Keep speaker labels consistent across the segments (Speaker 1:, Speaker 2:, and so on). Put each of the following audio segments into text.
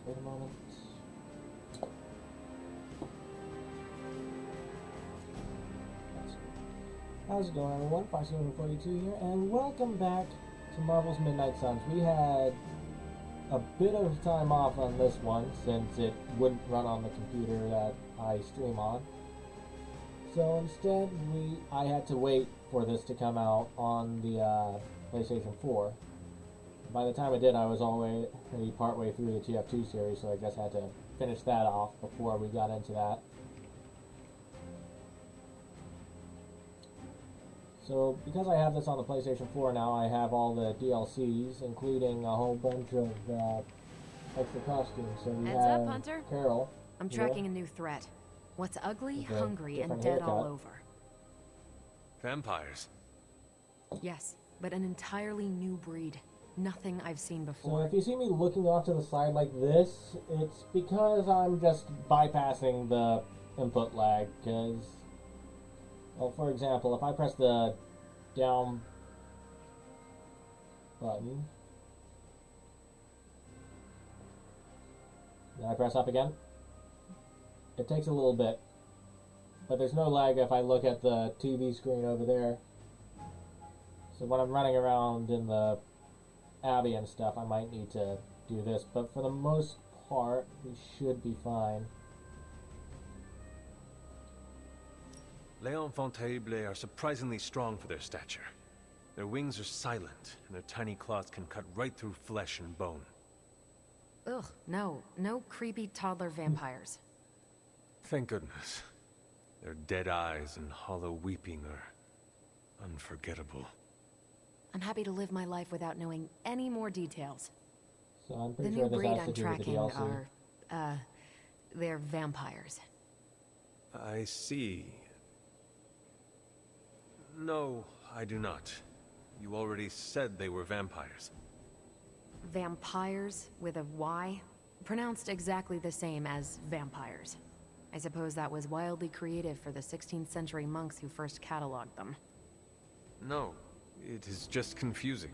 Speaker 1: Wait a moment. How's it going, everyone? 5742 here, and welcome back to Marvel's Midnight Suns. We had a bit of time off on this one since it wouldn't run on the computer that I stream on. So instead, I had to wait for this to come out on the PlayStation 4. By the time I did, I was already partway through the TF2 series, so I just had to finish that off before we got into that. So, because I have this on the PlayStation 4 now, I have all the DLCs, including a whole bunch of extra costumes. So we
Speaker 2: Heads
Speaker 1: have
Speaker 2: up, Hunter.
Speaker 1: Carol.
Speaker 2: I'm tracking a new threat. What's ugly,
Speaker 1: With a
Speaker 2: hungry, and
Speaker 1: different
Speaker 2: dead all
Speaker 1: haircut.
Speaker 2: over.
Speaker 3: Vampires.
Speaker 2: Yes, but an entirely new breed. Nothing I've seen
Speaker 1: So
Speaker 2: before.
Speaker 1: if you see me looking off to the side like this, it's because I'm just bypassing the input lag, because, well, for example, if I press the down button, then I press up again, it takes a little bit, but there's no lag if I look at the TV screen over there. So when I'm running around in the Abbey and stuff, I might need to do this, but for the most part, we should be fine.
Speaker 3: Les Enfants Terribles are surprisingly strong for their stature. Their wings are silent, and their tiny claws can cut right through flesh and bone.
Speaker 2: Ugh, no creepy toddler vampires.
Speaker 3: Thank goodness. Their dead eyes and hollow weeping are unforgettable.
Speaker 2: I'm happy to live my life without knowing any more details.
Speaker 1: So I'm
Speaker 2: The
Speaker 1: pretty
Speaker 2: new
Speaker 1: sure this
Speaker 2: breed
Speaker 1: has to
Speaker 2: I'm
Speaker 1: do with the
Speaker 2: tracking
Speaker 1: DLC.
Speaker 2: are, they're vampires.
Speaker 3: I see. No, I do not. You already said they were vampires.
Speaker 2: Vampires with a Y? Pronounced exactly the same as vampires. I suppose that was wildly creative for the 16th century monks who first cataloged them.
Speaker 3: No, it is just confusing.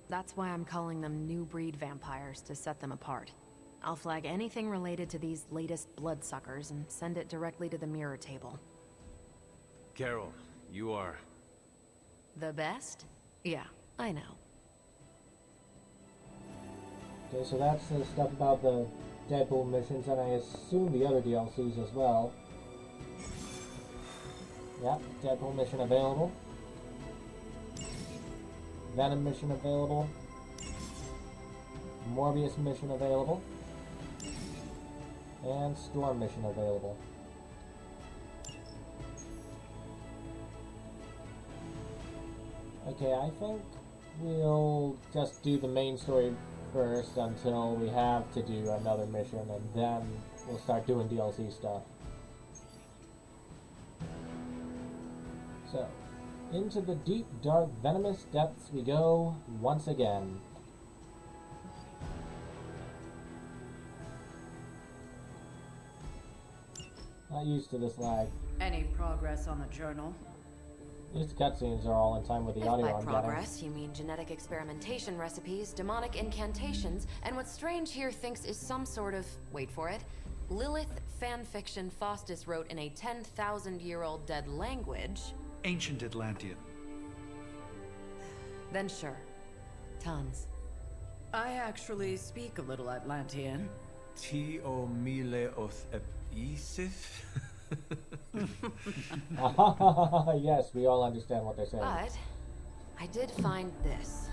Speaker 2: That's why I'm calling them new breed vampires, to set them apart. I'll flag anything related to these latest bloodsuckers and send it directly to the mirror table.
Speaker 3: Carol, you are...
Speaker 2: The best? Yeah, I know.
Speaker 1: Okay, so that's the stuff about the Deadpool missions, and I assume the other DLCs as well. Yep, Deadpool mission available. Venom mission available. Morbius mission available. And Storm mission available. Okay, I think we'll just do the main story first until we have to do another mission, and then we'll start doing DLC stuff. So, into the deep, dark, venomous depths we go once again. Not used to this lag.
Speaker 4: Any progress on the journal?
Speaker 1: These cutscenes are all in time with the
Speaker 2: If
Speaker 1: audio
Speaker 2: by
Speaker 1: I'm getting.
Speaker 2: progress you mean genetic experimentation recipes, demonic incantations, and what Strange here thinks is some sort of, wait for it, Lilith fanfiction Faustus wrote in a 10,000-year-old dead language,
Speaker 5: Ancient Atlantean.
Speaker 2: then sure. Tons.
Speaker 4: I actually speak a little Atlantean.
Speaker 3: Tio mile oth episith?
Speaker 1: Yes, we all understand what they're saying.
Speaker 2: But I did find this.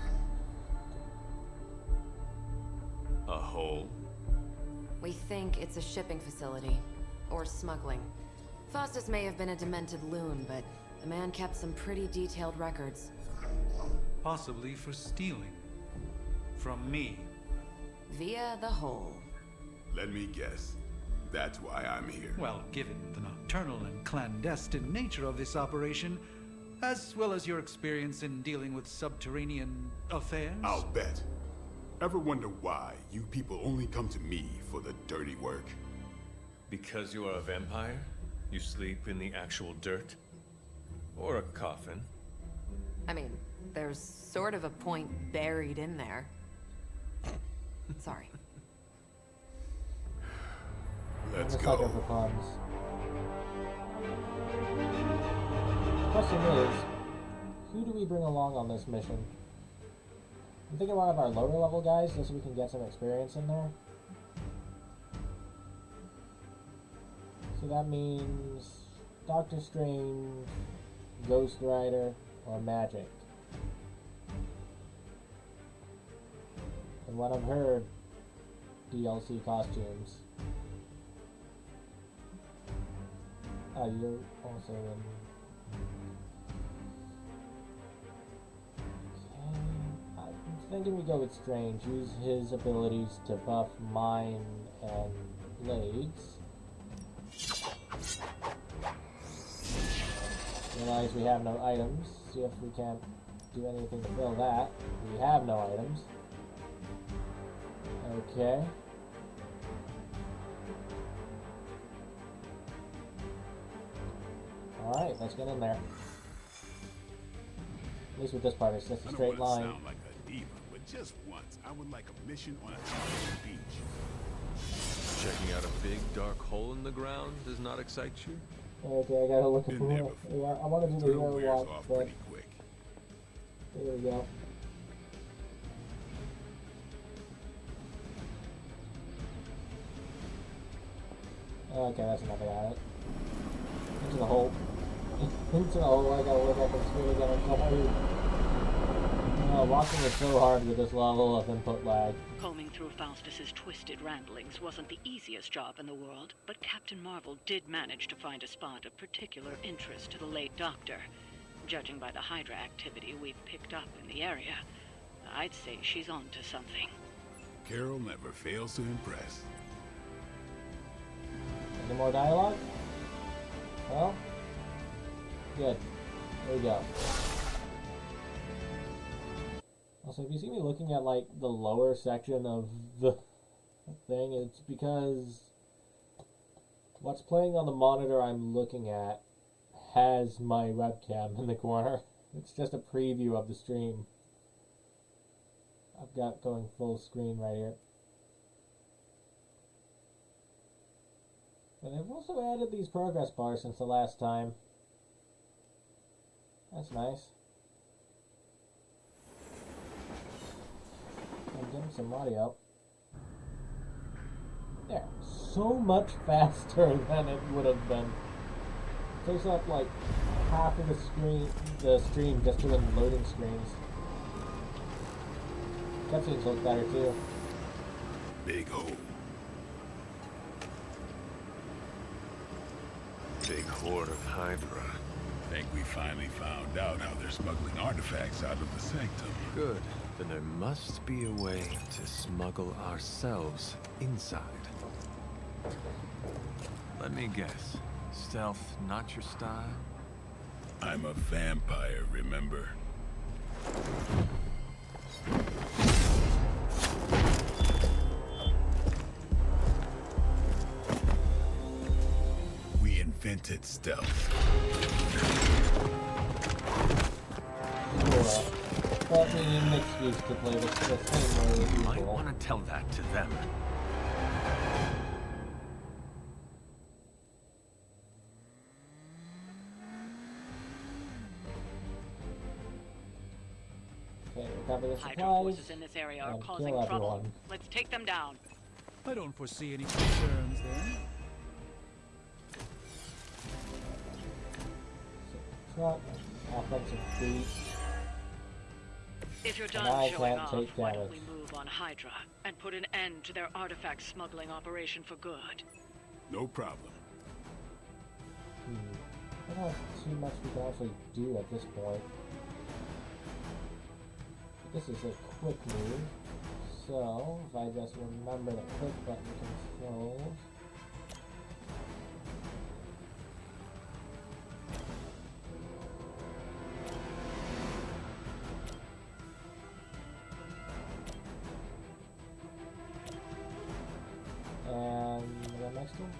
Speaker 3: A hole?
Speaker 2: We think it's a shipping facility. Or smuggling. Faustus may have been a demented loon, but the man kept some pretty detailed records.
Speaker 5: Possibly for stealing. From me.
Speaker 2: Via the hole.
Speaker 6: Let me guess. That's why I'm here.
Speaker 5: Well, given the nocturnal and clandestine nature of this operation, as well as your experience in dealing with subterranean affairs.
Speaker 6: I'll bet. Ever wonder why you people only come to me for the dirty work?
Speaker 3: Because you are a vampire? You sleep in the actual dirt? Or a coffin?
Speaker 2: I mean, there's sort of a point buried in there. Sorry.
Speaker 1: sucker
Speaker 6: go.
Speaker 1: for puns. Question is, who do we bring along on this mission? I'm thinking one of our lower level guys, just so we can get some experience in there. So that means Doctor Strange, Ghost Rider, or Magic. And what I've heard, DLC costumes. Oh, you're also in. Okay. I'm thinking we go with Strange. Use his abilities to buff Mind and Blades. Realize we have no items. See if we can't do anything to fill that. We have no items. Okay. Alright, let's get in there. At least with this part, it's just a
Speaker 6: I don't
Speaker 1: straight
Speaker 6: want
Speaker 1: line.
Speaker 6: to sound like a diva, but just once, I would like a mission on a tropical beach.
Speaker 3: Checking out a big dark hole in the ground does not excite you?
Speaker 1: Okay, I gotta look at
Speaker 6: Been there
Speaker 1: the.
Speaker 6: before.
Speaker 1: Yeah, I want to do the
Speaker 6: Turtle
Speaker 1: hero
Speaker 6: wears
Speaker 1: walk,
Speaker 6: off
Speaker 1: but
Speaker 6: pretty quick.
Speaker 1: there we go. Okay, that's enough of that. Into the hole. Into the hole, I gotta look up and screen again. I'm sorry. Walking is so hard with this level of input lag.
Speaker 7: Combing through Faustus's twisted ramblings wasn't the easiest job in the world, but Captain Marvel did manage to find a spot of particular interest to the late Doctor. Judging by the Hydra activity we've picked up in the area, I'd say she's on to something.
Speaker 6: Carol never fails to impress.
Speaker 1: Any more dialogue? Well, good. There we go. Also, if you see me looking at like the lower section of the thing, it's because what's playing on the monitor I'm looking at has my webcam in the corner. It's just a preview of the stream. I've got going full screen right here. And they've also added these progress bars since the last time. That's nice. I'm getting some audio. There. So much faster than it would have been. Takes up like half of the stream just doing loading screens. Cutscenes look better too.
Speaker 6: Big hole.
Speaker 3: Big horde of Hydra.
Speaker 6: Think we finally found out how they're smuggling artifacts out of the sanctum.
Speaker 3: Good. Then there must be a way to smuggle ourselves inside. Let me guess. Stealth not your style?
Speaker 6: I'm a vampire, remember? We invented stealth.
Speaker 1: Sure. But we need an excuse to play the same way as
Speaker 3: Might
Speaker 1: usual.
Speaker 3: want to tell that to them.
Speaker 1: Okay, recover the
Speaker 7: Hydra
Speaker 1: supplies.
Speaker 7: forces in this area are
Speaker 1: and
Speaker 7: causing
Speaker 1: kill
Speaker 7: trouble.
Speaker 1: everyone.
Speaker 7: Let's take them down.
Speaker 5: I don't foresee any concerns there.
Speaker 1: Truck, offensive beat.
Speaker 7: If you're
Speaker 1: I
Speaker 7: done showing
Speaker 1: can't
Speaker 7: off,
Speaker 1: take
Speaker 7: why don't
Speaker 1: damage.
Speaker 7: we move on Hydra and put an end to their artifact smuggling operation for good?
Speaker 6: No problem.
Speaker 1: I don't have too much we can actually do at this point. This is a quick move, so if I just remember the quick button controls. And the next one.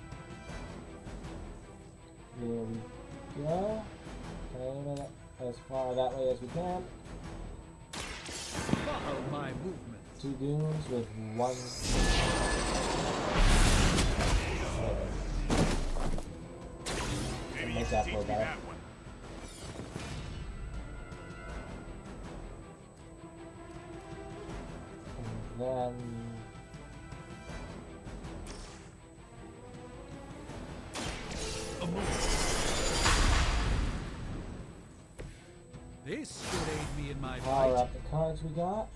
Speaker 1: There we go. Aim it as far that way as we can.
Speaker 5: Follow my movements.
Speaker 1: Two goons with one. make that flow
Speaker 6: Teach me
Speaker 1: better.
Speaker 6: that one.
Speaker 1: And then
Speaker 5: A moment. This should aid me in my
Speaker 1: power
Speaker 5: fight.
Speaker 1: up the cards we got.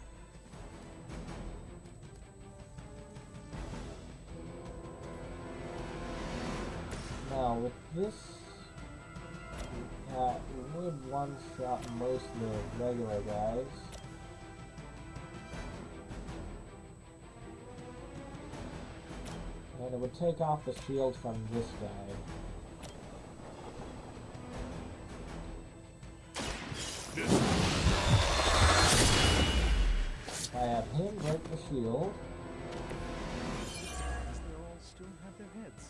Speaker 1: Now with this, we would one-shot most of the regular guys. And it would take off the shield from this guy. If I have him break the shield,
Speaker 3: They all still have their heads.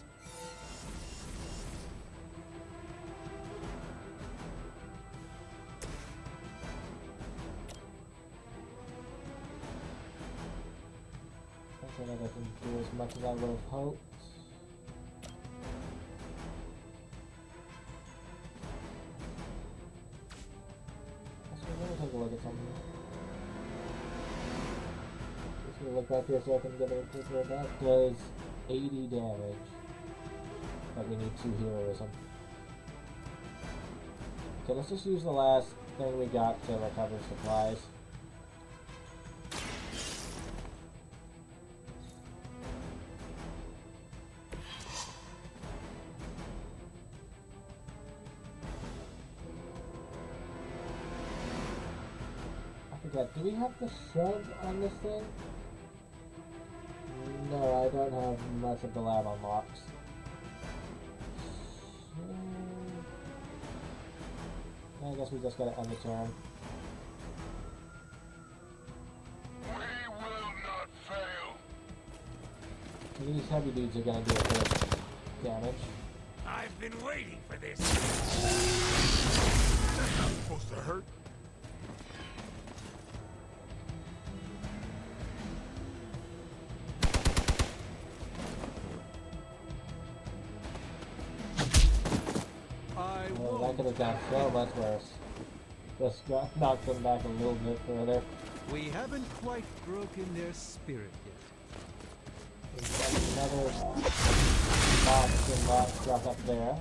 Speaker 1: I don't think I can do as much as I would have hoped. Let's go take a look at something. Just gonna look back here so I can get a picture of that. Does 80 damage. But we need 2 heroism. Okay, let's just use the last thing we got to recover supplies. I forgot, do we have the shred on this thing? No, I don't have much of the lab unlocked. I guess we just gotta end the turn.
Speaker 6: We will not fail.
Speaker 1: These heavy dudes are gonna do a bit of damage.
Speaker 6: I've been waiting for this. That's not supposed to hurt.
Speaker 5: I
Speaker 1: Well, that
Speaker 5: won't.
Speaker 1: could have gone so much worse. Just knocked them back a little bit further.
Speaker 5: We haven't quite broken their spirit yet.
Speaker 1: We've got another box and box drop up there.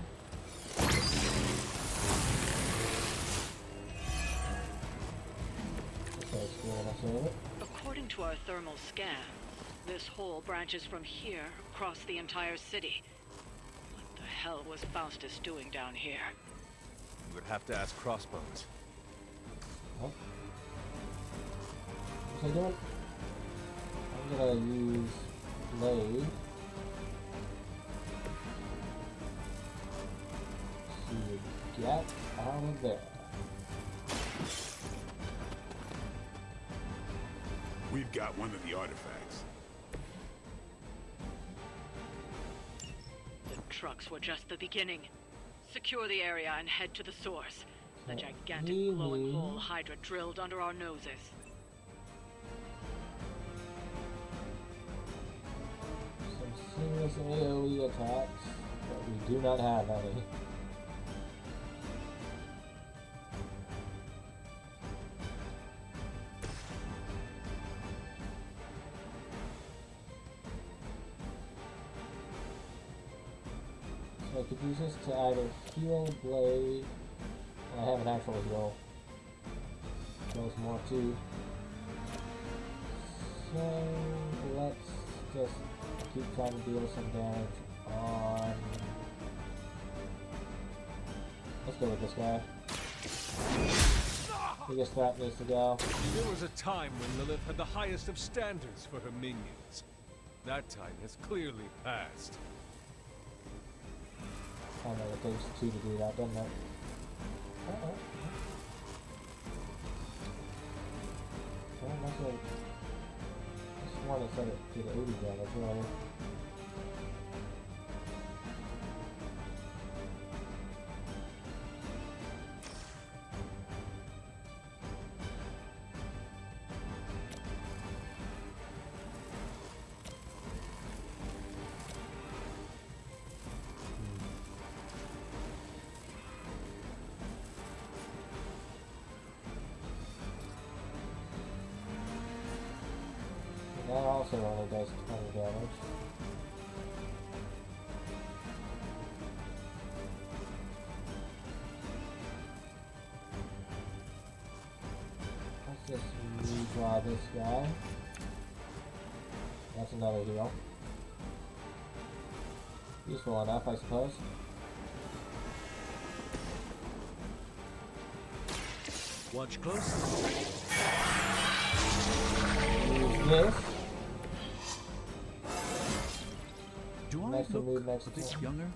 Speaker 1: Okay, screw it, I'll save it.
Speaker 7: According to our thermal scan, this hole branches from here across the entire city. What the hell was Faustus doing down here?
Speaker 3: You would have to ask Crossbones.
Speaker 1: Oh. What's I doing? I'm gonna use Blade to get out of there.
Speaker 6: We've got one of the artifacts.
Speaker 7: The trucks were just the beginning. Secure the area and head to the source. The gigantic glowing hole Hydra drilled under our noses.
Speaker 1: Some serious AoE attacks, but we do not have any. So I could use this to either heal Blade. I have an actual heal. Kills more too. So let's just keep trying to deal some damage on. Let's go with this guy. Biggest threat needs to go.
Speaker 3: There was a time when Lilith had the highest of standards for her minions. That time has clearly passed.
Speaker 1: I know it takes 2 to do that, doesn't it? Uh-oh. Well, that's what I sworn it said it did 80 damage earlier. That also only does 20 damage. Let's just redraw this guy. That's another heal. Useful enough, I suppose.
Speaker 5: Watch close.
Speaker 1: Use this.
Speaker 5: Do I
Speaker 1: Next
Speaker 5: look
Speaker 1: move, next
Speaker 5: a bit
Speaker 1: turn.
Speaker 5: younger?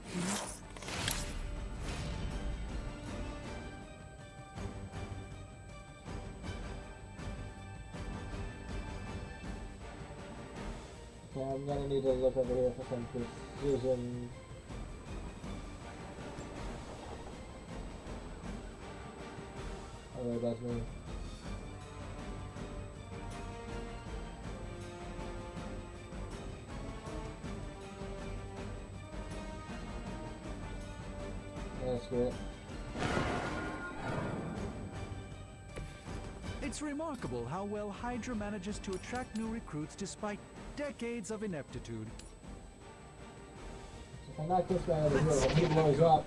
Speaker 1: Okay, I'm gonna need to look over here for some precision. Oh, that's me. That's good.
Speaker 5: It's remarkable how well Hydra manages to attract new recruits despite decades of ineptitude.
Speaker 1: If I knock this guy over here, when he blows up,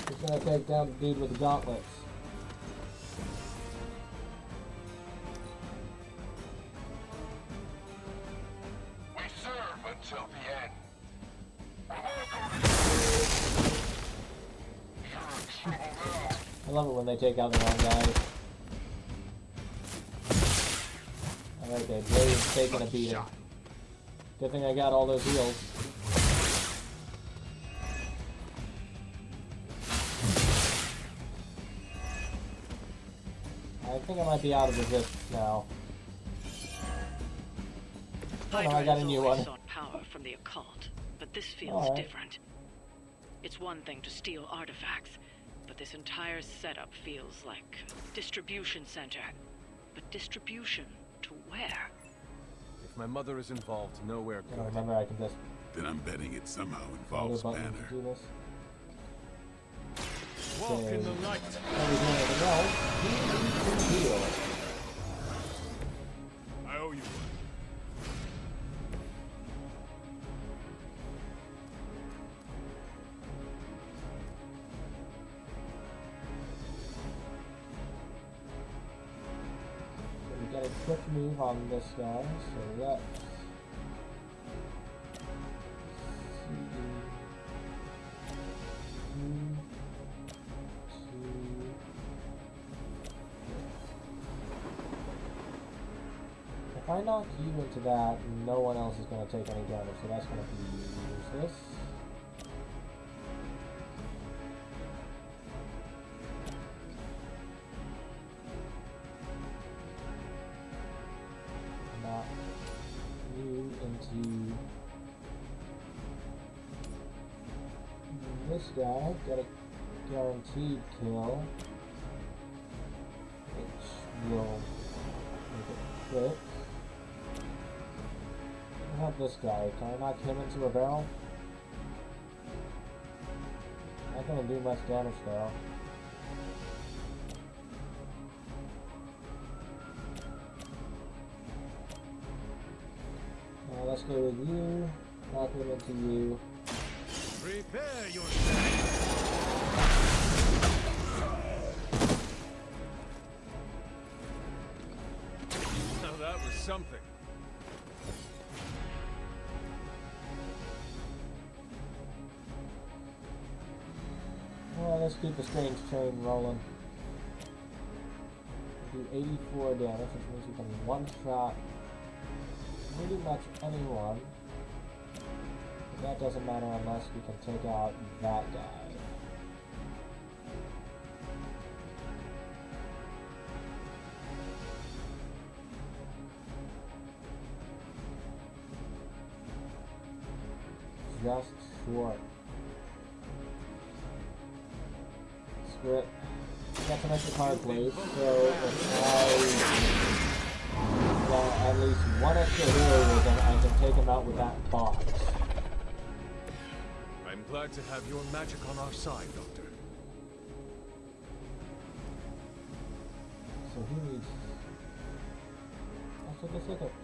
Speaker 1: he's gonna take down the dude with the gauntlets.
Speaker 8: We serve until the end.
Speaker 1: I love it when they take out the wrong guys. Alright, okay, Blade's taking a beating. Good thing I got all those heals. I think I might be out of resistance now. Oh no, I got a new one.
Speaker 7: Sought power from the occult, but this feels
Speaker 1: Alright.
Speaker 7: different. It's one thing to steal artifacts, but this entire setup feels like a distribution center. But distribution to where?
Speaker 3: If my mother is involved, nowhere
Speaker 1: I don't
Speaker 3: good.
Speaker 1: remember I can just
Speaker 6: Then I'm betting it somehow
Speaker 1: other
Speaker 6: involves
Speaker 1: buttons
Speaker 6: Banner.
Speaker 1: to do this.
Speaker 3: Walk in the light.
Speaker 1: Everything else, he can heal.
Speaker 6: I owe you one.
Speaker 1: We got a quick move on this guy, so let's see. If I knock you into that, no one else is going to take any damage, so that's going to be useless. Knock you into this guy, got a guaranteed kill, which will make it quick. What about this guy? Can I knock him into a barrel? Not gonna do much damage though. Let's go with you. Knock him into you.
Speaker 5: Prepare yourself.
Speaker 3: Now that was something.
Speaker 1: Well, let's keep the strange train rolling. Do 84 damage, which means we can one-shot pretty much anyone. But that doesn't matter unless we can take out that guy. Just short. Script. Got some extra card plays, so if I got at least one extra hero with him, I can take him out with that box.
Speaker 3: I'm glad to have your magic on our side, Doctor.
Speaker 1: So he needs So let's look at this.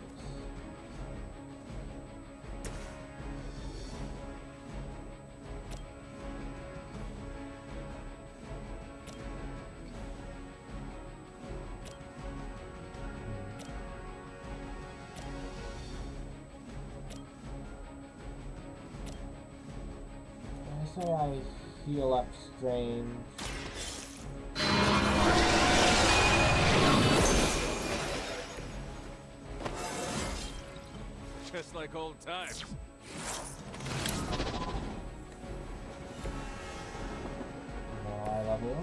Speaker 1: I say I heal up Strange.
Speaker 3: Just like old times.
Speaker 1: No, I love you.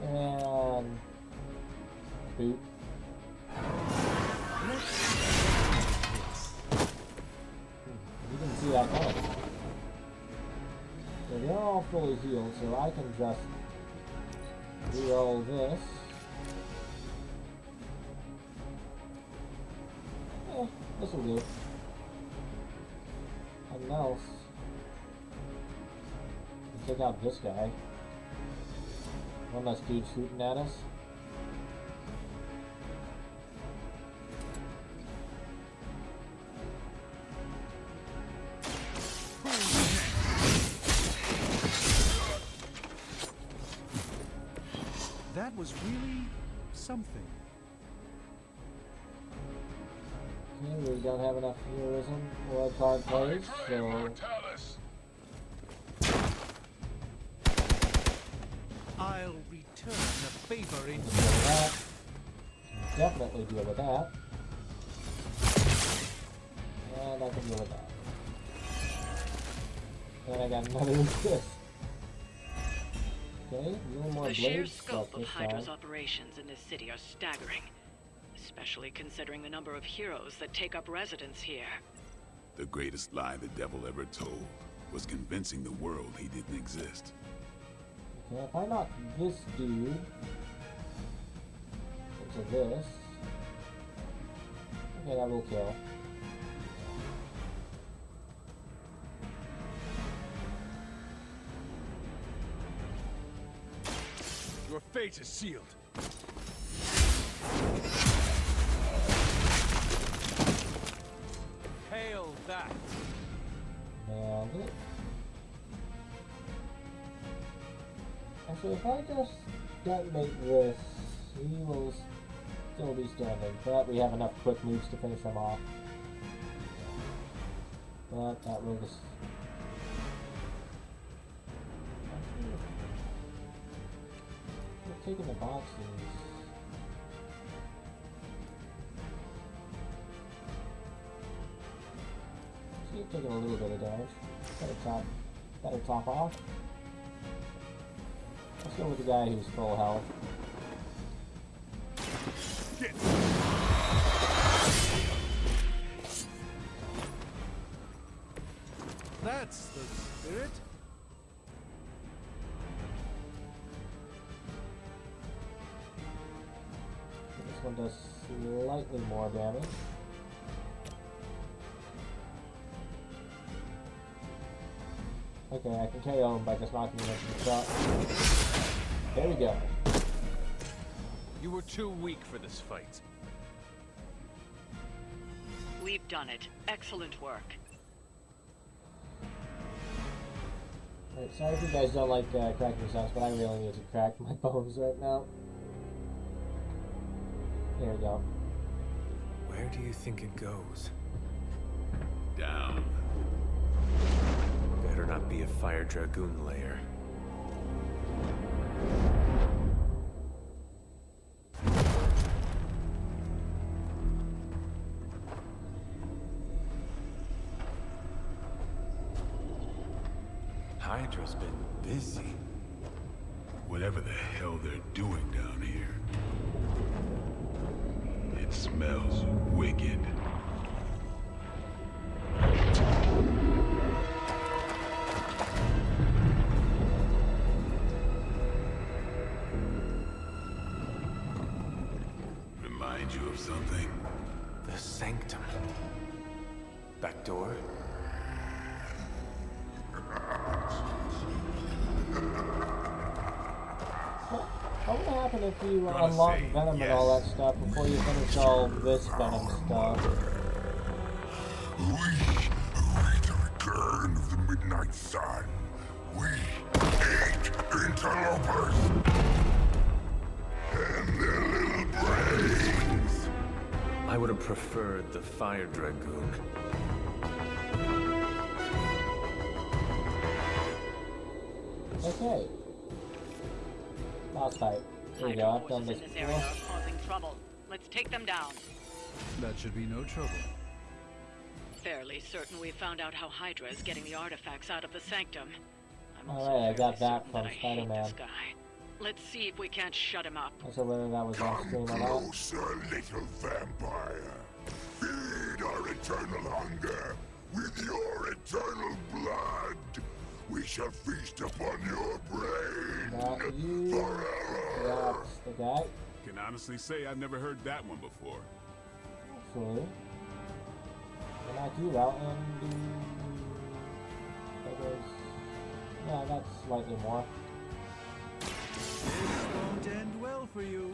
Speaker 1: And boot. You didn't see that coming. So they're all fully healed, so I can just reroll this. This'll do. Something else. Take out this guy. One less dude shooting at us.
Speaker 5: That was really something.
Speaker 1: Okay, we don't have enough heroism or card plays, so
Speaker 8: Mortalis!
Speaker 5: I'll return the favor in
Speaker 1: deal with that. Definitely deal with that. And I can deal with that. And I got another resist. Okay, a little more
Speaker 7: The sheer
Speaker 1: blades
Speaker 7: scope of
Speaker 1: this
Speaker 7: Hydra's
Speaker 1: time.
Speaker 7: operations in this city are staggering, especially considering the number of heroes that take up residence here.
Speaker 6: The greatest lie the devil ever told was convincing the world he didn't exist.
Speaker 1: Okay, if I knock this dude into this, okay, that will kill.
Speaker 3: Your fate is sealed. Hail that.
Speaker 1: Nailed it. Actually, if I just detonate this, he will still be standing. But we have enough quick moves to finish him off. But that will just... We're taking the boxes. See, taking a little bit of damage. Better top off. Let's go with the guy who's full health.
Speaker 5: That's the spirit.
Speaker 1: This one does slightly more damage. Okay, I can KO him by just knocking him into the shot. There we go.
Speaker 3: You were too weak for this fight.
Speaker 7: We've done it. Excellent work.
Speaker 1: Alright, sorry if you guys don't like cracking sounds, but I really need to crack my bones right now. There we go.
Speaker 3: Where do you think it goes?
Speaker 6: Down.
Speaker 3: Better not be a Fire Dragoon lair. Hydra's been busy.
Speaker 6: Whatever the hell they're doing down here. It smells wicked. Remind you of something?
Speaker 3: The Sanctum. Back door?
Speaker 1: gonna happen if you
Speaker 6: Gonna
Speaker 1: unlock
Speaker 6: say
Speaker 1: Venom and
Speaker 6: yes.
Speaker 1: all that stuff before you finish all this Venom stuff?
Speaker 6: We await the return of the Midnight Sun. We hate interlopers and their little brains.
Speaker 3: I would have preferred the Fire Dragoon.
Speaker 1: Okay. Last fight. There we go, I've done this
Speaker 7: in this
Speaker 1: before.
Speaker 7: area are causing trouble. Let's take them down.
Speaker 5: That should be no trouble.
Speaker 7: Fairly certain we found out how Hydra is getting the artifacts out of the Sanctum. I'm also
Speaker 1: Alright, I got
Speaker 7: fairly
Speaker 1: that
Speaker 7: certain
Speaker 1: from
Speaker 7: I hate
Speaker 1: Spider-Man.
Speaker 7: this guy. Let's see if we can't shut him up.
Speaker 1: Not sure whether that was on
Speaker 6: Come
Speaker 1: stream or not.
Speaker 6: closer, little vampire. Feed our eternal hunger with your eternal blood. We shall feast upon your brain
Speaker 1: Not you.
Speaker 6: forever.
Speaker 1: That's the guy.
Speaker 6: Can honestly say I've never heard that one before.
Speaker 1: Actually. I'll knock you out and do... That goes... Yeah, that's slightly more.
Speaker 5: This won't end well for you.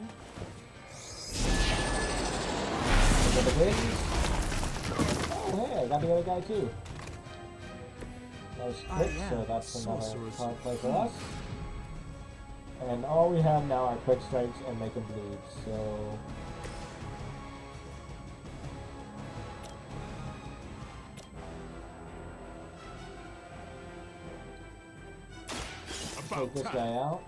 Speaker 1: Look at the wings. Oh, hey, I got the other guy too. Nice
Speaker 5: I
Speaker 1: quick,
Speaker 5: am
Speaker 1: so that's another
Speaker 5: sorceress.
Speaker 1: card play for us. And all we have now are quick strikes and make him bleed, so... Take this guy out.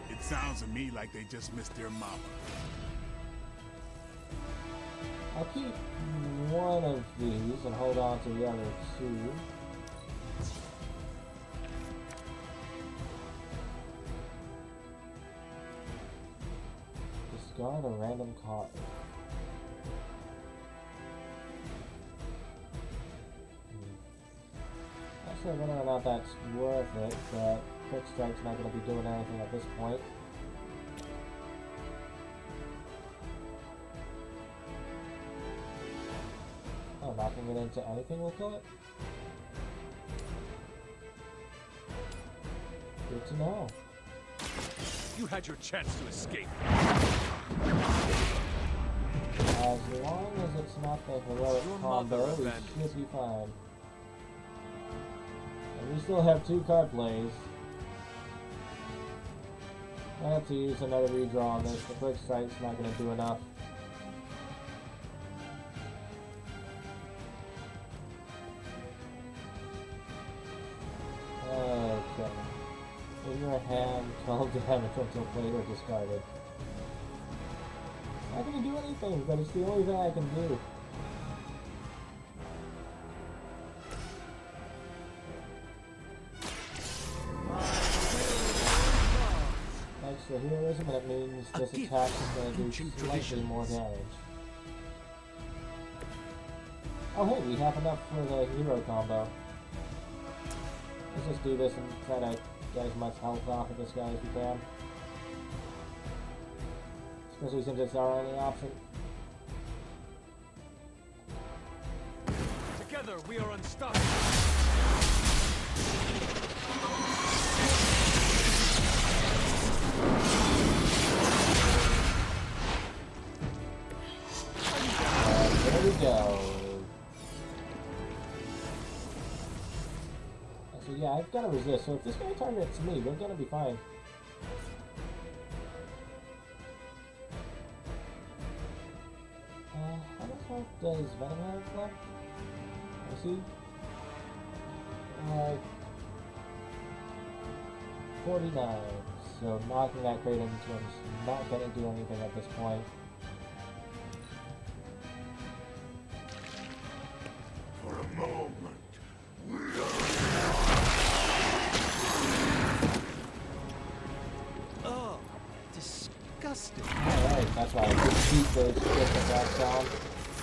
Speaker 6: It sounds to me like they just missed their mama.
Speaker 1: I'll keep one of these and hold on to the other two. Discard a random card. Not sure whether or not that's worth it, but Quick Strike's not going to be doing anything at this point. Oh, knocking it into anything will kill it? Good to know.
Speaker 3: You had your chance to escape.
Speaker 1: As long as it's not the heroic
Speaker 3: Your
Speaker 1: combo,
Speaker 3: mother
Speaker 1: we
Speaker 3: abandoned
Speaker 1: should be fine. And we still have 2 card plays. I have to use another redraw on this. The Quick Strike's not going to do enough. Okay. In your hand, 12 damage until played or discarded. Not gonna do anything, but it's the only thing I can do. Extra heroism, and it means
Speaker 5: A
Speaker 1: this
Speaker 5: gift
Speaker 1: attack is gonna
Speaker 5: of
Speaker 1: do
Speaker 5: ancient
Speaker 1: slightly
Speaker 5: traditions.
Speaker 1: more damage. Oh hey, we have enough for the hero combo. Let's just do this and try to get as much health off of this guy as we can. Especially since it's our only option.
Speaker 3: Together we are unstoppable.
Speaker 1: There we go. So yeah, I've got to resist. So if this guy targets me, we're gonna be fine. How much health does Venom have left? I see. 49. So knocking that crate into him is not gonna do anything at this point.
Speaker 6: For a moment, we
Speaker 5: Oh, disgusting.
Speaker 1: Alright, that's why I could keep those different that sound.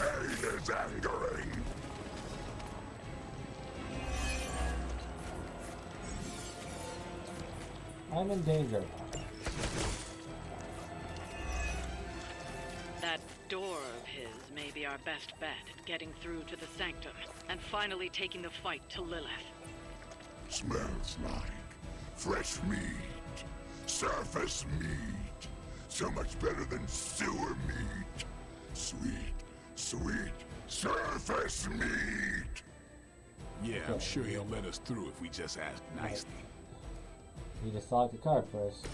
Speaker 6: pain is angering.
Speaker 1: I'm in danger.
Speaker 7: That door of his may be our best bet at getting through to the Sanctum and finally taking the fight to Lilith.
Speaker 6: Smells like Fresh meat. Surface meat. So much better than sewer meat. Sweet, sweet surface meat.
Speaker 9: Yeah, I'm sure he'll let us through if we just ask nicely.
Speaker 1: You just select the card first.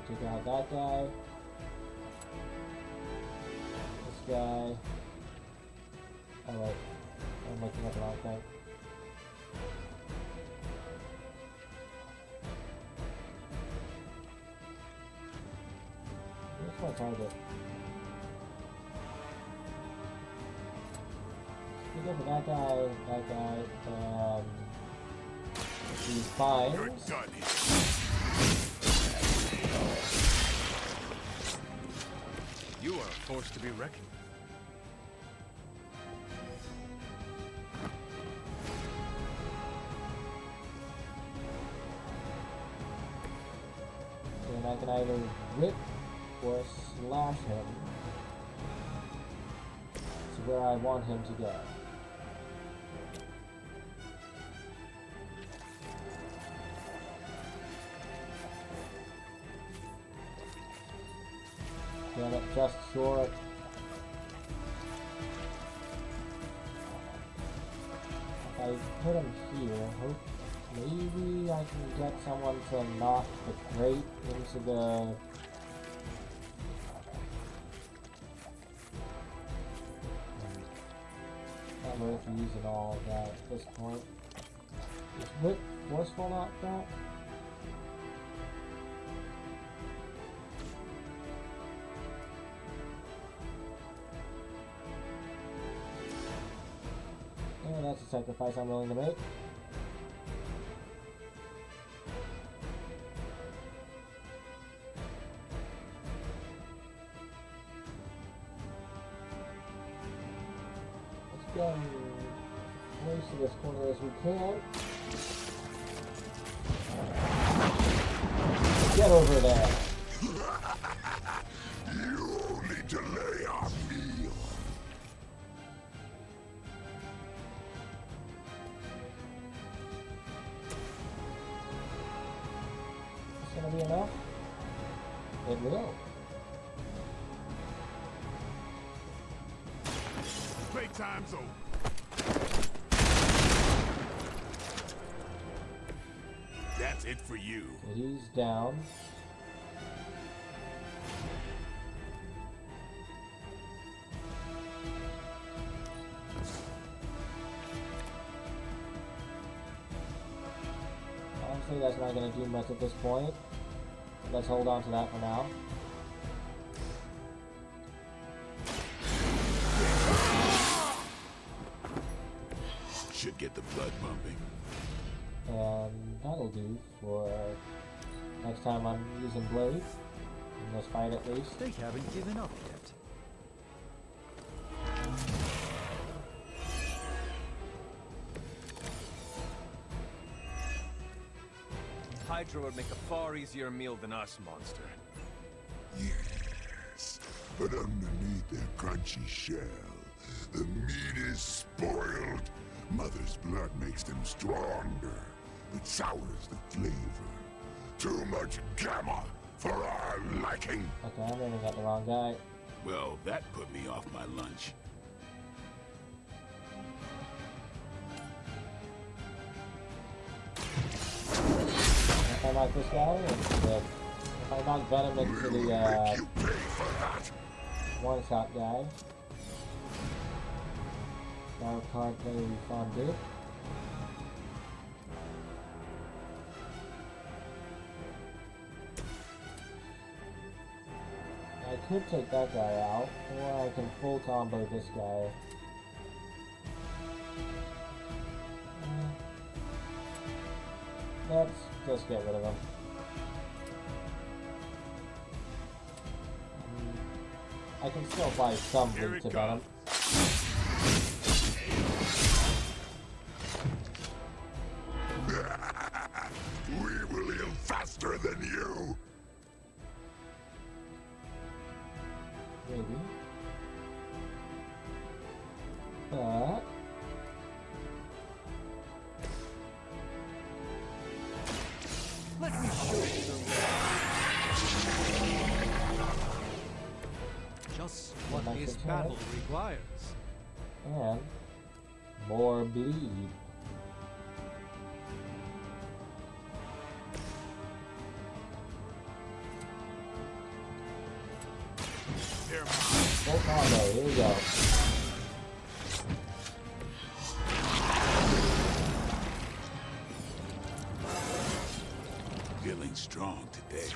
Speaker 1: We take out that guy. This guy. Oh wait, I'm looking at the wrong thing. Where's my target? We go for that guy, and these fines.
Speaker 6: You're done here.
Speaker 3: You are a force to be reckoned with.
Speaker 1: And I can either whip or slash him to where I want him to go. Get it just short. If I put him here, hope maybe I can get someone to knock the crate into the... Not worth using all of that at this point. Is whip forceful not that? And that's a sacrifice I'm willing to make. Let's get most of this corner as we can. Get over there.
Speaker 6: You only delay our meal.
Speaker 1: It's gonna be enough? It will.
Speaker 6: Playtime's over. That's it for you.
Speaker 1: He's down. Honestly, that's not going to do much at this point. Let's hold on to that for now.
Speaker 6: Should get the blood pumping.
Speaker 1: And that'll do for next time I'm using Blade. In this fight at least.
Speaker 5: They haven't given up yet.
Speaker 3: Hydra would make a far easier meal than us, monster.
Speaker 6: Yes, but underneath their crunchy shell, the meat is spoiled. Mother's blood makes them stronger, but sours the flavor. Too much gamma for our liking.
Speaker 1: Okay, I'm aiming at the wrong guy.
Speaker 9: Well, that put me off my lunch.
Speaker 1: If I knock this guy, it's good. If I knock Venom into the
Speaker 6: You pay for that.
Speaker 1: one-shot guy. Our card play refunded. I could take that guy out, or I can full combo this guy. Let's just get rid of him. I can still buy some
Speaker 3: Here
Speaker 1: loot
Speaker 3: it
Speaker 1: to Venom.
Speaker 6: We will heal faster than you.
Speaker 1: Maybe.
Speaker 5: this battle requires.
Speaker 1: And more bleed. Full combo, here we go.
Speaker 9: Feeling strong today.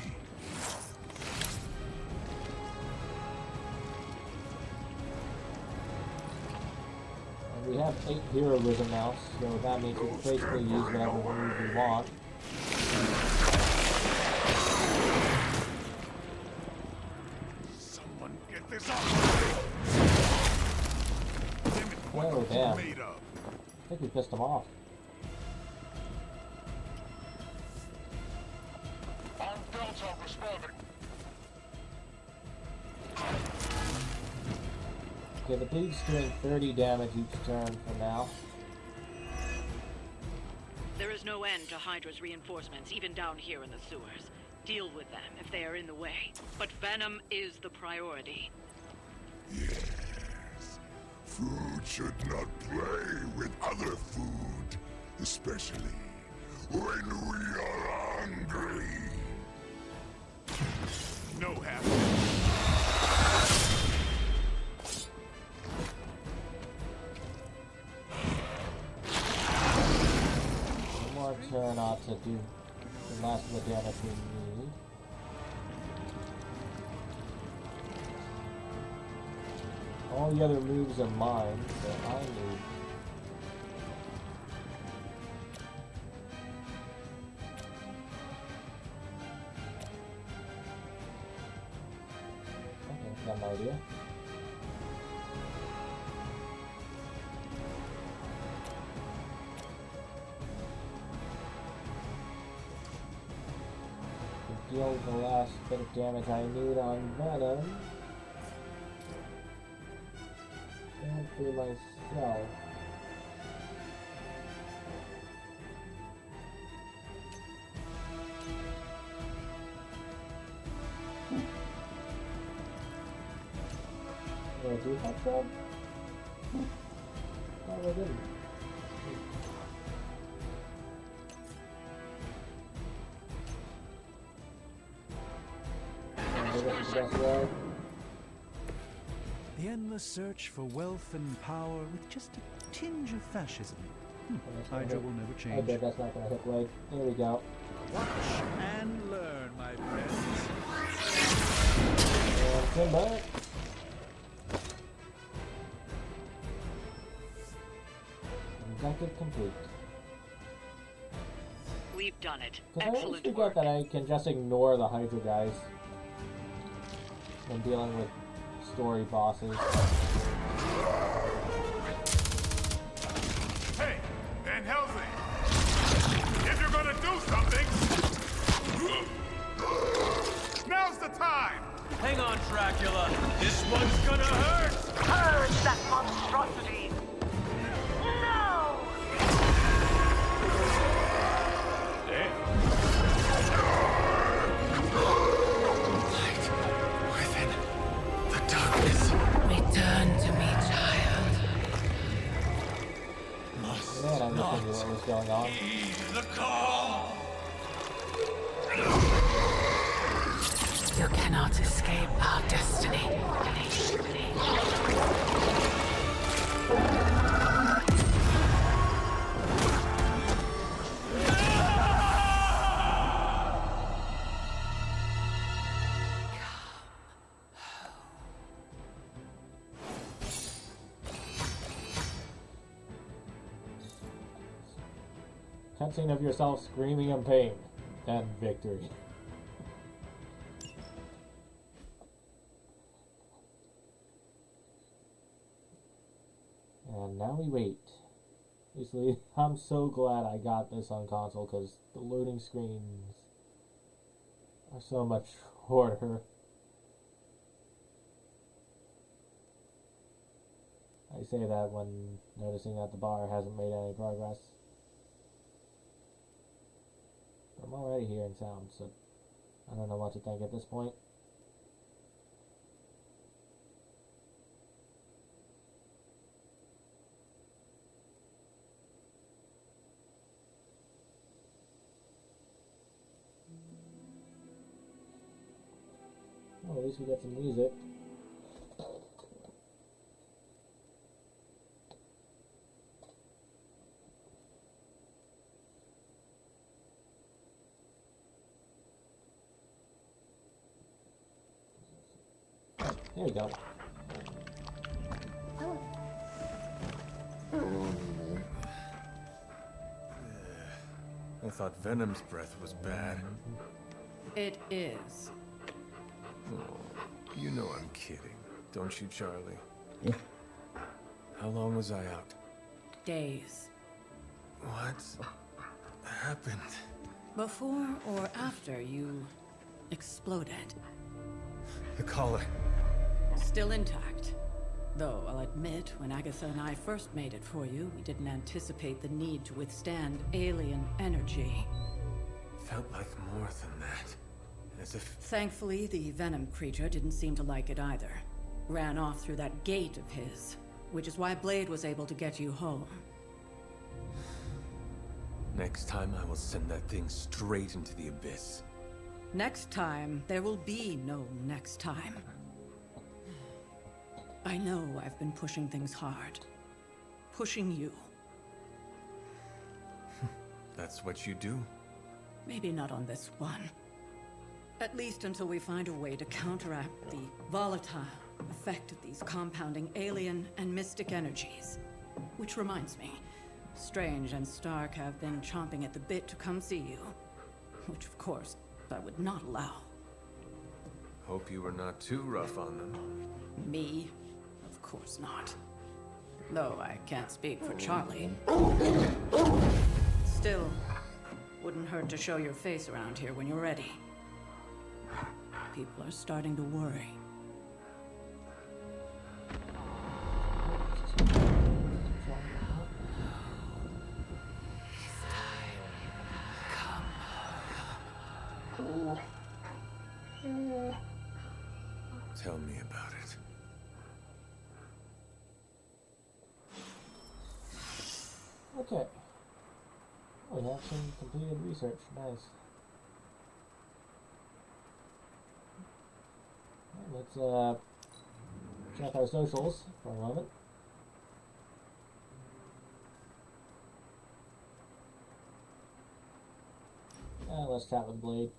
Speaker 1: And we have 8 heroism now, so that means we can basically use whatever move we want.
Speaker 9: Someone get this off.
Speaker 1: Oh, damn. I think we pissed him off.
Speaker 8: On Delta responding.
Speaker 1: Okay, the bleed's doing 30 damage each turn for now.
Speaker 7: There is no end to Hydra's reinforcements, even down here in the sewers. Deal with them if they are in the way. But Venom is the priority.
Speaker 6: Yes. Food should not play with other food, especially when we are hungry.
Speaker 9: No happening.
Speaker 1: One more turn out to do the last of the damage we need. All the other moves are mine, so I need. Okay, got an idea. To deal the last bit of damage I need on Venom. And for myself. Do I do have some? No, I didn't. This is the best way.
Speaker 5: The endless search for wealth and power with just a tinge of fascism. Hydra will never
Speaker 1: I
Speaker 5: change.
Speaker 1: bet that's not gonna hit right. There we go.
Speaker 5: Watch and learn, my friends.
Speaker 1: And come back. Objective complete.
Speaker 7: We've done it.
Speaker 1: Because I always
Speaker 7: Excellent
Speaker 1: forget
Speaker 7: work.
Speaker 1: that I can just ignore the Hydra guys when dealing with story bosses.
Speaker 9: Hey, Van Helsing! If you're gonna do something, now's the time!
Speaker 3: Hang on, Dracula. This one's gonna hurt!
Speaker 10: Purge that monstrosity! No!
Speaker 4: Return to me, child.
Speaker 1: Man, I wish I knew what was going on.
Speaker 4: You cannot escape our destiny.
Speaker 1: Cutscene of yourself screaming in pain. Then victory. And now we wait. Basically, I'm so glad I got this on console because the loading screens are so much shorter. I say that when noticing that the bar hasn't made any progress. I'm already hearing sound, so I don't know what to think at this point. at least we got some music. There we go.
Speaker 3: I thought Venom's breath was bad.
Speaker 4: It is.
Speaker 3: Oh, you know I'm kidding, don't you, Charlie? Yeah. How long was I out?
Speaker 4: Days.
Speaker 3: What happened?
Speaker 4: Before or after you exploded.
Speaker 3: The collar.
Speaker 4: Still intact. Though, I'll admit, when Agatha and I first made it for you, we didn't anticipate the need to withstand alien energy.
Speaker 3: Felt like more than that. As if...
Speaker 4: Thankfully, the Venom creature didn't seem to like it either. Ran off through that gate of his, which is why Blade was able to get you home.
Speaker 3: Next time I will send that thing straight into the abyss.
Speaker 4: Next time, there will be no next time. I know I've been pushing things hard. Pushing you.
Speaker 3: That's what you do?
Speaker 4: Maybe not on this one. At least until we find a way to counteract the volatile effect of these compounding alien and mystic energies. Which reminds me, Strange and Stark have been chomping at the bit to come see you. Which, of course, I would not allow.
Speaker 3: Hope you were not too rough on them.
Speaker 4: Me? Of course not. Though I can't speak for Charlie. Still, wouldn't hurt to show your face around here when you're ready. People are starting to worry.
Speaker 3: Tell me about it.
Speaker 1: Okay. We have some completed research. Nice. Let's check our socials for a moment. And let's chat with Blade.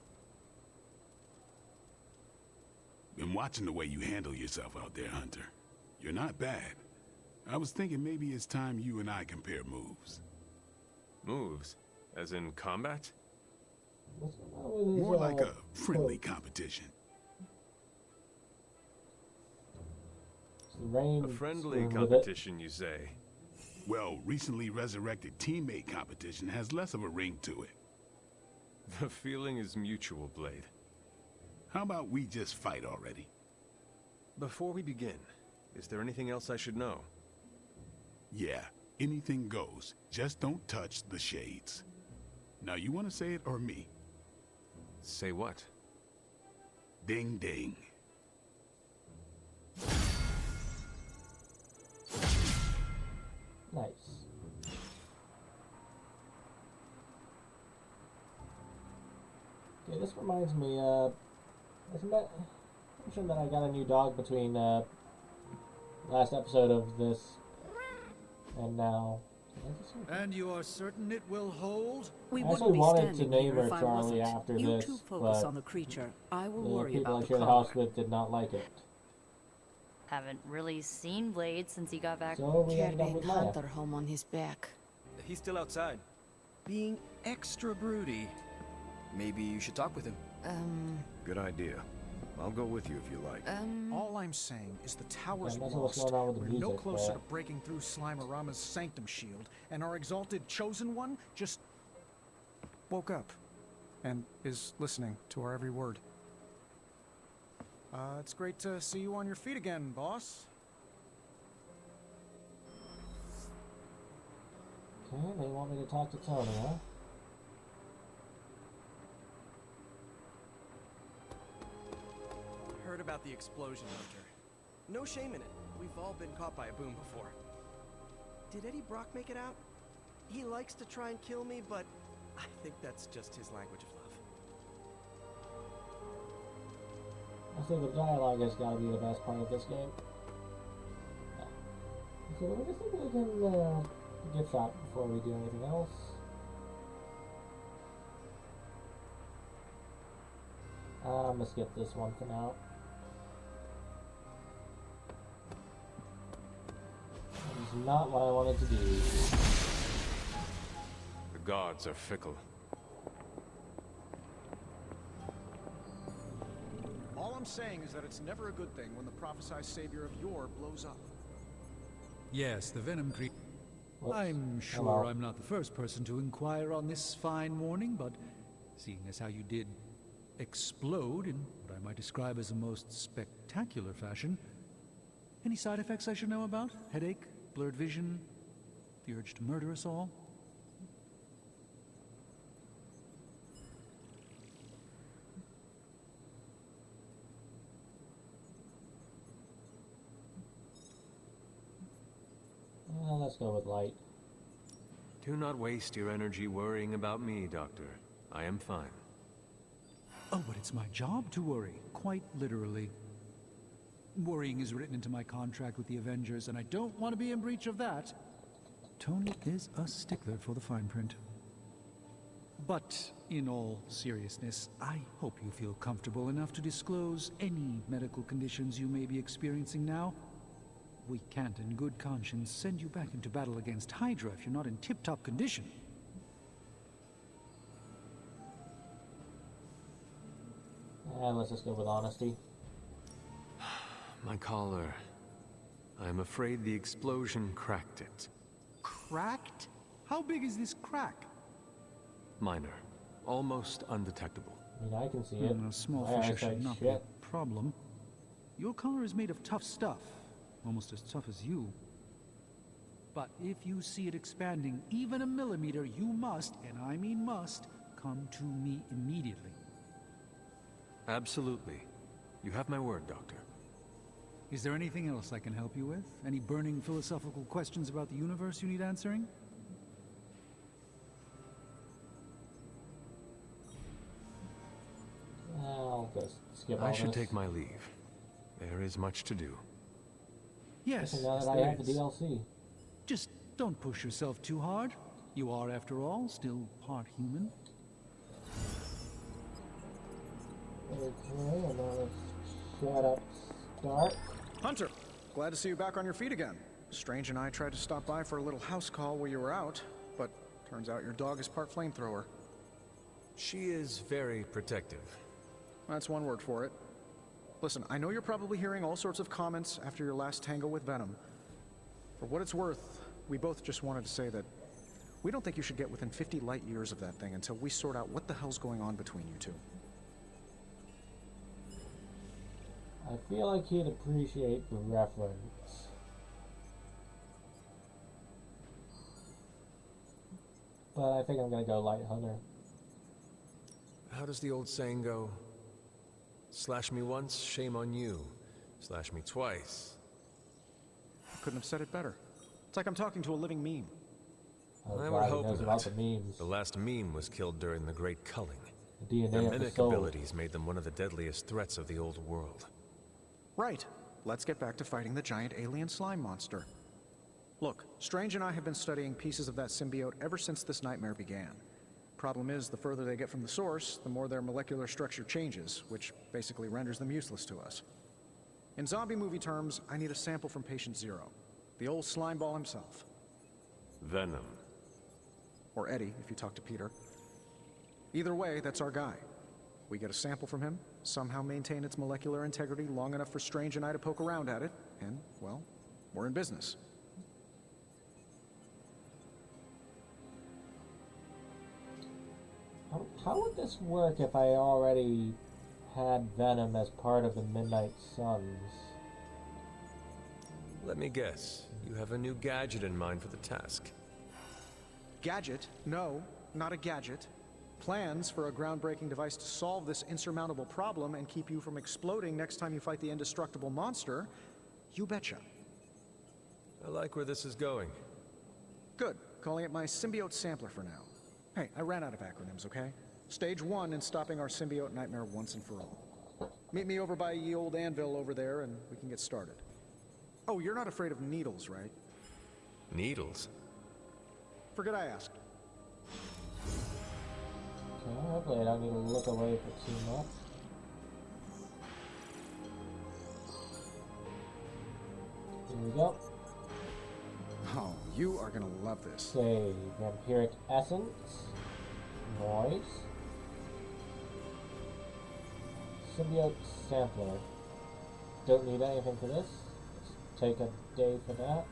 Speaker 6: Been watching the way you handle yourself out there, Hunter. You're not bad. I was thinking maybe it's time you and I compare moves.
Speaker 3: Moves? As in combat?
Speaker 6: More like a friendly competition.
Speaker 3: A friendly competition, you say?
Speaker 6: Well, recently resurrected teammate competition has less of a ring to it.
Speaker 3: The feeling is mutual, Blade.
Speaker 6: How about we just fight already?
Speaker 3: Before we begin, is there anything else I should know?
Speaker 6: Yeah, anything goes. Just don't touch the shades. Now, you want to say it or me?
Speaker 3: Say what?
Speaker 6: Ding ding.
Speaker 1: Nice. Okay, this reminds me, I mentioned that I got a new dog between last episode of this and now.
Speaker 5: And you are certain it will hold?
Speaker 4: We
Speaker 1: I
Speaker 4: wouldn't
Speaker 1: actually
Speaker 4: be
Speaker 1: wanted to
Speaker 4: standing
Speaker 1: name
Speaker 4: here
Speaker 1: her
Speaker 4: if I
Speaker 1: Charlie
Speaker 4: wasn't.
Speaker 1: after
Speaker 4: You
Speaker 1: this,
Speaker 4: two focus
Speaker 1: but
Speaker 4: on the creature. I will
Speaker 1: the
Speaker 4: worry
Speaker 1: people
Speaker 4: about
Speaker 1: I
Speaker 4: the
Speaker 1: share the
Speaker 4: collar.
Speaker 1: house with did not like it.
Speaker 11: Haven't really seen Blade since he got back.
Speaker 1: So we ended up
Speaker 12: Carrying
Speaker 1: with Maya.
Speaker 12: Hunter home on his back.
Speaker 13: He's still outside. Being extra broody. Maybe you should talk with him.
Speaker 14: Good idea. I'll go with you if you like.
Speaker 15: All I'm saying is the tower's
Speaker 1: Yeah, that's what's going
Speaker 15: lost.
Speaker 1: on with the
Speaker 15: We're no
Speaker 1: music,
Speaker 15: closer
Speaker 1: but-
Speaker 15: to breaking through Slimerama's sanctum shield, and our exalted chosen one just woke up and is listening to our every word. It's great to see you on your feet again, boss.
Speaker 1: Okay, they want me to talk to Tony, huh?
Speaker 13: Heard about the explosion, Hunter. No shame in it. We've all been caught by a boom before. Did Eddie Brock make it out? He likes to try and kill me, but I think that's just his language of love.
Speaker 1: I say the dialogue has got to be the best part of this game. So I just think we can get shot before we do anything else. I'm gonna skip this one for now. That is not what I wanted to do.
Speaker 3: The gods are fickle.
Speaker 15: All I'm saying is that it's never a good thing when the prophesied savior of yore blows up.
Speaker 5: Yes, the Venom creep.
Speaker 1: Whoops.
Speaker 5: I'm sure
Speaker 1: Hello.
Speaker 5: I'm not the first person to inquire on this fine morning, but seeing as how you did explode in what I might describe as a most spectacular fashion, any side effects I should know about? Headache? Blurred vision? The urge to murder us all?
Speaker 1: Let's go with light.
Speaker 3: Do not waste your energy worrying about me, Doctor. I am fine.
Speaker 5: Oh, but it's my job to worry, quite literally. Worrying is written into my contract with the Avengers, and I don't want to be in breach of that. Tony is a stickler for the fine print. But, in all seriousness, I hope you feel comfortable enough to disclose any medical conditions you may be experiencing now. We can't in good conscience send you back into battle against Hydra if you're not in tip-top condition.
Speaker 1: Let's just go with honesty.
Speaker 3: My collar. I'm afraid the explosion cracked it.
Speaker 5: Cracked? How big is this crack?
Speaker 3: Minor. Almost undetectable.
Speaker 1: I mean, I can see it.
Speaker 5: A small
Speaker 1: My
Speaker 5: fissure
Speaker 1: eyesight
Speaker 5: should not be a problem. Your collar is made of tough stuff. Almost as tough as you. But if you see it expanding even a millimeter, you must, and I mean must, come to me immediately.
Speaker 3: Absolutely. You have my word, Doctor.
Speaker 5: Is there anything else I can help you with? Any burning philosophical questions about the universe you need answering?
Speaker 1: I'll just skip all
Speaker 3: I should
Speaker 1: this.
Speaker 3: take my leave. There is much to do.
Speaker 5: Yes,
Speaker 1: Especially now that I
Speaker 5: there
Speaker 1: have the
Speaker 5: is.
Speaker 1: DLC.
Speaker 5: Just don't push yourself too hard. You are, after all, still part human.
Speaker 1: Okay, and now let's shut up. Start.
Speaker 15: Hunter, glad to see you back on your feet again. Strange and I tried to stop by for a little house call while you were out, but turns out your dog is part flamethrower.
Speaker 3: She is very protective.
Speaker 15: That's one word for it. Listen, I know you're probably hearing all sorts of comments after your last tango with Venom. For what it's worth, we both just wanted to say that we don't think you should get within 50 light years of that thing until we sort out what the hell's going on between you two.
Speaker 1: I feel like he'd appreciate the reference. But I think I'm gonna go Light Hunter.
Speaker 3: How does the old saying go? Slash me once, shame on you. Slash me twice.
Speaker 15: I couldn't have said it better. It's like I'm talking to a living meme.
Speaker 1: Oh,
Speaker 3: I
Speaker 1: God,
Speaker 3: would
Speaker 1: he
Speaker 3: hope
Speaker 1: knows
Speaker 3: not.
Speaker 1: about the memes.
Speaker 3: The last meme was killed during the Great Culling.
Speaker 1: The DNA
Speaker 3: Their
Speaker 1: of the
Speaker 3: mimic
Speaker 1: soul.
Speaker 3: abilities made them one of the deadliest threats of the old world.
Speaker 15: Right. Let's get back to fighting the giant alien slime monster. Look, Strange and I have been studying pieces of that symbiote ever since this nightmare began. Problem is, the further they get from the source, the more their molecular structure changes, which basically renders them useless to us. In zombie movie terms, I need a sample from Patient Zero. The old slime ball himself.
Speaker 3: Venom.
Speaker 15: Or Eddie, if you talk to Peter. Either way, that's our guy. We get a sample from him, somehow maintain its molecular integrity long enough for Strange and I to poke around at it, and, well, we're in business.
Speaker 1: How would this work if I already had Venom as part of the Midnight Suns?
Speaker 3: Let me guess. You have a new gadget in mind for the task.
Speaker 15: Gadget? No, not a gadget. Plans for a groundbreaking device to solve this insurmountable problem and keep you from exploding next time you fight the indestructible monster? You betcha.
Speaker 3: I like where this is going.
Speaker 15: Good. Calling it my symbiote sampler for now. Hey, I ran out of acronyms, okay? Stage 1 in stopping our symbiote nightmare once and for all. Meet me over by ye old anvil over there and we can get started. Oh, you're not afraid of needles, right?
Speaker 3: Needles?
Speaker 15: Forget I asked.
Speaker 1: Okay, hopefully I don't need to look away for too much. Here we go.
Speaker 15: Oh, you are gonna love this.
Speaker 1: Say, vampiric essence. Noise. Symbiote sampler. Don't need anything for this. Let's take a day for that.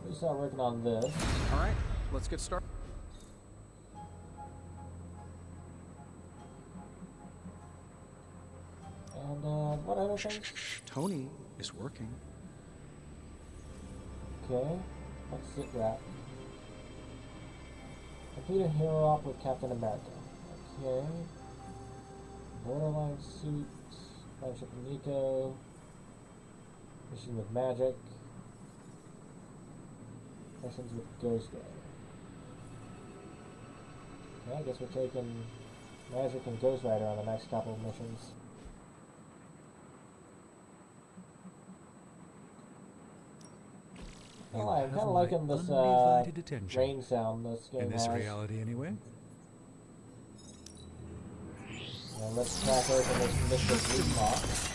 Speaker 1: We start working on this.
Speaker 15: Alright, let's get started.
Speaker 1: And what other things?
Speaker 15: Tony is working.
Speaker 1: Okay, let's sit rep. Complete a hero op with Captain America. Okay. Borderline suit. Friendship with Nico. Mission with Magic. Missions with Ghost Rider. Okay, I guess we're taking Magic and Ghost Rider on the next couple of missions. Well, I'm kind of liking this
Speaker 5: undivided attention.
Speaker 1: rain sound this game
Speaker 5: In this
Speaker 1: has.
Speaker 5: reality, anyway.
Speaker 1: Now let's crack open this Mystic Loot box.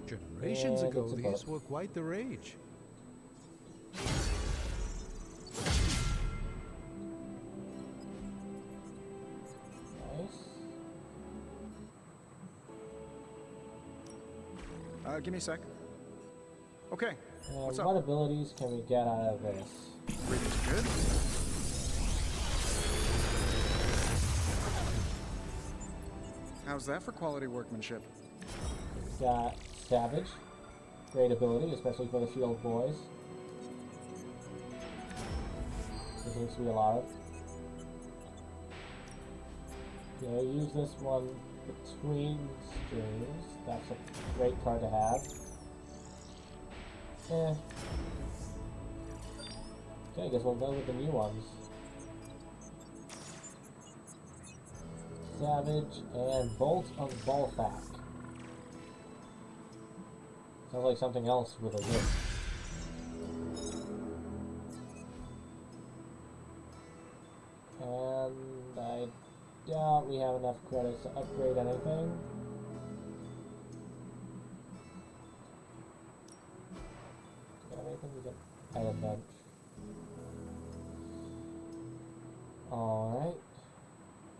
Speaker 5: Generations
Speaker 1: And
Speaker 5: ago,
Speaker 1: it's a
Speaker 5: these
Speaker 1: book.
Speaker 5: were quite the rage.
Speaker 1: Nice.
Speaker 15: Give me a sec. Okay, what's
Speaker 1: And what
Speaker 15: up?
Speaker 1: abilities can we get out of this?
Speaker 15: Reading's good. How's that for quality workmanship?
Speaker 1: Got Savage. Great ability, especially for the Shield boys. There seems to be a lot of. Yeah, use this one between streams. That's a great card to have. Eh. Okay, I guess we'll go with the new ones. Savage and Bolt of Balfac. Sounds like something else with a whip. And I doubt we have enough credits to upgrade anything. Got anything we can add a bench. Alright.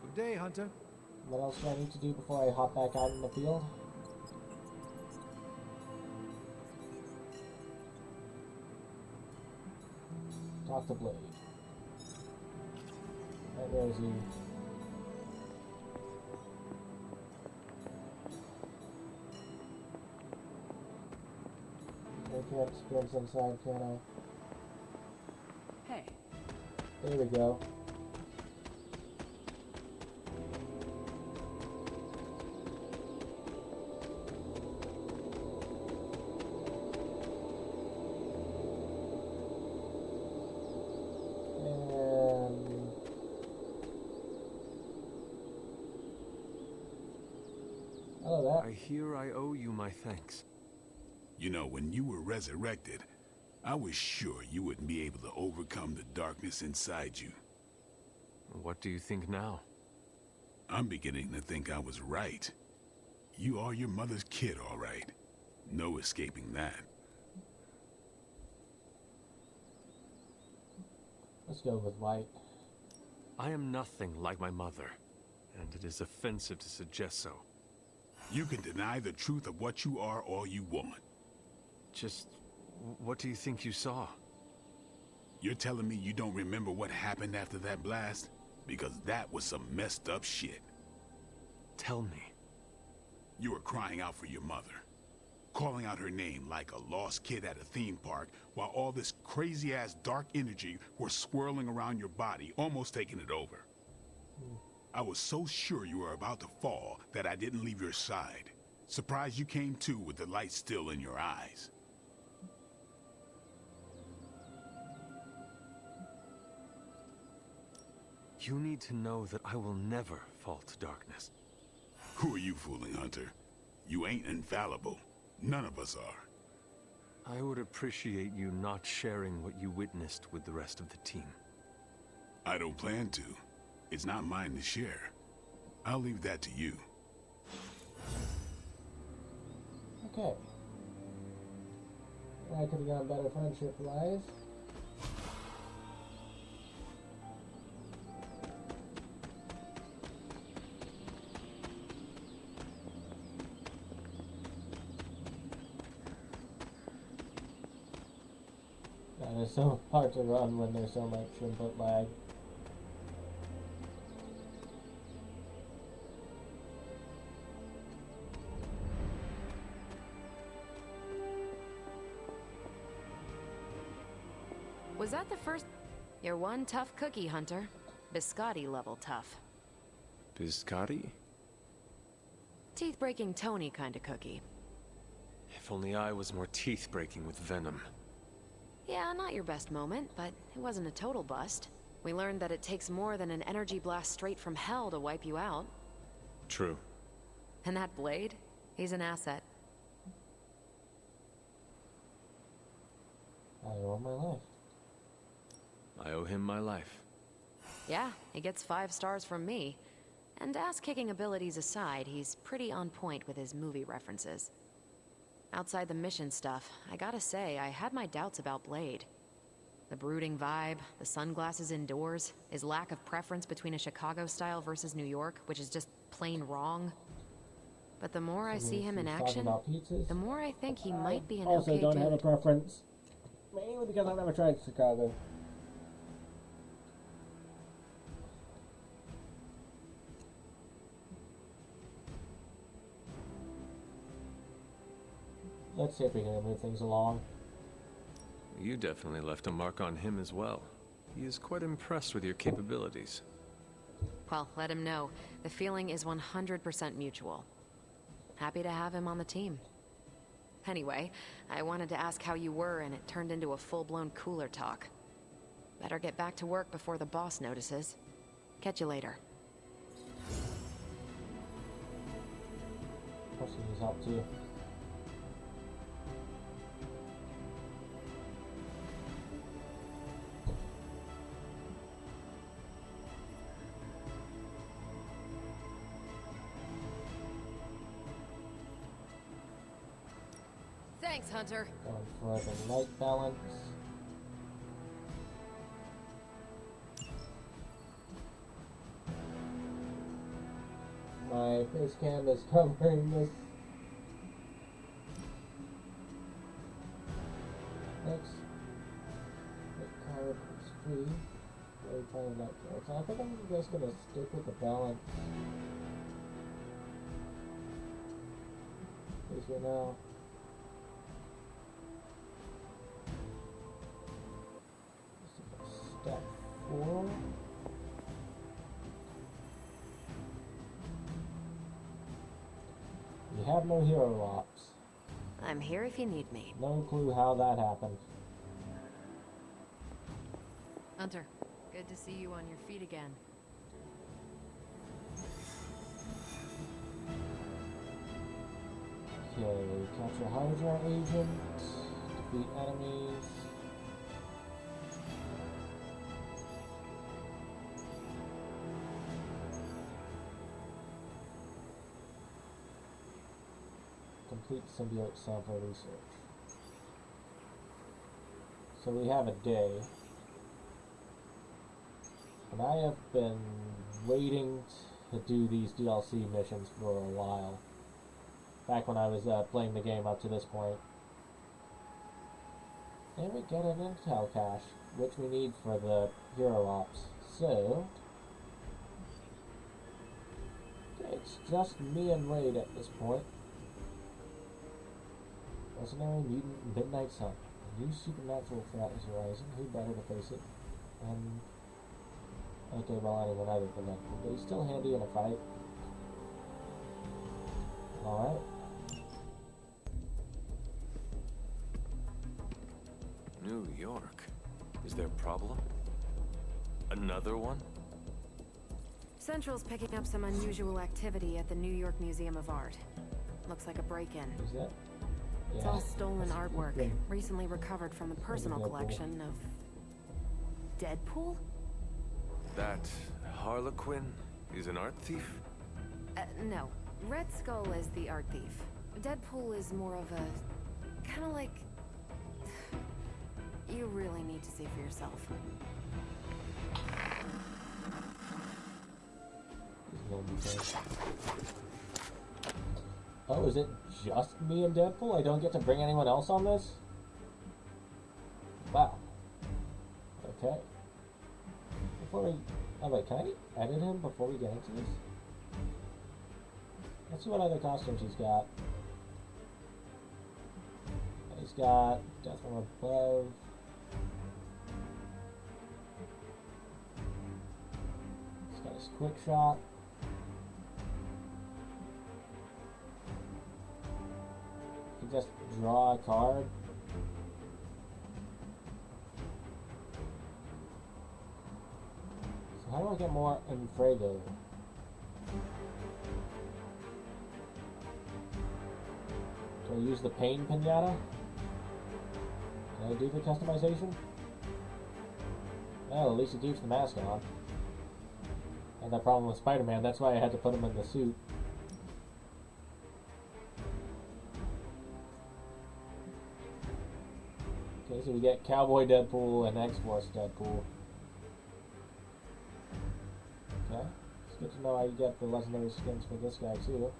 Speaker 5: Good day, Hunter.
Speaker 1: What else do I need to do before I hop back out in the field? Talk to Blade. Right, where is he? I can't sprint inside, can I?
Speaker 4: Hey.
Speaker 1: There we go.
Speaker 3: I hear I owe you my thanks.
Speaker 6: You know, when you were resurrected, I was sure you wouldn't be able to overcome the darkness inside you.
Speaker 3: What do you think now?
Speaker 6: I'm beginning to think I was right. You are your mother's kid, all right. No escaping that.
Speaker 1: Let's go with White.
Speaker 3: I am nothing like my mother, and it is offensive to suggest so.
Speaker 6: You can deny the truth of what you are all you want.
Speaker 3: Just, what do you think you saw?
Speaker 6: You're telling me you don't remember what happened after that blast? Because that was some messed up shit.
Speaker 3: Tell me.
Speaker 6: You were crying out for your mother. Calling out her name like a lost kid at a theme park, while all this crazy-ass dark energy was swirling around your body, almost taking it over. I was so sure you were about to fall that I didn't leave your side. Surprised you came to with the light still in your eyes.
Speaker 3: You need to know that I will never fall to darkness.
Speaker 6: Who are you fooling, Hunter? You ain't infallible. None of us are.
Speaker 3: I would appreciate you not sharing what you witnessed with the rest of the team.
Speaker 6: I don't plan to. It's not mine to share. I'll leave that to you.
Speaker 1: Okay. I could have gone better friendship-wise. And it's so hard to run when there's so much input lag.
Speaker 2: Was that the first? You're one tough cookie, Hunter. Biscotti level tough.
Speaker 14: Biscotti?
Speaker 2: Teeth-breaking Tony kind of cookie.
Speaker 3: If only I was more teeth-breaking with venom.
Speaker 2: Yeah, not your best moment, but it wasn't a total bust. We learned that it takes more than an energy blast straight from hell to wipe you out.
Speaker 3: True.
Speaker 2: And that Blade? He's an asset.
Speaker 1: I owe my life.
Speaker 3: I owe him my life.
Speaker 2: Yeah, he gets 5 stars from me. And ass-kicking abilities aside, he's pretty on point with his movie references. Outside the mission stuff, I gotta say, I had my doubts about Blade. The brooding vibe, the sunglasses indoors, his lack of preference between a Chicago style versus New York, which is just plain wrong. But the more I see him in action, the more I think he might be an
Speaker 1: also
Speaker 2: okay
Speaker 1: don't
Speaker 2: dude.
Speaker 1: have a preference. Mainly because I've never tried Chicago. Let's see if we can move things along.
Speaker 3: You definitely left a mark on him as well. He is quite impressed with your capabilities.
Speaker 2: Well, let him know. The feeling is 100% mutual. Happy to have him on the team. Anyway, I wanted to ask how you were, and it turned into a full-blown cooler talk. Better get back to work before the boss notices. Catch you later.
Speaker 1: Plus he needs help too.
Speaker 2: Thanks, Hunter.
Speaker 1: Going for the light balance. My face cam is covering this. Next, the card is free. Really trying that out. So I think I'm just gonna stick with the balance. At least for now. Step 4. You have no hero ops.
Speaker 2: I'm here if you need me.
Speaker 1: No clue how that happened.
Speaker 2: Hunter, good to see you on your feet again.
Speaker 1: Okay, capture Hydra agent, defeat enemies. Complete symbiote sample research. So we have a day. And I have been waiting to do these DLC missions for a while. Back when I was playing the game up to this point. And we get an intel cache, which we need for the hero ops. So it's just me and Raid at this point. Mercenary Mutant Midnight Sun. A new supernatural threat is arising. Who better to face it? And okay, well, anyone other than that. But he's still handy in a fight. Alright.
Speaker 3: New York? Is there a problem? Another one?
Speaker 2: Central's picking up some unusual activity at the New York Museum of Art. Looks like a break-in.
Speaker 1: Is that?
Speaker 2: It's
Speaker 1: Yeah.
Speaker 2: all stolen
Speaker 1: That's
Speaker 2: artwork,
Speaker 1: good.
Speaker 2: recently recovered from the personal
Speaker 1: Deadpool.
Speaker 2: collection of... Deadpool?
Speaker 3: That Harlequin is an art thief?
Speaker 2: No. Red Skull is the art thief. Deadpool is more of a... kind of like... You really need to see for yourself.
Speaker 1: Oh, is it just me and Deadpool? I don't get to bring anyone else on this? Wow. Okay. Before we... Oh wait, can I edit him before we get into this? Let's see what other costumes he's got. He's got Death from Above. He's got his quick shot. You can just draw a card. So how do I get more Infrago? Do I use the Pain Pinata? Can I do the customization? Well, at least he keeps the mask on. I had that problem with Spider-Man, that's why I had to put him in the suit. Okay, so we get Cowboy Deadpool and X-Force Deadpool. Okay, it's good to know how you get the legendary skins for this guy too.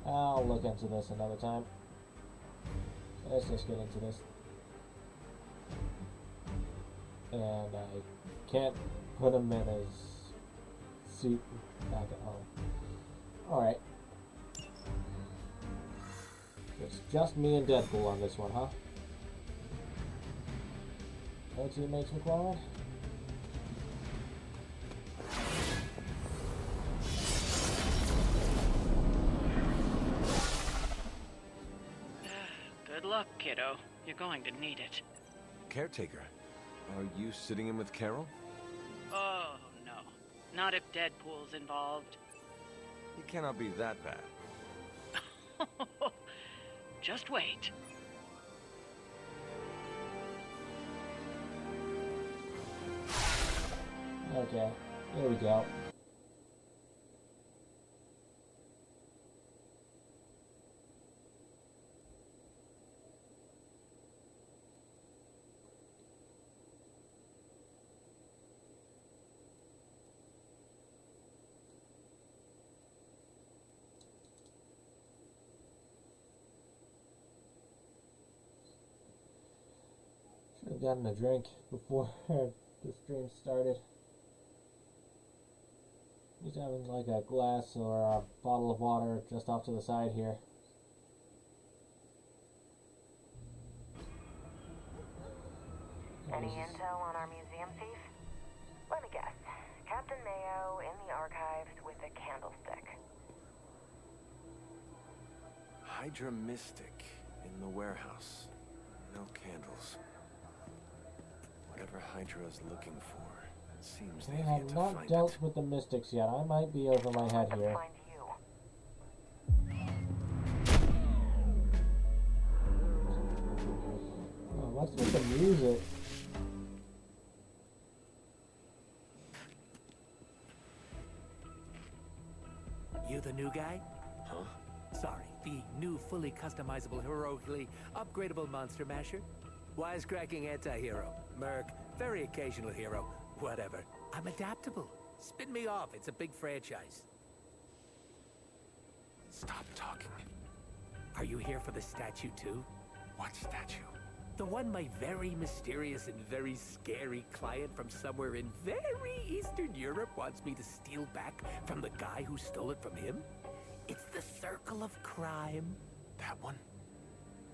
Speaker 1: I'll look into this another time. Let's just get into this. And I can't put him in his suit back at home. Alright. It's just me and Deadpool on this one, huh? No teammates required?
Speaker 7: Good luck, kiddo. You're going to need it.
Speaker 3: Caretaker, are you sitting in with Carol?
Speaker 7: Oh, no. Not if Deadpool's involved.
Speaker 3: He cannot be that bad.
Speaker 7: Just wait.
Speaker 1: Okay, here we go. Should have gotten a drink before the stream started. He's having like a glass or a bottle of water just off to the side here.
Speaker 10: Any intel on our museum thief? Let me guess. Captain Mayo in the archives with a candlestick.
Speaker 3: Hydra Mystic in the warehouse. No candles. Whatever Hydra is looking for, it seems
Speaker 1: We
Speaker 3: they've
Speaker 1: have
Speaker 3: yet to
Speaker 1: not
Speaker 3: find
Speaker 1: dealt
Speaker 3: it.
Speaker 1: with the Mystics yet. I might be over my head here.
Speaker 10: Find you.
Speaker 1: Oh, what's with the music?
Speaker 12: You the new guy?
Speaker 3: Huh?
Speaker 12: Sorry, the new fully customizable, heroically upgradable monster masher? Wisecracking anti-hero. Merc, very occasional hero. Whatever. I'm adaptable. Spin me off, it's a big franchise.
Speaker 3: Stop talking.
Speaker 12: Are you here for the statue too?
Speaker 3: What statue?
Speaker 12: The one my very mysterious and very scary client from somewhere in very Eastern Europe wants me to steal back from the guy who stole it from him? It's the Circle of Crime.
Speaker 3: That one?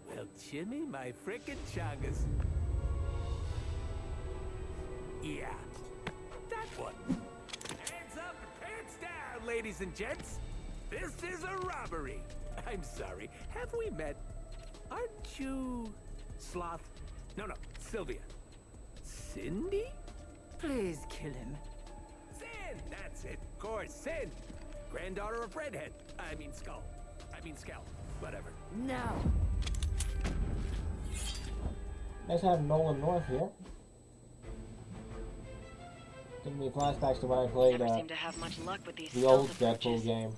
Speaker 12: Well, Jimmy, my frickin' chungus. Yeah, that one. Hands up and pants down, ladies and gents. This is a robbery. I'm sorry, have we met? Aren't you... Sloth? No, Sylvia. Cindy? Please kill him. Sin. Granddaughter of Redhead. I mean Skull. I mean Scout. Whatever.
Speaker 11: No.
Speaker 1: Nice to have Nolan North here. Giving me flashbacks to when I played
Speaker 7: Never seem to have much luck with these
Speaker 1: the old
Speaker 7: stealth
Speaker 1: Deadpool
Speaker 7: approaches.
Speaker 1: game.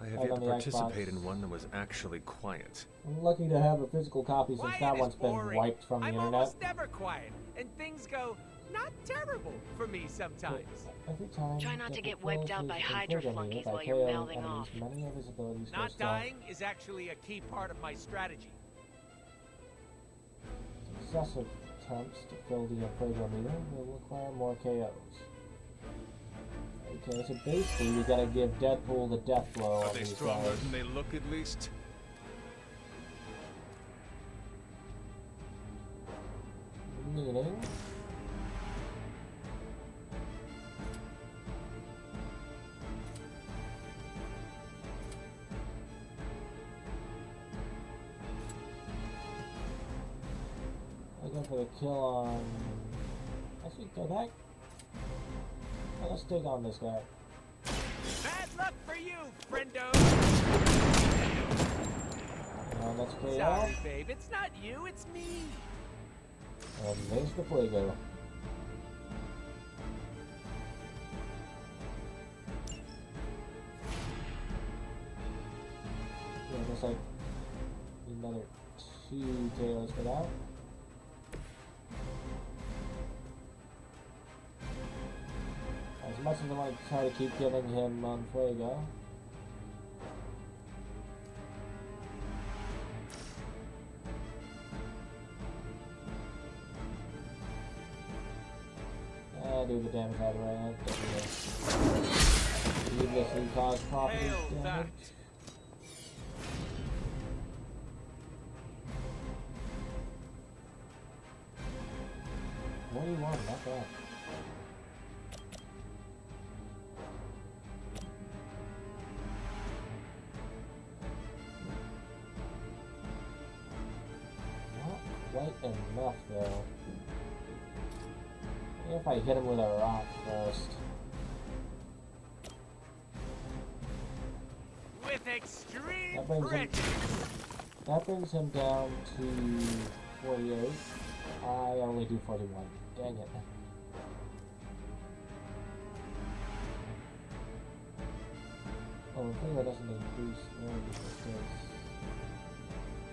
Speaker 3: I have
Speaker 1: Right
Speaker 3: yet
Speaker 1: on
Speaker 3: to
Speaker 1: the
Speaker 3: participate
Speaker 1: Xbox.
Speaker 3: in one that was actually quiet.
Speaker 1: I'm lucky to have a physical copy since
Speaker 12: Quiet
Speaker 1: that
Speaker 12: is
Speaker 1: one's been
Speaker 12: boring.
Speaker 1: wiped from the
Speaker 12: I'm
Speaker 1: internet.
Speaker 12: almost never quiet, and things go not terrible for me sometimes.
Speaker 1: Every time
Speaker 7: Try not to
Speaker 1: Deadpool
Speaker 7: get wiped out
Speaker 1: finishes
Speaker 7: by
Speaker 1: a
Speaker 7: Hydra
Speaker 1: trigger
Speaker 7: flunkies
Speaker 1: meter by
Speaker 7: while you're
Speaker 1: KOing
Speaker 7: mouthing
Speaker 1: enemies,
Speaker 7: off.
Speaker 1: many of his abilities go
Speaker 12: Not
Speaker 1: south.
Speaker 12: dying is actually a key part of my strategy.
Speaker 1: Successive attempts to fill the Fuego meter will require more KOs. Okay, so basically we gotta give Deadpool the death blow
Speaker 3: Are
Speaker 1: on
Speaker 3: they
Speaker 1: these
Speaker 3: stronger
Speaker 1: guys.
Speaker 3: than they look at least?
Speaker 1: Meaning... Looking for the kill on... Actually, go back. Let's take on this guy.
Speaker 12: Bad luck for you, friendo.
Speaker 1: And let's KO.
Speaker 12: Sorry, babe. It's not you. It's me.
Speaker 1: And there's the Fuego. Yeah, looks like another 2 KOs for that. As much as I want to try to keep giving him Fuego. Do the damage out of right. Needlessly cause property
Speaker 12: Hail
Speaker 1: damage. What do you want? Not bad. Not quite enough though. If I hit him with a rock first.
Speaker 12: With extreme
Speaker 1: That brings him down to 48. I only do 41. Dang it. Oh, the flavor doesn't increase range because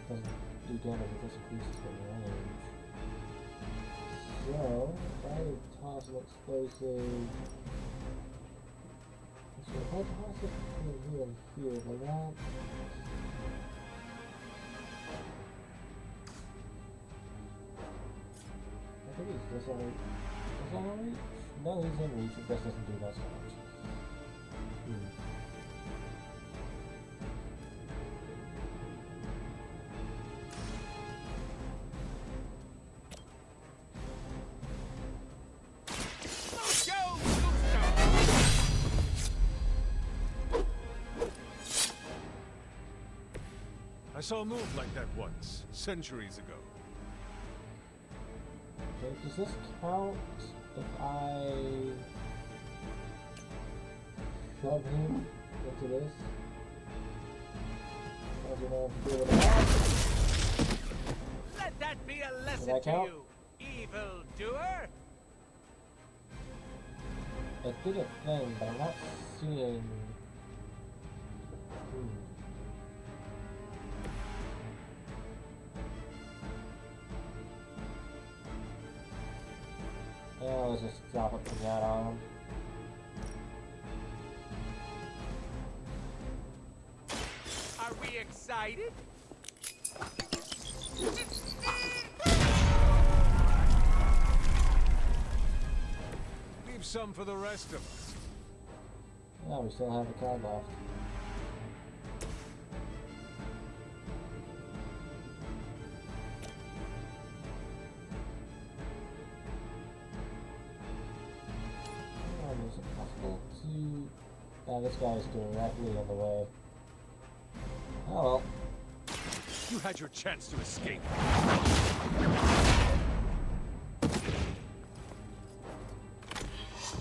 Speaker 1: doesn't do damage, it just increases the range. So, if I toss an explosive... So if I toss it between here and here, will that... I think he's just on... Is that on reach? No, he's in reach, it just doesn't do that so much.
Speaker 3: I saw a move like that once, centuries ago.
Speaker 1: Okay, does this count if I shove him into this? Does he know if to do it or not?
Speaker 12: Let that be a lesson
Speaker 1: that
Speaker 12: to
Speaker 1: count?
Speaker 12: you, evil doer.
Speaker 1: It did a thing, but I'm not seeing... Yeah, let's just drop it from that on him.
Speaker 12: Are we excited?
Speaker 3: Leave some for the rest of us.
Speaker 1: Yeah, we still have a card left. Is it possible to... Yeah, this guy's directly in the way. Oh well.
Speaker 3: You had your chance to escape.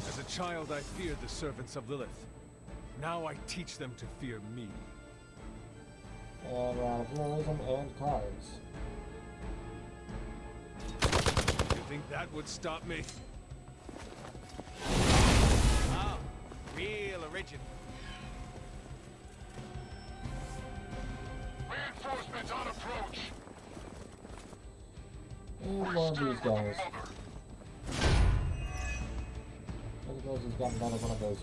Speaker 3: There's a child, I feared the servants of Lilith. Now I teach them to fear me.
Speaker 1: And round of heroism and cards.
Speaker 3: You think that would stop me?
Speaker 12: Oh, real original.
Speaker 8: Reinforcements on approach.
Speaker 1: And more of these guys. I suppose he's got another one of those.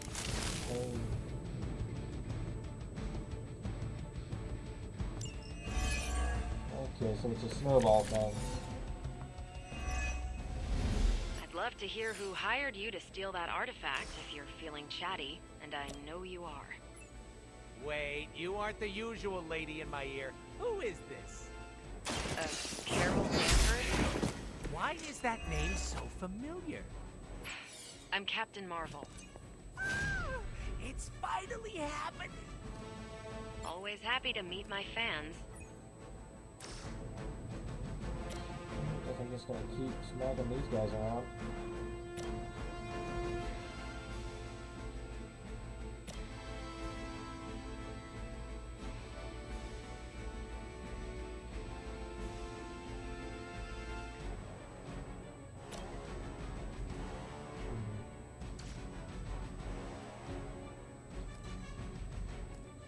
Speaker 1: Okay, so it's a snowball thing.
Speaker 2: I'd love to hear who hired you to steal that artifact if you're feeling chatty, and I know you are.
Speaker 12: Wait, you aren't the usual lady in my ear. Who is this?
Speaker 2: Carol Danvers?
Speaker 12: Why is that name so familiar?
Speaker 2: I'm Captain Marvel.
Speaker 12: It's finally happening!
Speaker 2: Always happy to meet my fans.
Speaker 1: Guess I'm just gonna keep smacking these guys around.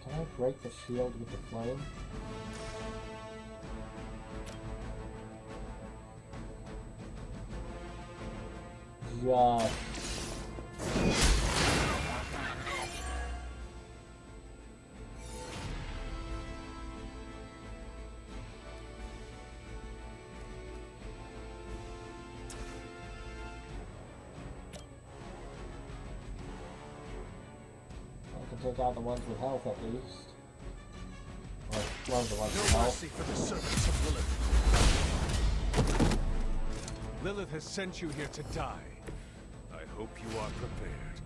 Speaker 1: Can I break the shield with the flame? Just... I can take out the ones with health at least. Or one of the ones with
Speaker 3: No
Speaker 1: health.
Speaker 3: mercy for the servants of Lilith. Lilith has sent you here to die. I hope you are prepared.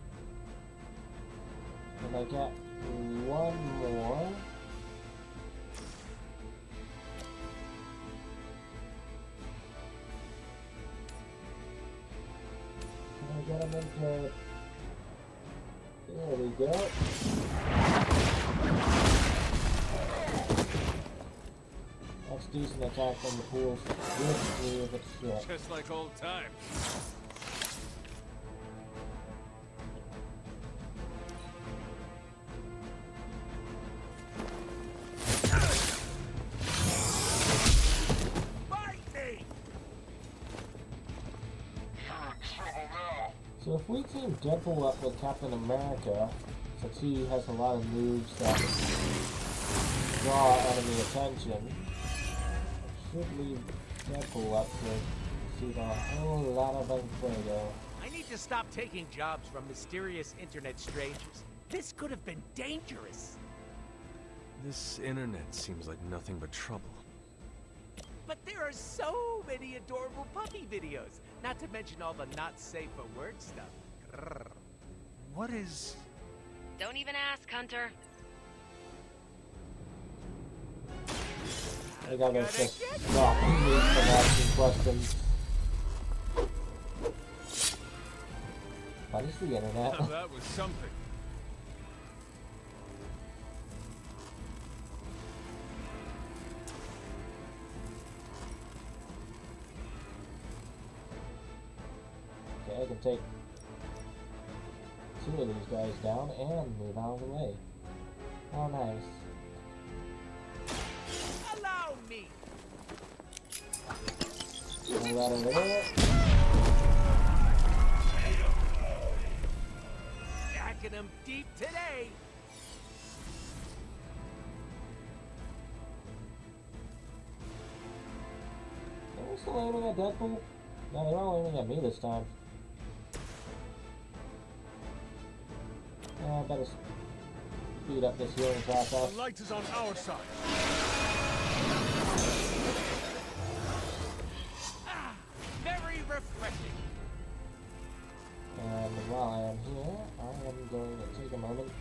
Speaker 1: And I get one more. Can I get him into... There we go. That's decent attack from the pools. Good with its shit.
Speaker 3: Just like old times.
Speaker 1: So if we team Deadpool up with Captain America, since he has a lot of moves that draw enemy attention, I should leave Deadpool up to see a whole lot of Fuego.
Speaker 12: I need to stop taking jobs from mysterious internet strangers. This could have been dangerous.
Speaker 3: This internet seems like nothing but trouble.
Speaker 12: But there are so many adorable puppy videos, not to mention all the not safe for work stuff. Grrr.
Speaker 3: What is...
Speaker 2: Don't even ask, Hunter.
Speaker 1: I gotta just stop me from asking questions. What is the internet?
Speaker 3: Now that was something.
Speaker 1: Okay, I can take two of these guys down and move out of the way. Oh, nice.
Speaker 12: Allow me.
Speaker 1: Move that over there.
Speaker 12: Jacking them deep today.
Speaker 1: Are we still aiming at Deadpool? No, they're all aiming at me this time. I better speed up this healing process.
Speaker 3: The light is on our side.
Speaker 12: Ah, very refreshing.
Speaker 1: And while I am here, I am going to take a moment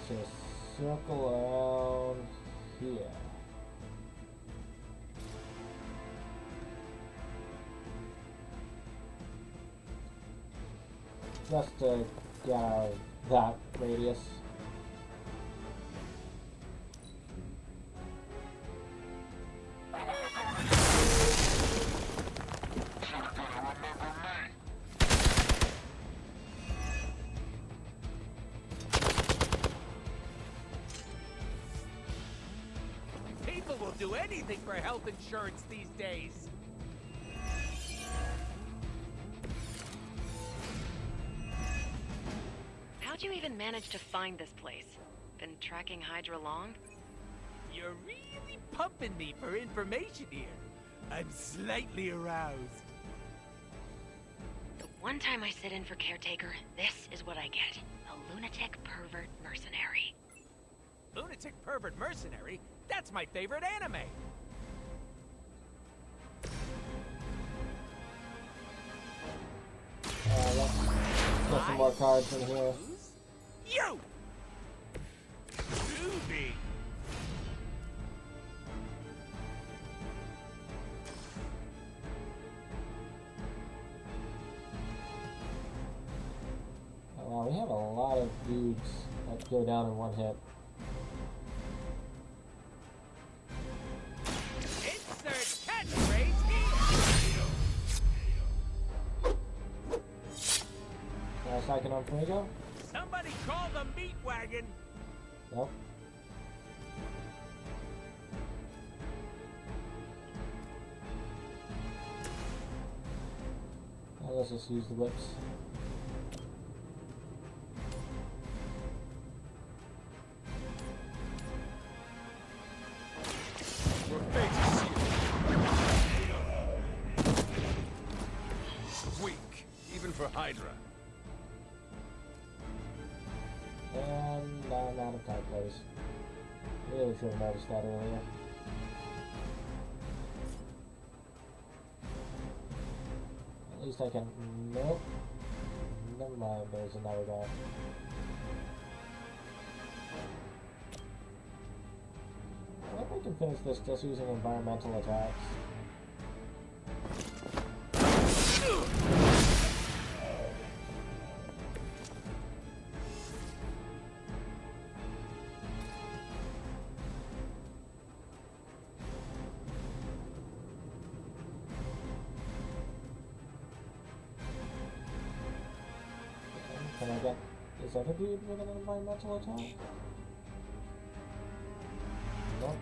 Speaker 1: to circle around here. just to get out of that radius.
Speaker 12: People will do anything for health insurance these days.
Speaker 2: How'd you even manage to find this place? Been tracking Hydra long?
Speaker 12: You're really pumping me for information here. I'm slightly aroused.
Speaker 2: The one time I sit in for Caretaker, this is what I get. A lunatic pervert mercenary.
Speaker 12: Lunatic pervert mercenary? That's my favorite anime.
Speaker 1: Let's get some more cards in here.
Speaker 12: You! Ruby!
Speaker 1: Oh, wow, we have a lot of dudes that go down in one hit.
Speaker 12: Insert catchphrase here!
Speaker 1: Last icon on Fuego?
Speaker 12: Somebody call the meat wagon!
Speaker 1: Nope. Now let's just use the whips.
Speaker 3: Weak, even for Hydra.
Speaker 1: And now I'm out of card plays. Really should have noticed that earlier. At least I can... Nope. Never mind, there's another guy. I think we can finish this just using environmental attacks. Can I get this other dude with an environmental attack? Nope.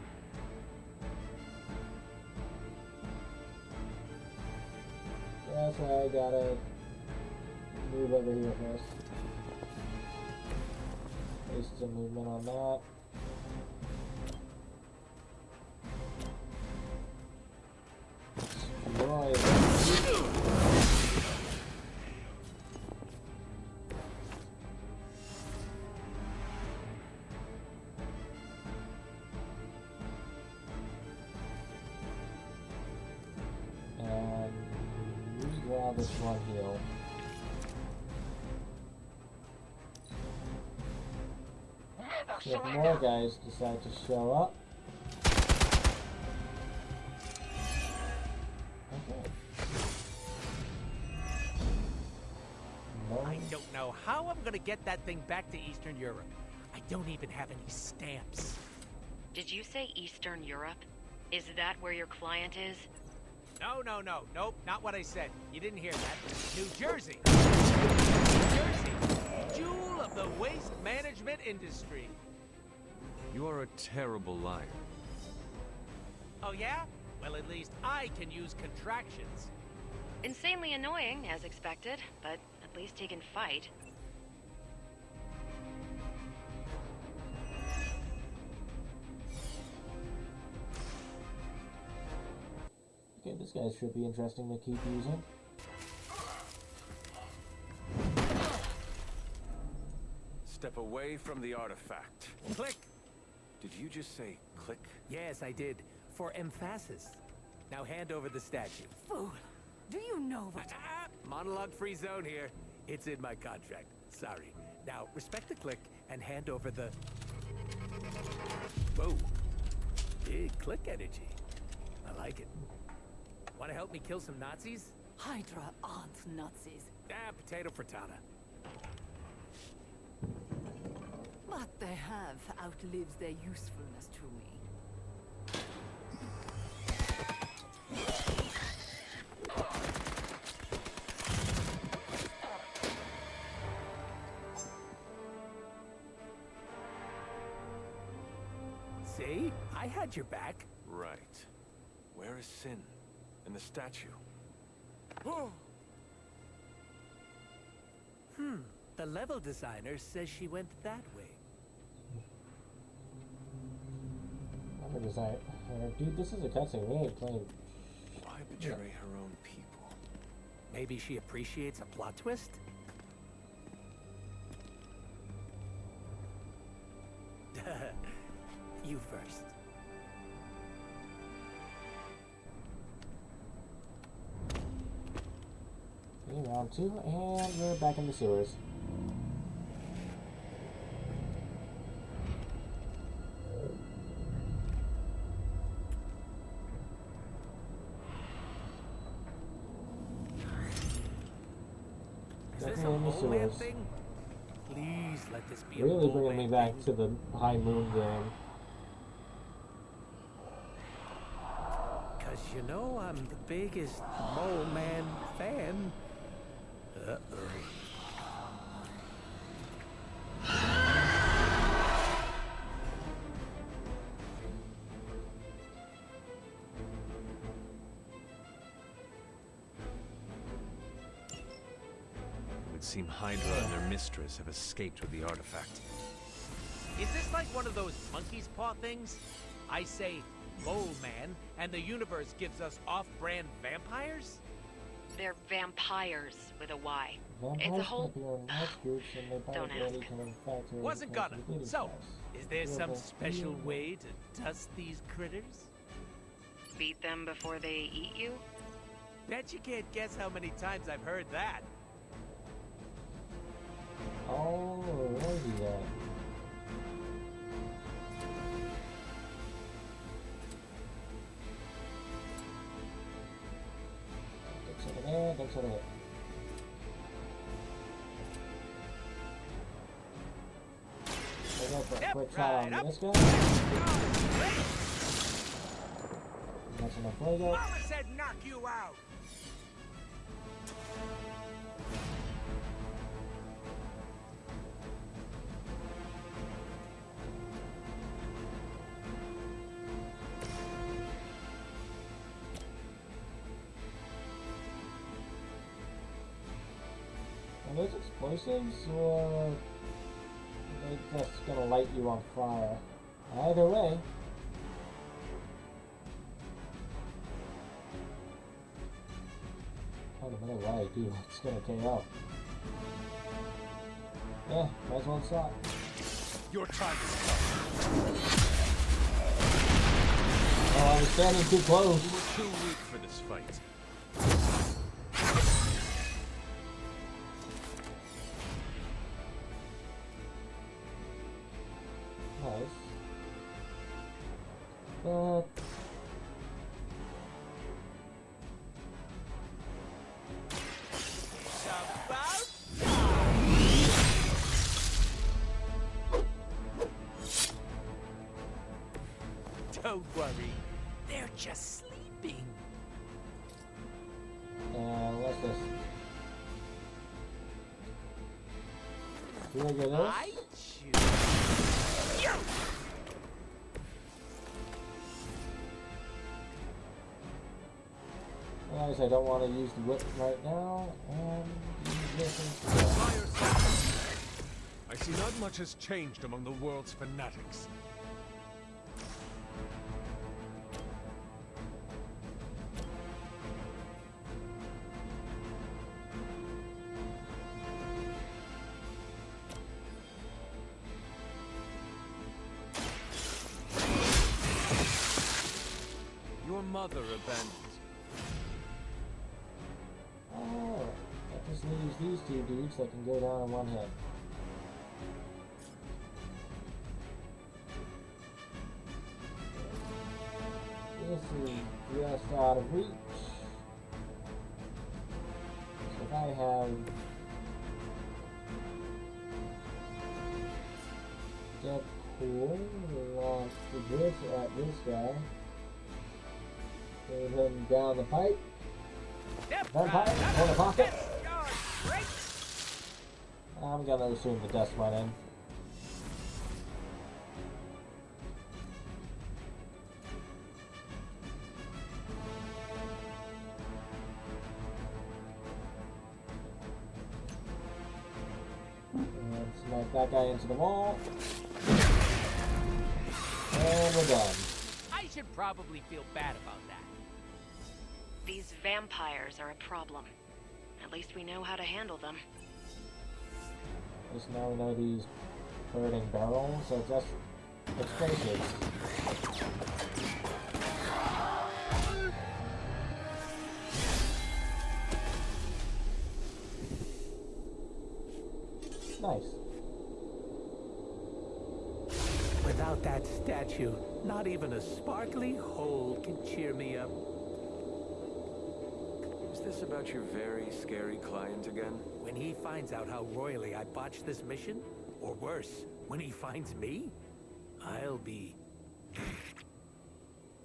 Speaker 1: Guess I gotta move over here first. Waste some movement on that. Destroy that. And redraw this one heal. See if more guys decide to show up. Okay. No.
Speaker 12: I don't know how I'm gonna get that thing back to Eastern Europe. I don't even have any stamps.
Speaker 2: Did you say Eastern Europe? Is that where your client is?
Speaker 12: No, nope, not what I said. You didn't hear that. New Jersey. New Jersey, jewel of the waste management industry.
Speaker 3: You are a terrible liar.
Speaker 12: Oh yeah? Well, at least I can use contractions.
Speaker 2: Insanely annoying, as expected, but at least he can fight.
Speaker 1: Okay, this guy should be interesting to keep using.
Speaker 14: Step away from the artifact.
Speaker 12: Click!
Speaker 14: Did you just say click?
Speaker 12: Yes, I did. For emphasis. Now hand over the statue.
Speaker 4: Fool. Do you know what...
Speaker 12: Monologue-free zone here. It's in my contract. Sorry. Now, respect the click and hand over the... Whoa. Big click energy. I like it. Want to help me kill some Nazis?
Speaker 4: Hydra aren't Nazis.
Speaker 12: Potato frittata.
Speaker 16: What they have outlives their usefulness to me.
Speaker 12: See? I had your back.
Speaker 3: Right. Where is Sin? And the statue?
Speaker 12: The level designer says she went that way.
Speaker 1: Never design. Dude, this is a cutscene. We ain't playing.
Speaker 3: Why betray her own people?
Speaker 12: Maybe she appreciates a plot twist? You first.
Speaker 1: Okay, round 2, and we're back in the sewers.
Speaker 12: Is this a
Speaker 1: Definitely in the
Speaker 12: mole man
Speaker 1: sewers.
Speaker 12: thing? Please let this be a
Speaker 1: Really
Speaker 12: mole
Speaker 1: bringing me
Speaker 12: man
Speaker 1: back
Speaker 12: thing.
Speaker 1: to the High Moon game.
Speaker 12: Cause you know I'm the biggest Mole Man fan. Uh-oh.
Speaker 3: It would seem Hydra and their mistress have escaped with the artifact.
Speaker 12: Is this like one of those monkey's paw things? I say Mole Man, and the universe gives us off-brand vampires?
Speaker 10: They're vampires with a Y.
Speaker 1: Vampires
Speaker 10: It's a whole...
Speaker 1: might be on large groups, and they
Speaker 10: Don't
Speaker 1: probably
Speaker 10: ask.
Speaker 1: can infect or
Speaker 12: Wasn't
Speaker 1: infect
Speaker 12: gonna.
Speaker 1: the bleeding
Speaker 12: So,
Speaker 1: flies.
Speaker 12: is there some
Speaker 1: Doable.
Speaker 12: special
Speaker 1: Doable.
Speaker 12: way to dust these critters?
Speaker 10: Beat them before they eat you?
Speaker 12: Bet you can't guess how many times I've heard that.
Speaker 1: Oh, alrighty then. Ducks over there, ducks over there. We'll go for a quick shot on this guy. That's enough fuego.
Speaker 12: Mama said knock you out!
Speaker 1: Are those explosives, or are they just gonna light you on fire? Either way. Oh, no matter what I do, it's gonna KO. Yeah, might as well stop.
Speaker 3: Your time is come.
Speaker 1: Oh, I was standing too close.
Speaker 3: You were too weak for this fight.
Speaker 1: Nice. But
Speaker 12: Don't worry, they're just sleeping.
Speaker 1: let's just trigger this.
Speaker 12: I choose you.
Speaker 1: Realize I don't want to use the whip right now, and use this instead.
Speaker 3: I see not much has changed among the world's fanatics. Your mother abandoned you.
Speaker 1: Oh, that just leaves these two dudes that can go down in one hit. This is just out of reach. So if I have Deadpool launch this at this guy. Save him down the pipe. Vampire, corner pocket. I'm gonna assume the dust went in. And smack that guy into the wall. And we're done.
Speaker 12: I should probably feel bad about that.
Speaker 10: These vampires are a problem. At least we know how to handle them.
Speaker 1: Just now we know these burning barrels are just explosives. Nice.
Speaker 12: Without that statue, not even a sparkly hole can cheer me up.
Speaker 14: Is this about your very scary client again?
Speaker 12: When he finds out how royally I botched this mission, or worse, when he finds me, I'll be...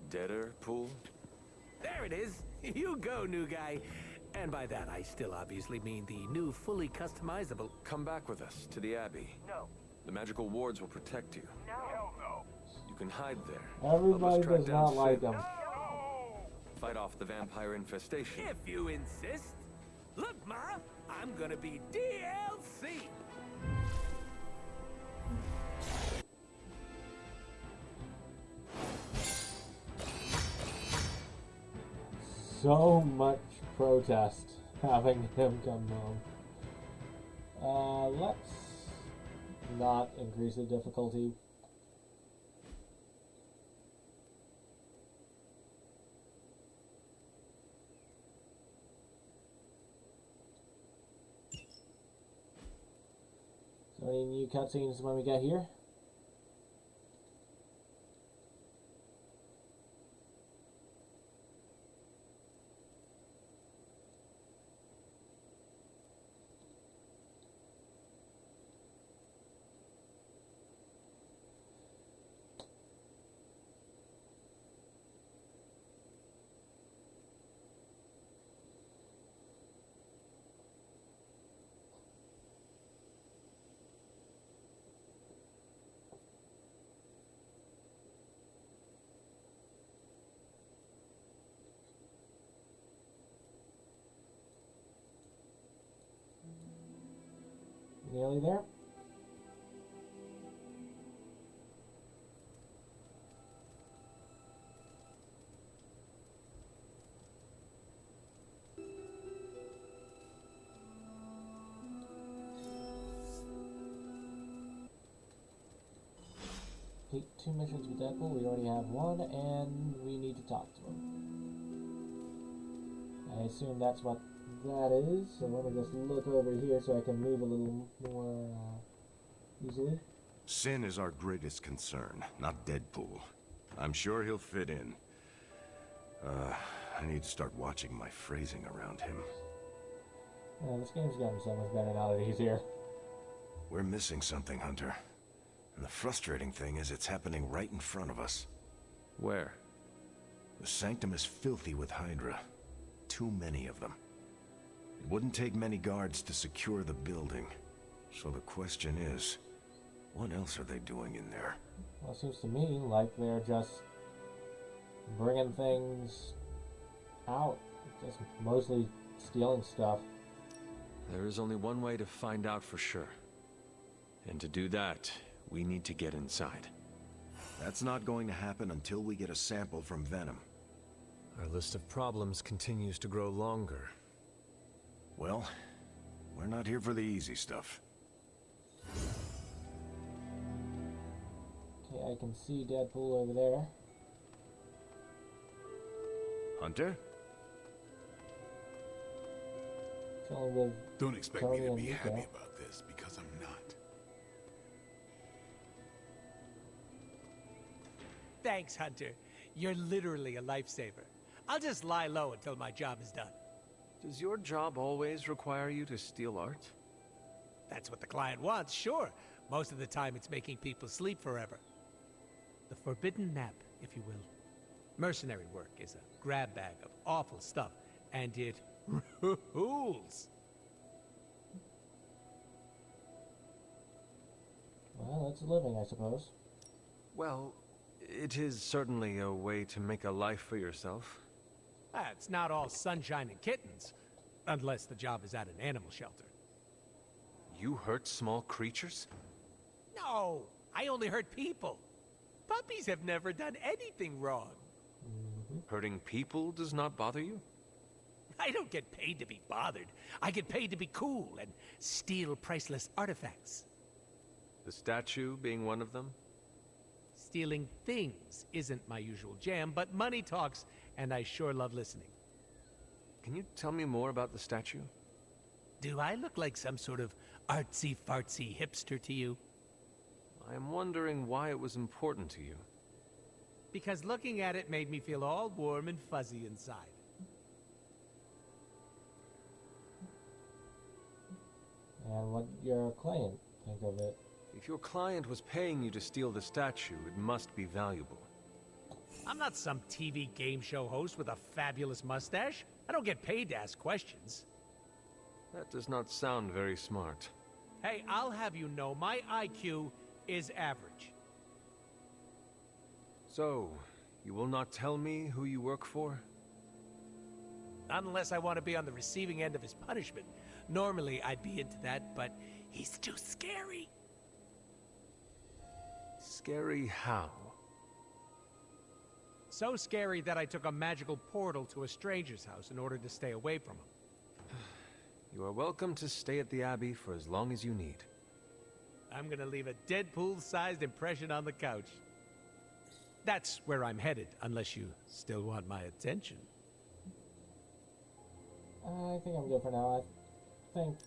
Speaker 14: Deader pool?
Speaker 12: There it is! You go, new guy! And by that, I still obviously mean the new, fully customizable...
Speaker 14: Come back with us to the Abbey.
Speaker 12: No.
Speaker 14: The magical wards will protect you.
Speaker 10: No.
Speaker 9: Hell no.
Speaker 14: You can hide there.
Speaker 1: Everybody
Speaker 14: Help us track
Speaker 1: does
Speaker 14: down
Speaker 1: not like
Speaker 14: Sin.
Speaker 1: them.
Speaker 14: Fight off the vampire infestation.
Speaker 12: If you insist. Look, Ma, I'm gonna be DLC!
Speaker 1: So much protest having him come home. Let's not increase the difficulty. So any new cutscenes when we get here? Nearly there. Complete 2 missions with Deadpool. We already have one, and we need to talk to him. I assume that's what that is, so let me just look over here so I can move a little more easily.
Speaker 6: Sin is our greatest concern, not Deadpool. I'm sure he'll fit in. I need to start watching my phrasing around him.
Speaker 1: Yeah, this game's gotten so much better now that he's here.
Speaker 6: We're missing something, Hunter. And the frustrating thing is it's happening right in front of us.
Speaker 14: Where?
Speaker 6: The Sanctum is filthy with Hydra. Too many of them. It wouldn't take many guards to secure the building. So the question is, what else are they doing in there?
Speaker 1: Well, it seems to me like they're just bringing things out. Just mostly stealing stuff.
Speaker 3: There is only one way to find out for sure. And to do that, we need to get inside.
Speaker 6: That's not going to happen until we get a sample from Venom.
Speaker 3: Our list of problems continues to grow longer.
Speaker 6: Well, we're not here for the easy stuff.
Speaker 1: Okay, I can see Deadpool over there.
Speaker 6: Hunter?
Speaker 1: Chilling with
Speaker 9: Don't expect
Speaker 1: Tony
Speaker 9: me to
Speaker 1: and
Speaker 9: be
Speaker 1: Nico.
Speaker 9: happy about this, because I'm not.
Speaker 12: Thanks, Hunter. You're literally a lifesaver. I'll just lie low until my job is done.
Speaker 3: Does your job always require you to steal art?
Speaker 12: That's what the client wants, sure. Most of the time, it's making people sleep forever. The forbidden nap, if you will. Mercenary work is a grab bag of awful stuff, and it rules.
Speaker 1: Well, it's a living, I suppose.
Speaker 3: Well, it is certainly a way to make a life for yourself.
Speaker 12: It's not all sunshine and kittens, unless the job is at an animal shelter.
Speaker 3: You hurt small creatures?
Speaker 12: No, I only hurt people. Puppies have never done anything wrong.
Speaker 3: Hurting people does not bother you?
Speaker 12: I don't get paid to be bothered. I get paid to be cool and steal priceless artifacts.
Speaker 3: The statue being one of them?
Speaker 12: Stealing things isn't my usual jam, but money talks, and I sure love listening.
Speaker 3: Can you tell me more about the statue?
Speaker 12: Do I look like some sort of artsy-fartsy hipster to you?
Speaker 3: I am wondering why it was important to you.
Speaker 12: Because looking at it made me feel all warm and fuzzy inside.
Speaker 1: And what your client think of it?
Speaker 3: If your client was paying you to steal the statue, it must be valuable.
Speaker 12: I'm not some TV game show host with a fabulous mustache. I don't get paid to ask questions.
Speaker 3: That does not sound very smart.
Speaker 12: Hey, I'll have you know my IQ is average.
Speaker 3: So, you will not tell me who you work for?
Speaker 12: Unless I want to be on the receiving end of his punishment. Normally, I'd be into that, but he's too scary.
Speaker 3: Scary how?
Speaker 12: So scary that I took a magical portal to a stranger's house in order to stay away from him.
Speaker 3: You are welcome to stay at the Abbey for as long as you need.
Speaker 12: I'm gonna leave a Deadpool-sized impression on the couch. That's where I'm headed, unless you still want my attention.
Speaker 1: I think I'm good for now. I think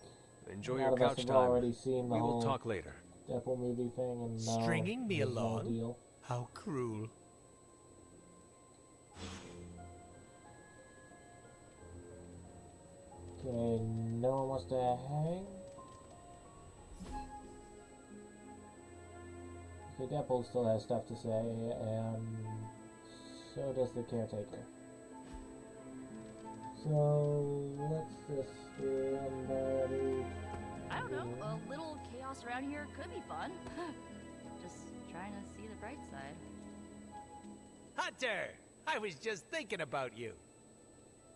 Speaker 3: Enjoy
Speaker 1: a
Speaker 3: your
Speaker 1: lot of us
Speaker 3: couch
Speaker 1: have
Speaker 3: time.
Speaker 1: already seen the
Speaker 3: We will
Speaker 1: whole
Speaker 3: talk later.
Speaker 1: Deadpool movie thing and
Speaker 12: Stringing me
Speaker 1: there's no
Speaker 12: along?
Speaker 1: deal.
Speaker 12: How cruel.
Speaker 1: Okay, no one wants to hang. Okay, Deadpool still has stuff to say, and so does the caretaker. So let's just somebody.
Speaker 11: I don't know, a little chaos around here could be fun. Just trying to see the bright side.
Speaker 12: Hunter! I was just thinking about you.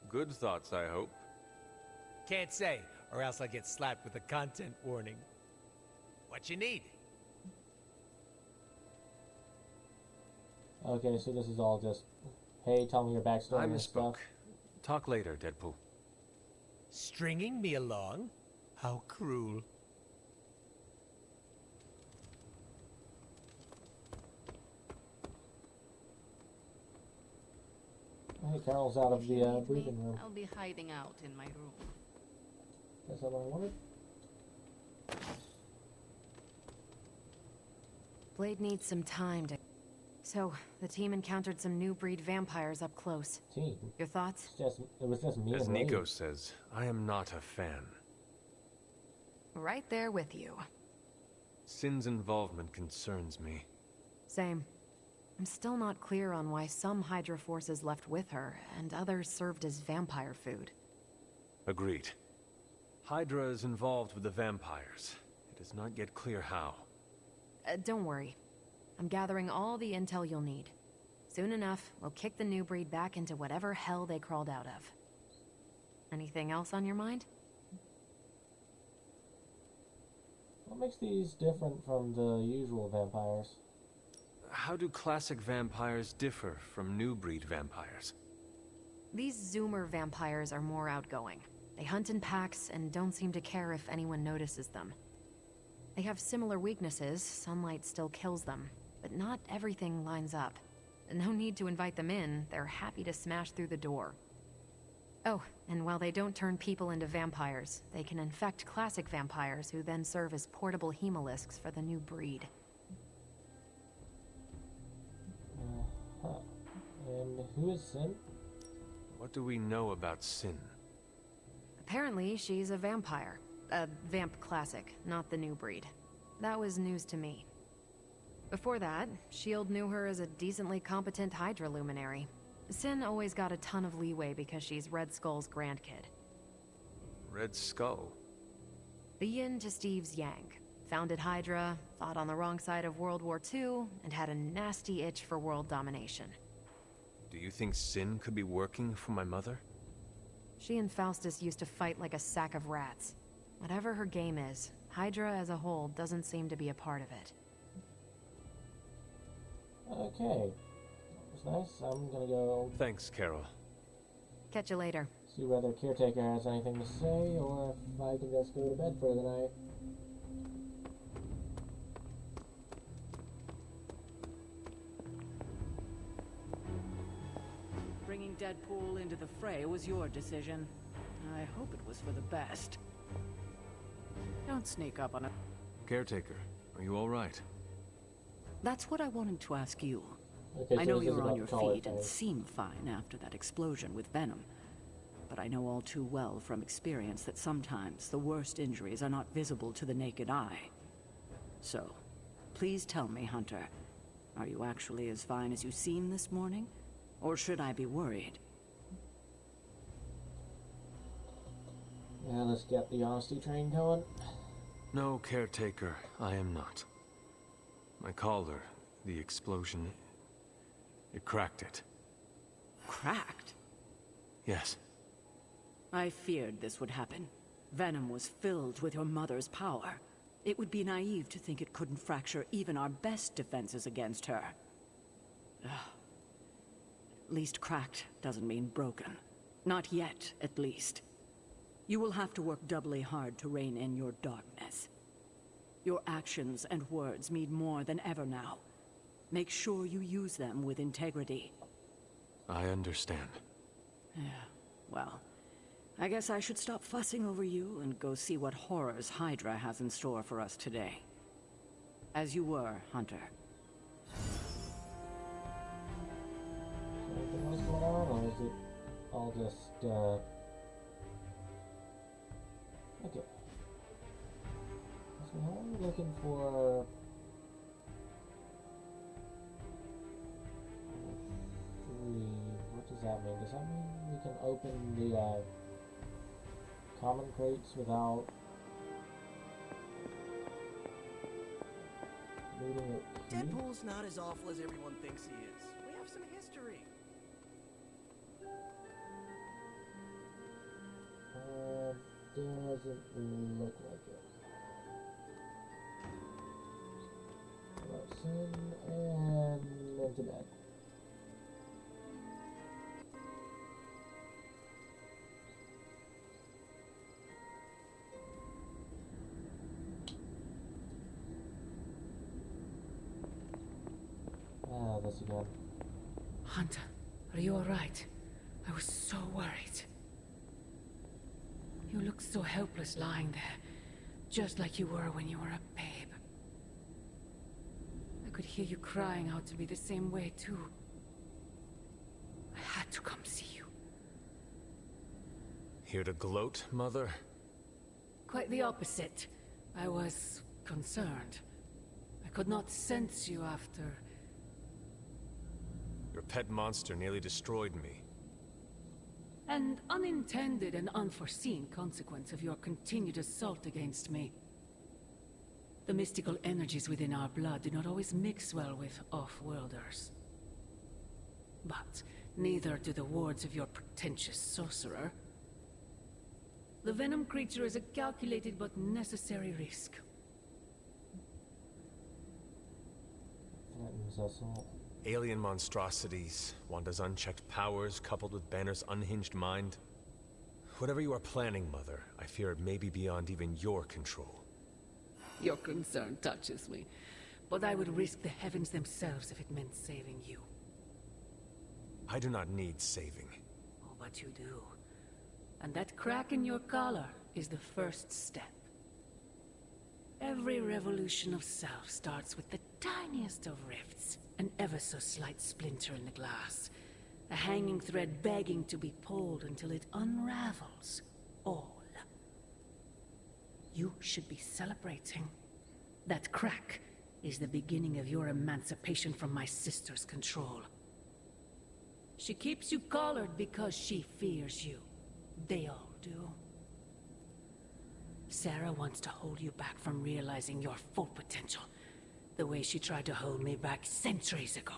Speaker 3: Good thoughts, I hope.
Speaker 12: Can't say, or else I'll get slapped with a content warning. What you need?
Speaker 1: Okay, so this is all just, hey, tell me your backstory
Speaker 3: I
Speaker 1: and
Speaker 3: misspoke.
Speaker 1: stuff.
Speaker 3: Talk later, Deadpool.
Speaker 12: Stringing me along? How cruel.
Speaker 1: Hey, Carol's out of the briefing room.
Speaker 16: I'll be hiding out in my room.
Speaker 1: That's all I wanted.
Speaker 2: Blade needs some time to... So, the team encountered some new breed vampires up close.
Speaker 1: Team?
Speaker 2: Your thoughts?
Speaker 1: It was just me
Speaker 3: As
Speaker 1: and
Speaker 3: Nico
Speaker 1: Wade.
Speaker 3: says, I am not a fan.
Speaker 2: Right there with you.
Speaker 3: Sin's involvement concerns me.
Speaker 2: Same. I'm still not clear on why some Hydra forces left with her, and others served as vampire food.
Speaker 3: Agreed. Hydra is involved with the vampires. It is not yet clear how.
Speaker 2: Don't worry. I'm gathering all the intel you'll need. Soon enough, we'll kick the new breed back into whatever hell they crawled out of. Anything else on your mind?
Speaker 1: What makes these different from the usual vampires?
Speaker 3: How do classic vampires differ from new breed vampires?
Speaker 2: These Zoomer vampires are more outgoing. They hunt in packs and don't seem to care if anyone notices them. They have similar weaknesses, sunlight still kills them, but not everything lines up. No need to invite them in, they're happy to smash through the door. Oh, and while they don't turn people into vampires, they can infect classic vampires who then serve as portable hemolisks for the new breed.
Speaker 1: Uh-huh. And who is Sin?
Speaker 3: What do we know about Sin?
Speaker 2: Apparently, she's a vampire. A vamp classic, not the new breed. that was news to me. Before that, S.H.I.E.L.D. knew her as a decently competent Hydra luminary. Sin always got a ton of leeway because she's Red Skull's grandkid.
Speaker 3: Red Skull?
Speaker 2: The yin to Steve's yang. Founded Hydra, fought on the wrong side of World War II, and had a nasty itch for world domination.
Speaker 3: Do you think Sin could be working for my mother?
Speaker 2: She and Faustus used to fight like a sack of rats. Whatever her game is, Hydra as a whole doesn't seem to be a part of it.
Speaker 1: Okay. That was nice. I'm gonna go
Speaker 3: Thanks, Carol.
Speaker 2: Catch you later.
Speaker 1: see whether Caretaker has anything to say, or if I can just go to bed for the night.
Speaker 4: Bringing Deadpool into the fray was your decision. I hope it was for the best. Don't sneak up on it.
Speaker 3: Caretaker, are you alright?
Speaker 4: That's what I wanted to ask you.
Speaker 1: Okay,
Speaker 4: I
Speaker 1: so
Speaker 4: know
Speaker 1: this is
Speaker 4: you're on
Speaker 1: about
Speaker 4: your
Speaker 1: collar
Speaker 4: feet and
Speaker 1: things.
Speaker 4: seem fine after that explosion with Venom. But I know all too well from experience that sometimes the worst injuries are not visible to the naked eye. So, please tell me, Hunter, are you actually as fine as you seem this morning? Or should I be worried?
Speaker 1: Yeah, let's get the honesty train going.
Speaker 3: No, Caretaker, I am not. My collar, the explosion, it cracked it.
Speaker 4: Cracked?
Speaker 3: Yes.
Speaker 4: I feared this would happen. Venom was filled with your mother's power. It would be naive to think it couldn't fracture even our best defenses against her. Ugh. At least cracked doesn't mean broken. Not yet, at least. You will have to work doubly hard to rein in your darkness. Your actions and words mean more than ever now. Make sure you use them with integrity.
Speaker 3: I understand.
Speaker 4: Yeah, well, I guess I should stop fussing over you and go see what horrors Hydra has in store for us today. As you were, Hunter.
Speaker 1: Anything else going on, or is it all just, okay. So how are we looking for... 3, what does that mean? Does that mean we can open the, common crates without needing a key?
Speaker 13: Deadpool's not as awful as everyone thinks he is. We have some history.
Speaker 1: Doesn't look like it. Let's in and into bed. Ah, this again.
Speaker 17: Hunter, are you alright? I was so worried. You looked so helpless lying there, just like you were when you were a babe. I could hear you crying out to me the same way, too. I had to come see you.
Speaker 3: Here to gloat, Mother?
Speaker 17: Quite the opposite. I was concerned. I could not sense you after...
Speaker 3: Your pet monster nearly destroyed me.
Speaker 17: An unintended and unforeseen consequence of your continued assault against me. The mystical energies within our blood do not always mix well with off-worlders. But neither do the wards of your pretentious sorcerer. The venom creature is a calculated but necessary risk.
Speaker 1: Threatens us all.
Speaker 3: Alien monstrosities, Wanda's unchecked powers coupled with Banner's unhinged mind. Whatever you are planning, Mother, I fear it may be beyond even your control.
Speaker 17: Your concern touches me, but I would risk the heavens themselves if it meant saving you.
Speaker 3: I do not need saving.
Speaker 17: Oh, but you do. And that crack in your collar is the first step. Every revolution of self starts with the tiniest of rifts, an ever so slight splinter in the glass, a hanging thread begging to be pulled until it unravels all. You should be celebrating. That crack is the beginning of your emancipation from my sister's control. She keeps you collared because she fears you. They all do. Sarah wants to hold you back from realizing your full potential, the way she tried to hold me back centuries ago.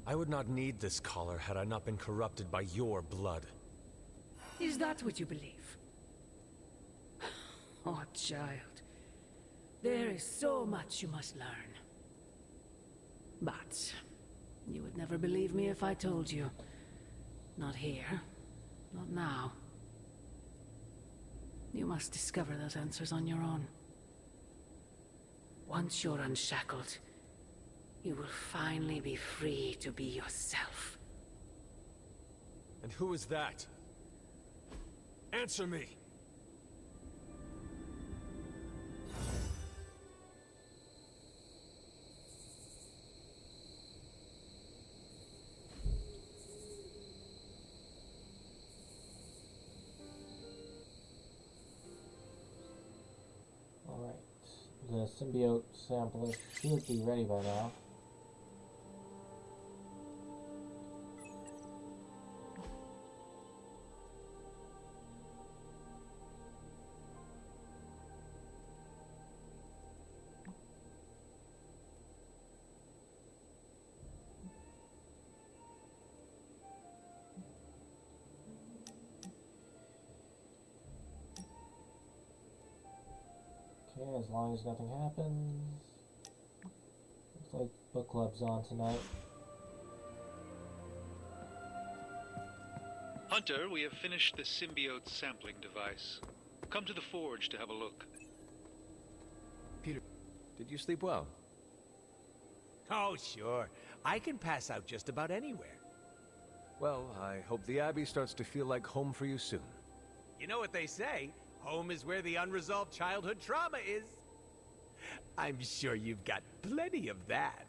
Speaker 3: I would not need this collar had I not been corrupted by your blood.
Speaker 17: Is that what you believe? Oh, child. There is so much you must learn. But you would never believe me if I told you. Not here. Not now. You must discover those answers on your own. Once you're unshackled, you will finally be free to be yourself.
Speaker 3: And who is that? Answer me!
Speaker 1: Alright, the symbiote sampler should be ready by now. Okay, as long as nothing happens. Looks like book club's on tonight.
Speaker 18: Hunter, we have finished the symbiote sampling device. Come to the forge to have a look.
Speaker 14: Peter, did you sleep well?
Speaker 12: Oh, sure. I can pass out just about anywhere.
Speaker 3: Well, I hope the Abbey starts to feel like home for you soon.
Speaker 12: You know what they say? Home is where the unresolved childhood trauma is. I'm sure you've got plenty of that.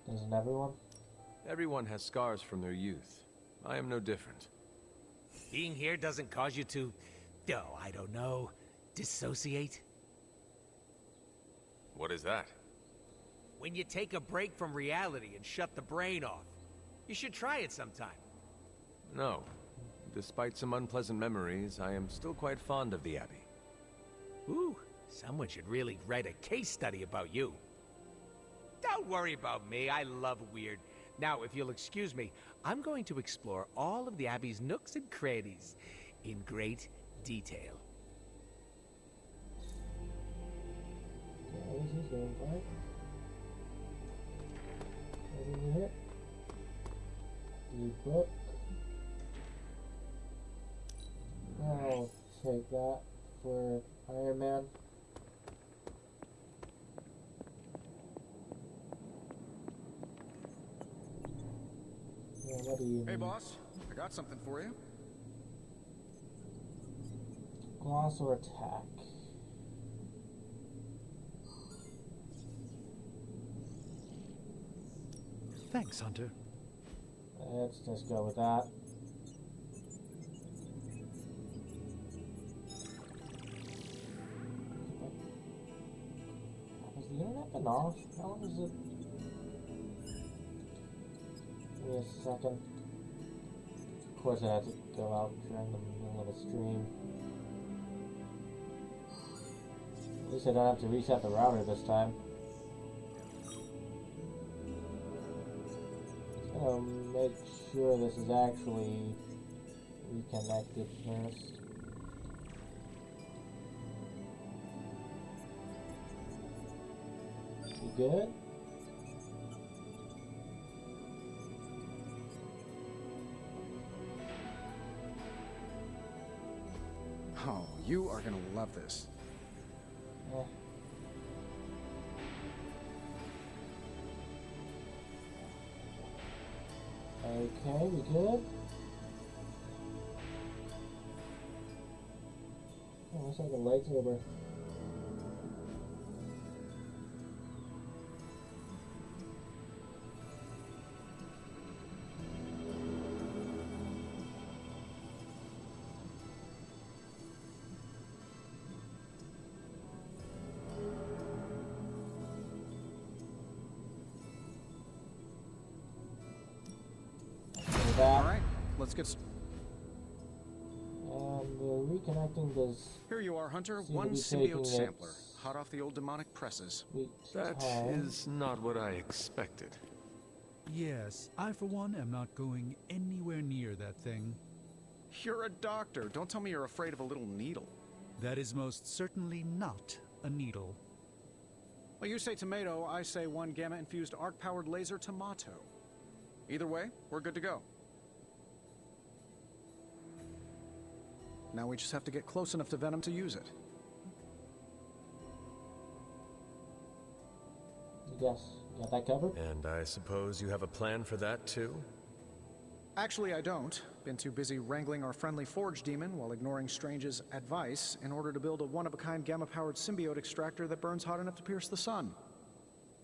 Speaker 1: Doesn't everyone?
Speaker 3: Everyone has scars from their youth. I am no different.
Speaker 12: Being here doesn't cause you to, oh, I don't know, dissociate?
Speaker 3: What is that?
Speaker 12: When you take a break from reality and shut the brain off. You should try it sometime.
Speaker 3: No. Despite some unpleasant memories, I am still quite fond of the Abbey.
Speaker 12: Ooh, someone should really write a case study about you. Don't worry about me, I love weird. Now, if you'll excuse me, I'm going to explore all of the Abbey's nooks and crannies in great detail.
Speaker 1: What is this doing, right? Over here. The book. I'll take that for Iron Man. Yeah, what do you
Speaker 15: Hey,
Speaker 1: need?
Speaker 15: boss. I got something for you.
Speaker 1: Gloss or attack?
Speaker 5: Thanks, Hunter.
Speaker 1: Let's just go with that. Has the internet been off? How long is it? Give me a second. Of course, I had to go out during the middle of a stream. At least I don't have to reset the router this time. Make sure this is actually reconnected first. You good?
Speaker 15: Oh, you are gonna love this.
Speaker 1: Yeah. Okay, we good? Oh, looks like a lightsaber. that.
Speaker 15: All right, let's get.
Speaker 1: And reconnecting does.
Speaker 15: Here you are, Hunter.
Speaker 1: seem to
Speaker 15: One
Speaker 1: be
Speaker 15: symbiote
Speaker 1: taking
Speaker 15: sampler,
Speaker 1: its
Speaker 15: hot off the old demonic presses.
Speaker 1: sweet
Speaker 3: That
Speaker 1: time.
Speaker 3: is not what I expected.
Speaker 5: Yes, I for one am not going anywhere near that thing.
Speaker 15: You're a doctor. Don't tell me you're afraid of a little needle.
Speaker 5: That is most certainly not a needle.
Speaker 15: Well, you say tomato, I say one gamma-infused arc-powered laser tomato. Either way, we're good to go. Now we just have to get close enough to Venom to use it.
Speaker 1: Yes, got that covered?
Speaker 3: And I suppose you have a plan for that too?
Speaker 15: Actually, I don't. Been too busy wrangling our friendly Forge demon while ignoring Strange's advice in order to build a one-of-a-kind gamma-powered symbiote extractor that burns hot enough to pierce the sun.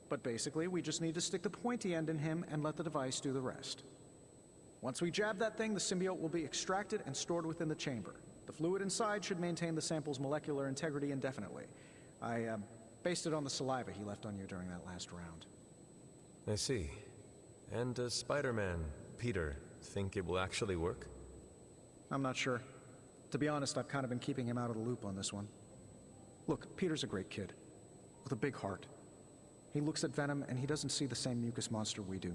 Speaker 15: But basically, we just need to stick the pointy end in him and let the device do the rest. Once we jab that thing, the symbiote will be extracted and stored within the chamber. The fluid inside should maintain the sample's molecular integrity indefinitely. I based it on the saliva he left on you during that last round.
Speaker 3: I see. And does Spider-Man, Peter, think it will actually work?
Speaker 15: I'm not sure. To be honest, I've kind of been keeping him out of the loop on this one. Look, Peter's a great kid, with a big heart. He looks at Venom and he doesn't see the same mucus monster we do.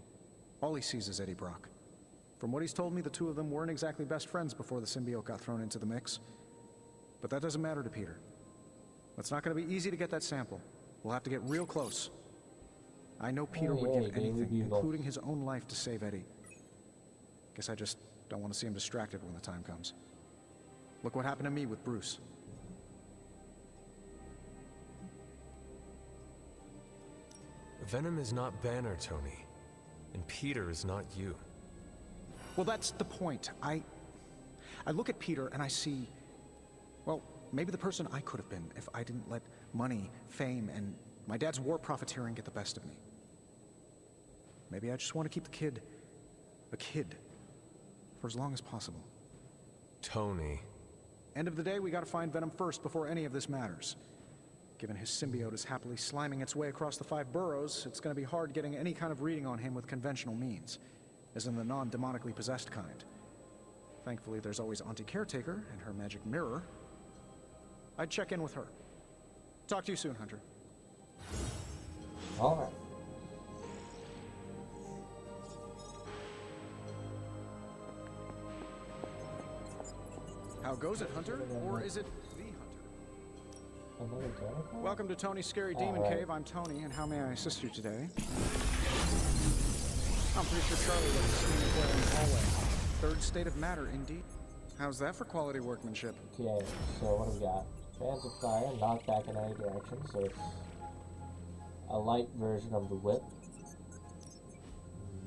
Speaker 15: All he sees is Eddie Brock. From what he's told me, the two of them weren't exactly best friends before the symbiote got thrown into the mix. But that doesn't matter to Peter. It's not going to be easy to get that sample. We'll have to get real close. I know Peter would give anything, including his own life, to save Eddie. Guess I just don't want to see him distracted when the time comes. Look what happened to me with Bruce.
Speaker 3: Venom is not Banner, Tony. And Peter is not you.
Speaker 15: Well, that's the point. I look at Peter and I see, well, maybe the person I could have been if I didn't let money, fame, and my dad's war profiteering get the best of me. Maybe I just want to keep the kid a kid for as long as possible.
Speaker 3: Tony.
Speaker 15: End of the day, we gotta find Venom first before any of this matters. Given his symbiote is happily sliming its way across the 5 boroughs, it's gonna be hard getting any kind of reading on him with conventional means, as in the non-demonically possessed kind. Thankfully, there's always Auntie Caretaker and her magic mirror. I'd check in with her. Talk to you soon, Hunter.
Speaker 1: All right.
Speaker 15: How goes it, Hunter? Or is it the Hunter? Welcome to Tony's Scary Demon Cave. I'm Tony, and how may I assist you today? I'm pretty sure Charlie left the screen there in the hallway. Third state of matter, indeed. How's that for quality workmanship?
Speaker 1: Okay, so what do we got? Bands of fire, knock back in any direction, so it's a light version of the whip.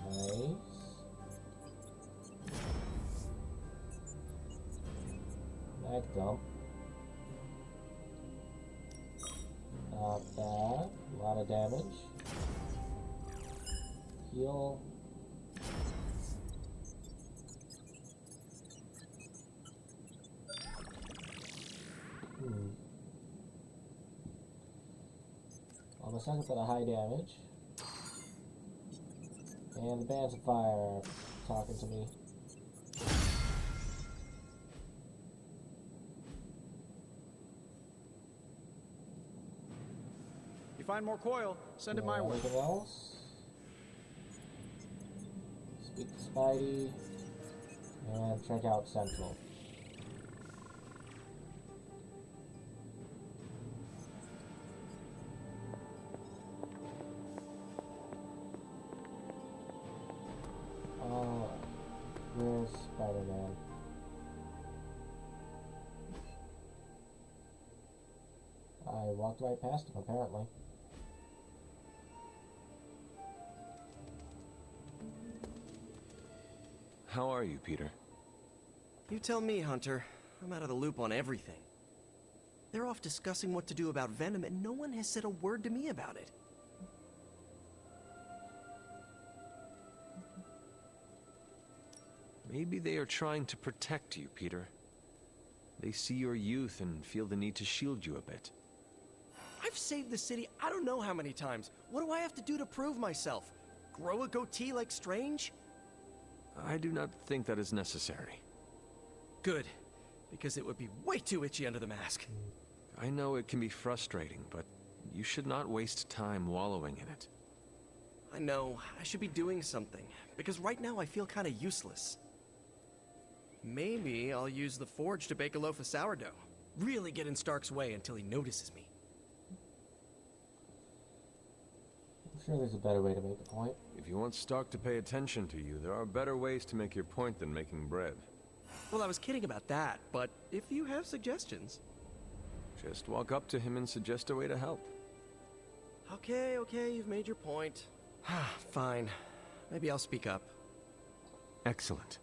Speaker 1: Nice. Mag dump. Not bad. A lot of damage. Heal. On the second set of high damage. And the bands of fire are talking to me.
Speaker 15: You find more coil, send it my way.
Speaker 1: Anything else? Speak to Spidey. And check out Central. Where's Spider-Man? I walked right past him, apparently.
Speaker 3: How are you, Peter?
Speaker 13: You tell me, Hunter. I'm out of the loop on everything. They're off discussing what to do about Venom, and no one has said a word to me about it.
Speaker 3: Maybe they are trying to protect you, Peter. They see your youth and feel the need to shield you a bit.
Speaker 13: I've saved the city I don't know how many times. What do I have to do to prove myself? Grow a goatee like Strange?
Speaker 3: I do not think that is necessary.
Speaker 13: Good, because it would be way too itchy under the mask.
Speaker 3: I know it can be frustrating, but you should not waste time wallowing in it.
Speaker 13: I know, I should be doing something, because right now I feel kind of useless. Maybe I'll use the forge to bake a loaf of sourdough. Really get in Stark's way until he notices me.
Speaker 1: I'm sure there's a better way to make a point.
Speaker 3: If you want Stark to pay attention to you, there are better ways to make your point than making bread.
Speaker 13: Well, I was kidding about that, but if you have suggestions...
Speaker 3: Just walk up to him and suggest a way to help.
Speaker 13: Okay, you've made your point. Fine. Maybe I'll speak up.
Speaker 3: Excellent.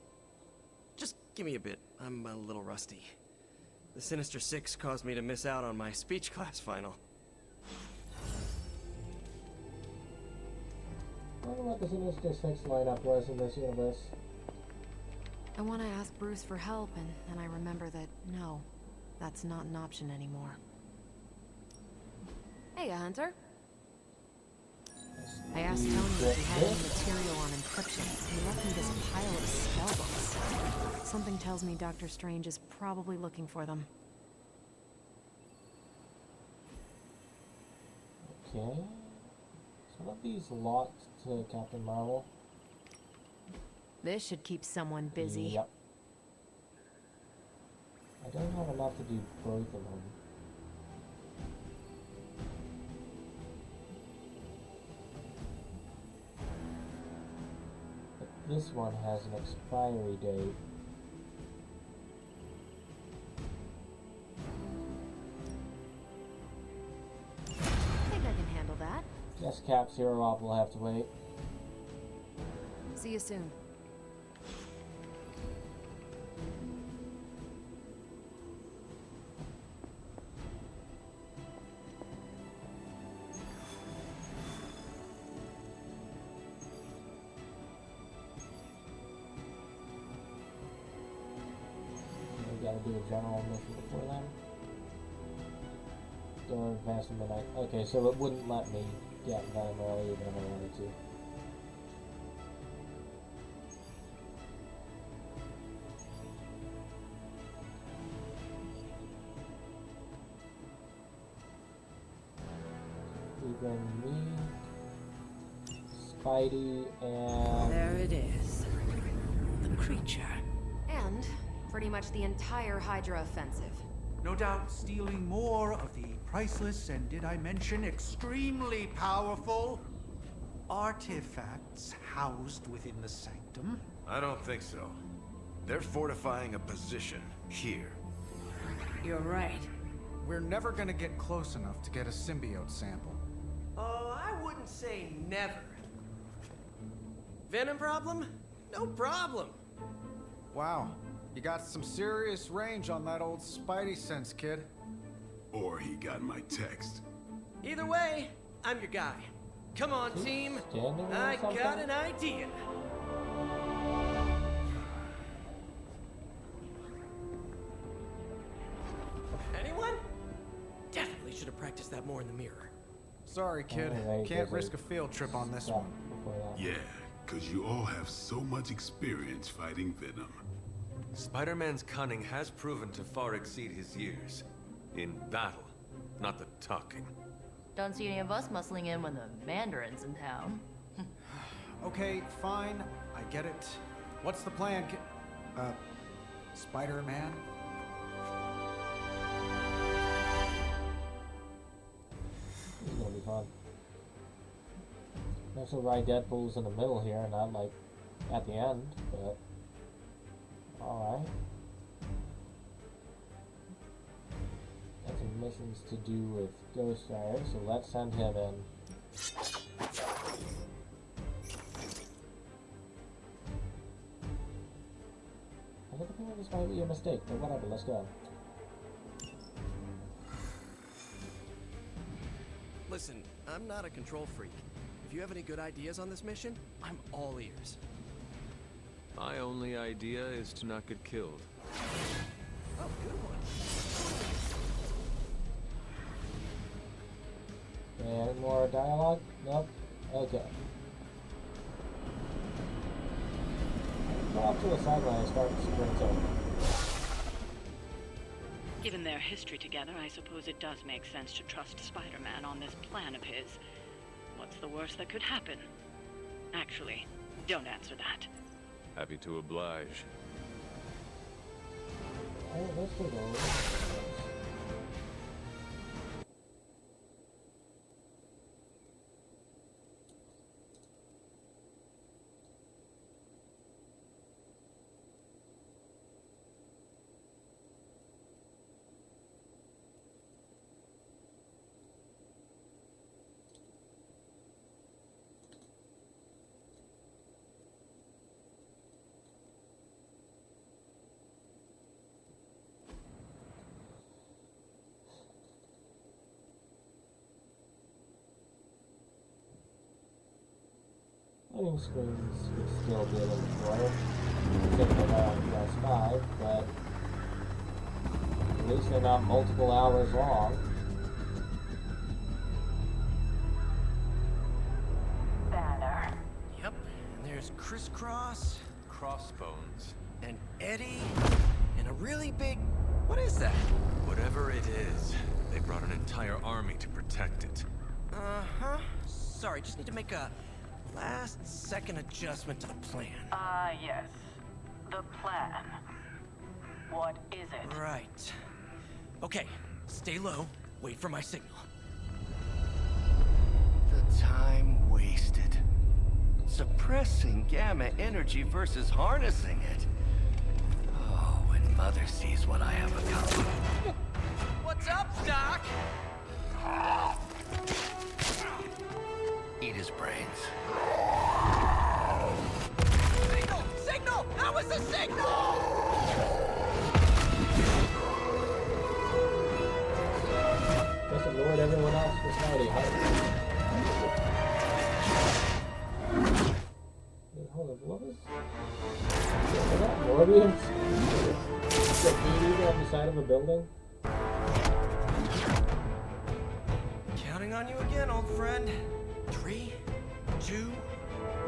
Speaker 13: Just give me a bit. I'm a little rusty. The Sinister Six caused me to miss out on my speech class final.
Speaker 1: I wonder what the Sinister Six lineup was in this universe.
Speaker 2: I want to ask Bruce for help, and then I remember that, no, that's not an option anymore. Hey, Hunter. I asked Tony if he had any material on encryption. He left me this pile of spellbooks. Something tells me Dr. Strange is probably looking for them.
Speaker 1: Okay. Is one of these locked to Captain Marvel?
Speaker 2: This should keep someone busy.
Speaker 1: Yep. I don't have enough to do both of them. But this one has an expiry date.
Speaker 2: I think I can handle that.
Speaker 1: Guess Cap's hero op will have to wait.
Speaker 2: See you soon.
Speaker 1: We gotta do a general mission before then. Don't advance in the night. Okay, so it wouldn't let me get Venom early even if I wanted to. Even me, Spidey, and...
Speaker 17: There it is. The creature.
Speaker 2: And pretty much the entire Hydra offensive.
Speaker 19: No doubt stealing more of the priceless and, did I mention, extremely powerful artifacts housed within the sanctum.
Speaker 14: I don't think so. They're fortifying a position here.
Speaker 17: You're right.
Speaker 15: We're never gonna get close enough to get a symbiote sample.
Speaker 13: Oh, I wouldn't say never. Venom problem? No problem.
Speaker 15: Wow, you got some serious range on that old Spidey sense, kid.
Speaker 6: Or he got my text.
Speaker 13: Either way, I'm your guy. Come on, team. I got an idea. Anyone? Definitely should have practiced that more in the mirror.
Speaker 15: Sorry, kid.
Speaker 1: Alright,
Speaker 15: Can't
Speaker 1: there's
Speaker 15: risk
Speaker 1: a
Speaker 15: a field trip on this
Speaker 1: stop
Speaker 15: one.
Speaker 1: before that.
Speaker 6: Yeah, because you all have so much experience fighting Venom.
Speaker 3: Spider-Man's cunning has proven to far exceed his years. In battle, not the talking.
Speaker 11: Don't see any of us muscling in when the Mandarin's in town.
Speaker 15: Okay, fine. I get it. What's the plan, Spider-Man?
Speaker 1: This is gonna be fun. Also, why Deadpool's in the middle here, not like at the end, but alright. Got some missions to do with Ghost Rider, so let's send him in. I think this might be a mistake, but whatever, let's go.
Speaker 13: Listen, I'm not a control freak. If you have any good ideas on this mission, I'm all ears.
Speaker 3: My only idea is to not get killed.
Speaker 13: Oh, good one.
Speaker 1: Any more dialogue? Nope. Okay. off to the sideline and start sprinting.
Speaker 7: Given their history together, I suppose it does make sense to trust Spider-Man on this plan of his. What's the worst that could happen? Actually, don't answer that.
Speaker 3: Happy to oblige.
Speaker 1: Oh, let's go. Loading screens would still be a little shorter, except for now on PS5, but at least they're not multiple hours long.
Speaker 13: Banner. Yep, and there's Crisscross,
Speaker 14: Crossbones.
Speaker 13: and Eddie, and a really big... What is that?
Speaker 3: Whatever it is, they brought an entire army to protect it.
Speaker 13: Uh-huh. Sorry, just need to make a last-second adjustment to the plan.
Speaker 10: Yes. The plan. What is it?
Speaker 13: Right. Okay, stay low, wait for my signal.
Speaker 14: The time wasted. Suppressing gamma energy versus harnessing it. Oh, when Mother sees what I have accomplished.
Speaker 13: What's up, Doc?
Speaker 14: Eat his brains.
Speaker 13: Signal! Signal! That was a signal!
Speaker 1: Just ignored everyone else was howdy. Wait, hold on, what was... Was that Morbius? The BD on the side of a building?
Speaker 13: Counting on you again, old friend. 3, 2,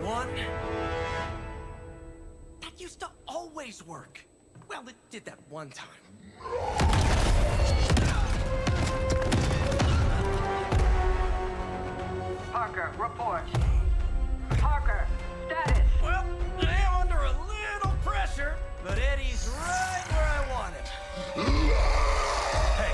Speaker 13: 1. That used to always work. Well, it did that one time.
Speaker 10: Parker, report. Parker, status.
Speaker 13: Well, I am under a little pressure, but Eddie's right where I want him. Hey.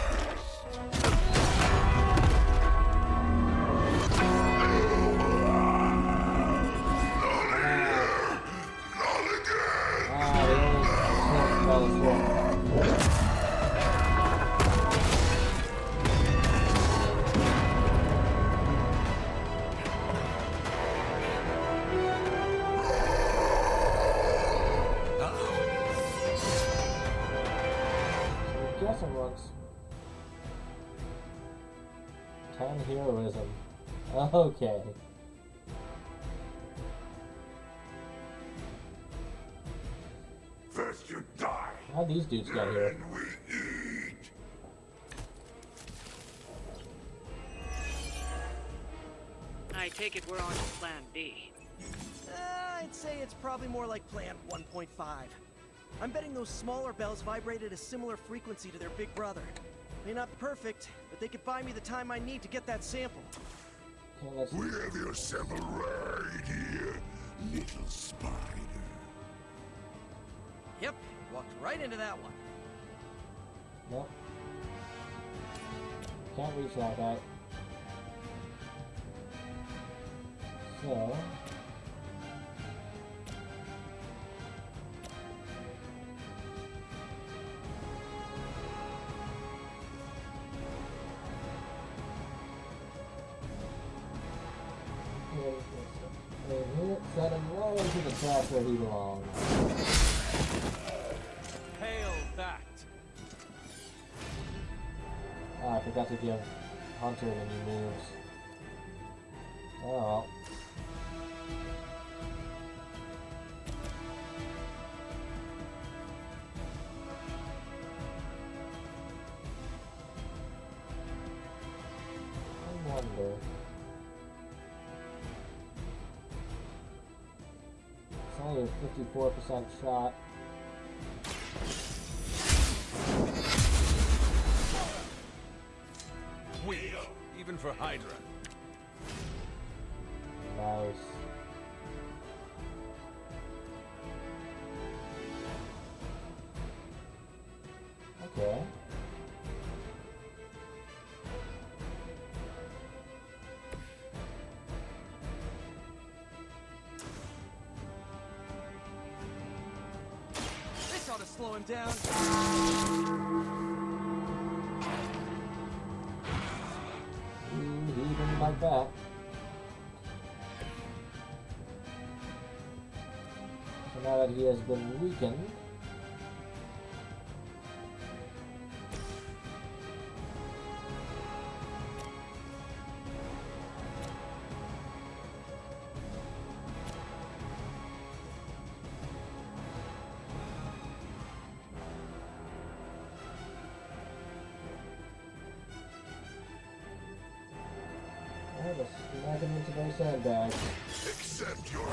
Speaker 1: Guessing once. 10 heroism. Okay.
Speaker 6: First you die.
Speaker 1: How'd these dudes get here?
Speaker 6: Then we eat.
Speaker 7: I take it we're on to Plan B.
Speaker 13: I'd say it's probably more like Plan 1.5. I'm betting those smaller bells vibrate at a similar frequency to their big brother. May not be perfect, but they could buy me the time I need to get that sample.
Speaker 1: Okay,
Speaker 6: We have your sample right here, little spider.
Speaker 13: Yep, walked right into that one.
Speaker 1: Nope. Can't reach that guy. So... Set him right into the trash where he belongs.
Speaker 12: Hail that!
Speaker 1: Ah, I forgot to give Hunter any moves. Oh well. I wonder. It's only 54% shot.
Speaker 3: Weak, even for Hydra.
Speaker 1: Nice. Okay.
Speaker 13: This ought to slow him down.
Speaker 1: He didn't like that. So now that he has been weakened, I just smack him into those sandbags.
Speaker 6: Accept your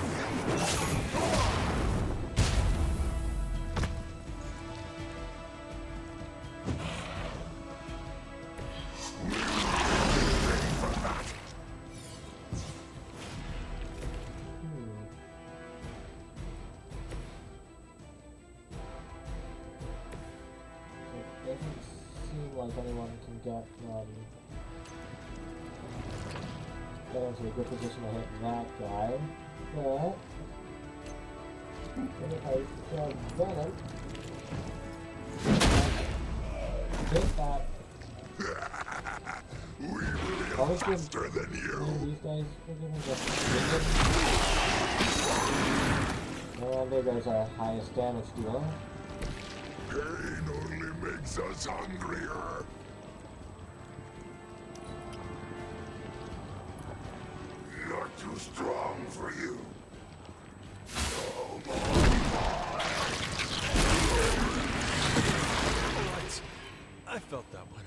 Speaker 1: It doesn't seem like anyone can get into a good position to hit that guy. But if I throw Venom, hit that.
Speaker 6: We will be faster than you.
Speaker 1: These guys and there goes our highest damage dealer.
Speaker 6: Pain only makes us hungrier. Not too strong for you. No more.
Speaker 3: Right. I felt that one.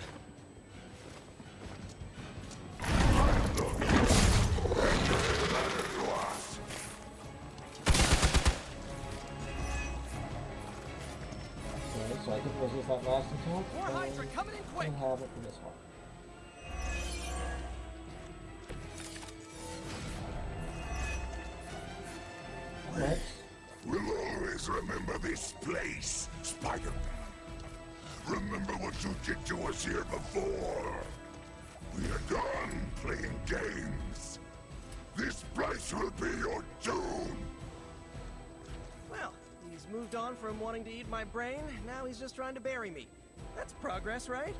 Speaker 1: Okay, so I can resist that last attack.
Speaker 13: More Hydra coming in quick.
Speaker 1: And have it for this one. Alright.
Speaker 6: We'll always remember this place, Spider-Man. Remember what you did to us here before. We are done playing games. This place will be your doom.
Speaker 13: Well, he's moved on from wanting to eat my brain. Now he's just trying to bury me. That's progress, right?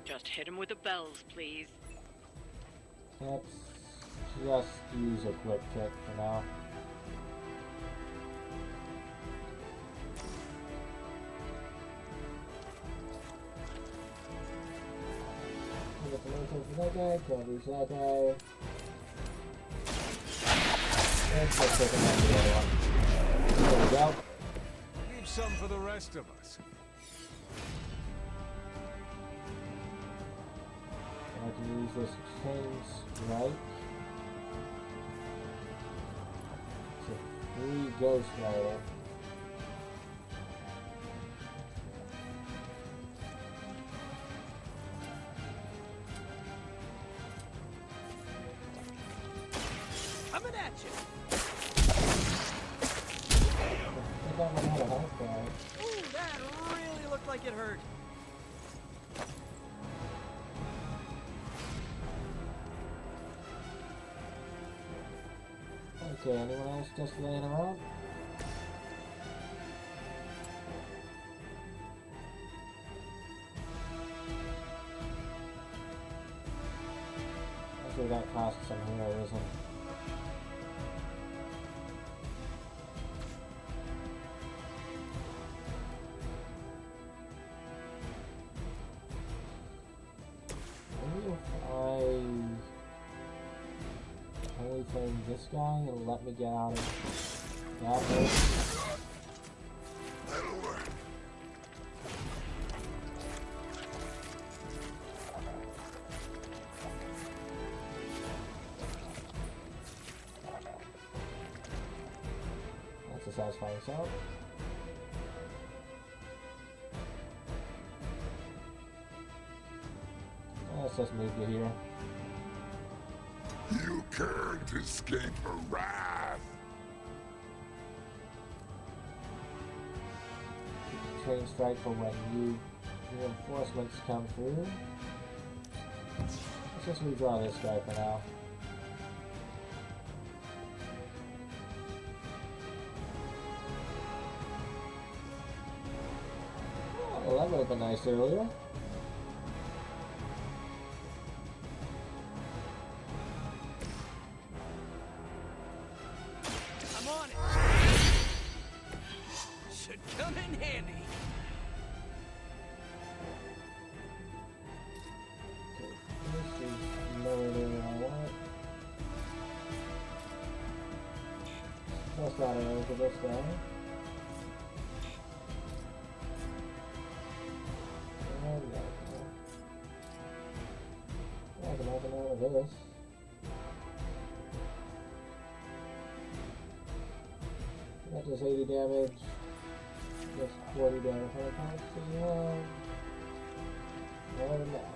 Speaker 7: Just hit him with the bells, please.
Speaker 1: Let's just use a quick kick for now. Get the momentum for that guy, covers that guy. Let's just take him out the other one. There we go.
Speaker 3: Leave some for the rest of us.
Speaker 1: I can use this chain strike. It's a free Ghost Rider.
Speaker 13: Coming at you.
Speaker 1: I thought I had a health guy.
Speaker 13: Ooh, that really looked like it hurt.
Speaker 1: Okay, anyone else just laying around? Actually, that costs some heroism. Maybe if I only playing this guy and let me get out of that way.
Speaker 6: That'll work.
Speaker 1: That's a a satisfying sound. Let's just move you here.
Speaker 6: You can't escape her wrath.
Speaker 1: Train strike for when new reinforcements come through. Let's just redraw this guy for now. Oh, that would have been nice earlier.
Speaker 14: I'm on it. Should come in handy.
Speaker 1: This is lower than I want. That's not an over this guy. I can open out of this. That does 80 damage. That's 40 damage. How much damage do you have? More than that.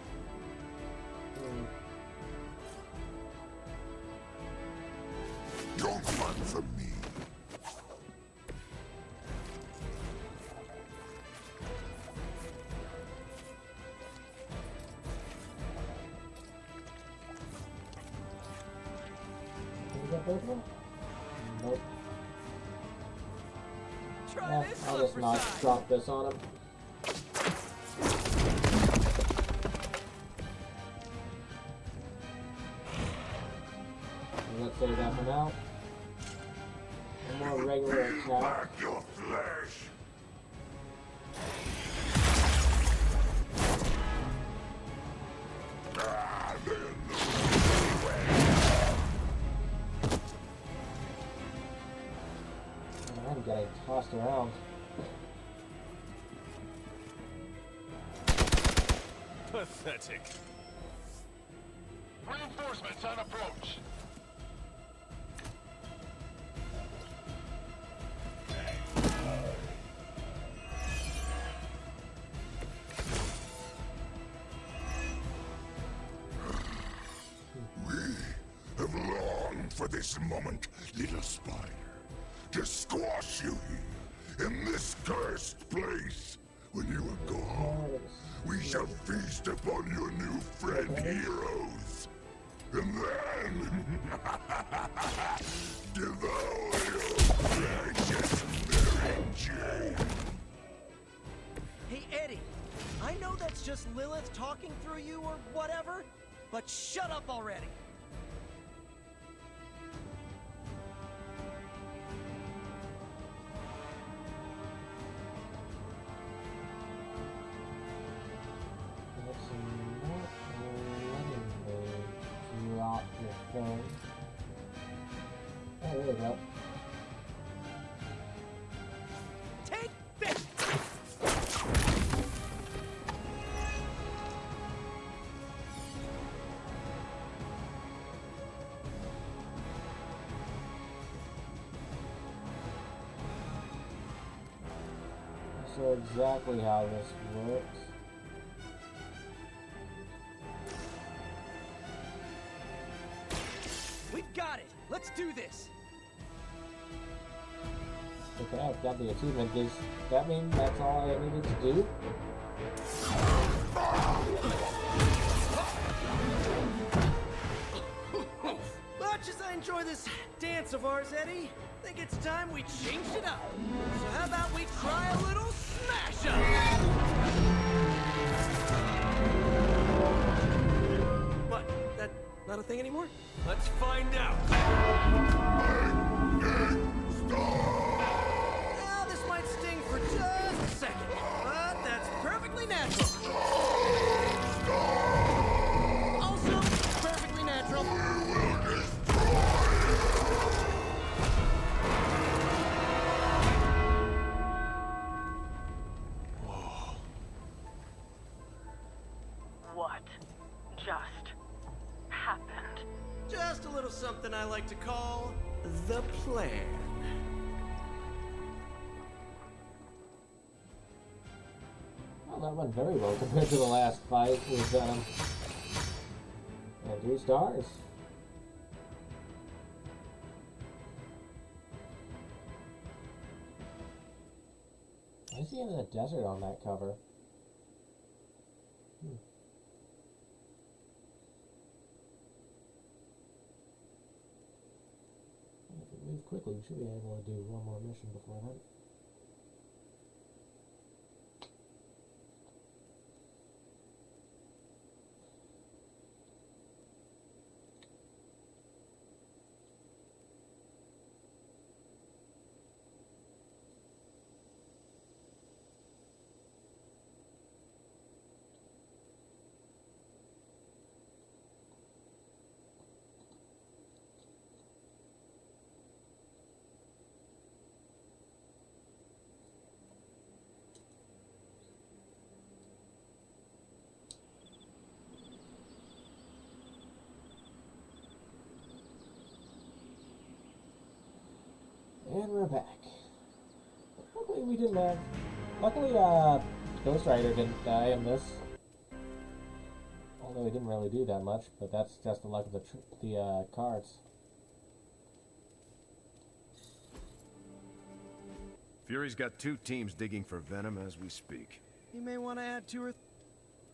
Speaker 6: Don't run from me.
Speaker 1: Can you get both of them? Nope. I'll just not drop this on him. Let's save that for now. One more regular attack.
Speaker 6: Back your flesh.
Speaker 1: I'm getting tossed around.
Speaker 3: Pathetic.
Speaker 8: Reinforcements on approach.
Speaker 6: Have longed for this moment, little spider, to squash you here, in this cursed place. When you are gone, we shall feast upon your new friend heroes, and then devour your precious Mary Jane.
Speaker 13: Hey, Eddie, I know that's just Lilith talking through you or whatever, but shut up already.
Speaker 1: It's not letting me drop the thing. Oh, there we go.
Speaker 13: Take this!
Speaker 1: So exactly how this works.
Speaker 13: We've got it! Let's do this!
Speaker 1: Okay, I've got the achievement. Does that mean that's all I needed to do?
Speaker 13: Much as I enjoy this dance of ours, Eddie, I think it's time we changed it up. So how about we try a little smash up? What? That not a thing anymore?
Speaker 14: Let's find out.
Speaker 13: Now, this might sting for just a second, but that's perfectly natural. Also, perfectly natural.
Speaker 10: What just happened?
Speaker 13: Just a little something I like to call the plan.
Speaker 1: that went very well compared to the last fight with Venom. And 3 stars. Why is he in the desert on that cover? If we move quickly, we should be able to do one more mission before that. And we're back. Luckily we didn't have... Luckily, Ghost Rider didn't die in this. Although he didn't really do that much, but that's just the luck of the cards.
Speaker 20: Fury's got 2 teams digging for Venom as we speak.
Speaker 13: You may want to add 2 or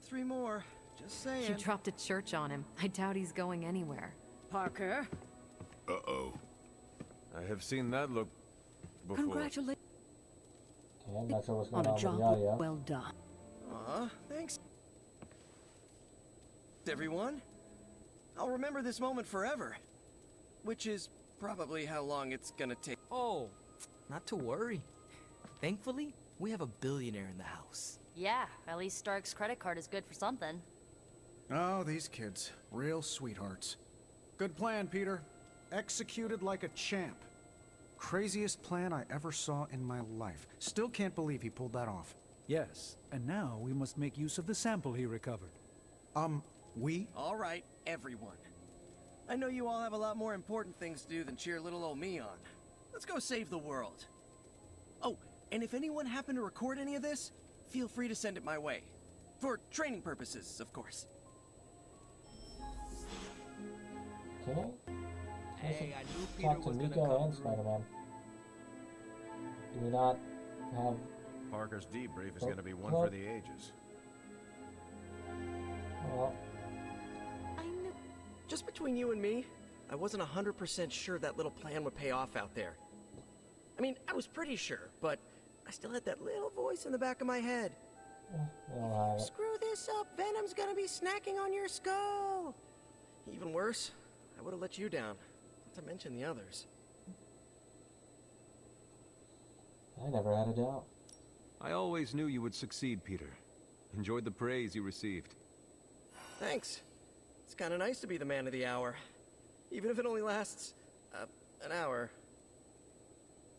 Speaker 13: 3 more. Just saying.
Speaker 2: She dropped a church on him. I doubt he's going anywhere.
Speaker 4: Parker?
Speaker 20: Uh-oh.
Speaker 3: I have seen that look before.
Speaker 4: Congratulations.
Speaker 1: Okay, I'm not sure what's going
Speaker 4: on
Speaker 1: on
Speaker 4: a job
Speaker 1: with the audio.
Speaker 4: well done.
Speaker 13: Thanks, everyone. I'll remember this moment forever. Which is probably how long it's gonna take.
Speaker 21: Oh, not to worry. Thankfully, we have a billionaire in the house.
Speaker 11: Yeah, at least Stark's credit card is good for something.
Speaker 15: Oh, these kids. Real sweethearts. Good plan, Peter. Executed like a champ. Craziest plan I ever saw in my life. Still can't believe he pulled that off.
Speaker 5: Yes, and now we must make use of the sample he recovered.
Speaker 15: We?
Speaker 13: All right, everyone. I know you all have a lot more important things to do than cheer little old me on. Let's go save the world. Oh, and if anyone happened to record any of this, feel free to send it my way. For training purposes, of course.
Speaker 1: Okay.
Speaker 21: Hey, I knew Peter
Speaker 1: Talk to
Speaker 21: was gonna
Speaker 1: Nico
Speaker 21: come
Speaker 1: and
Speaker 21: through.
Speaker 1: Spider-Man. Do we not have...
Speaker 20: Parker's debrief is
Speaker 1: Oh,
Speaker 20: going to be one
Speaker 1: well-
Speaker 20: for the ages.
Speaker 1: Well,
Speaker 13: Just between you and me, I wasn't 100% sure that little plan would pay off out there. I mean, I was pretty sure, but I still had that little voice in the back of my head.
Speaker 1: we'll have it.
Speaker 13: Screw this up, Venom's gonna be snacking on your skull! Even worse, I would have let you down, not to mention the others.
Speaker 1: I never had a doubt.
Speaker 3: I always knew you would succeed, Peter. Enjoyed the praise you received.
Speaker 13: Thanks. It's kinda nice to be the man of the hour. Even if it only lasts, an hour.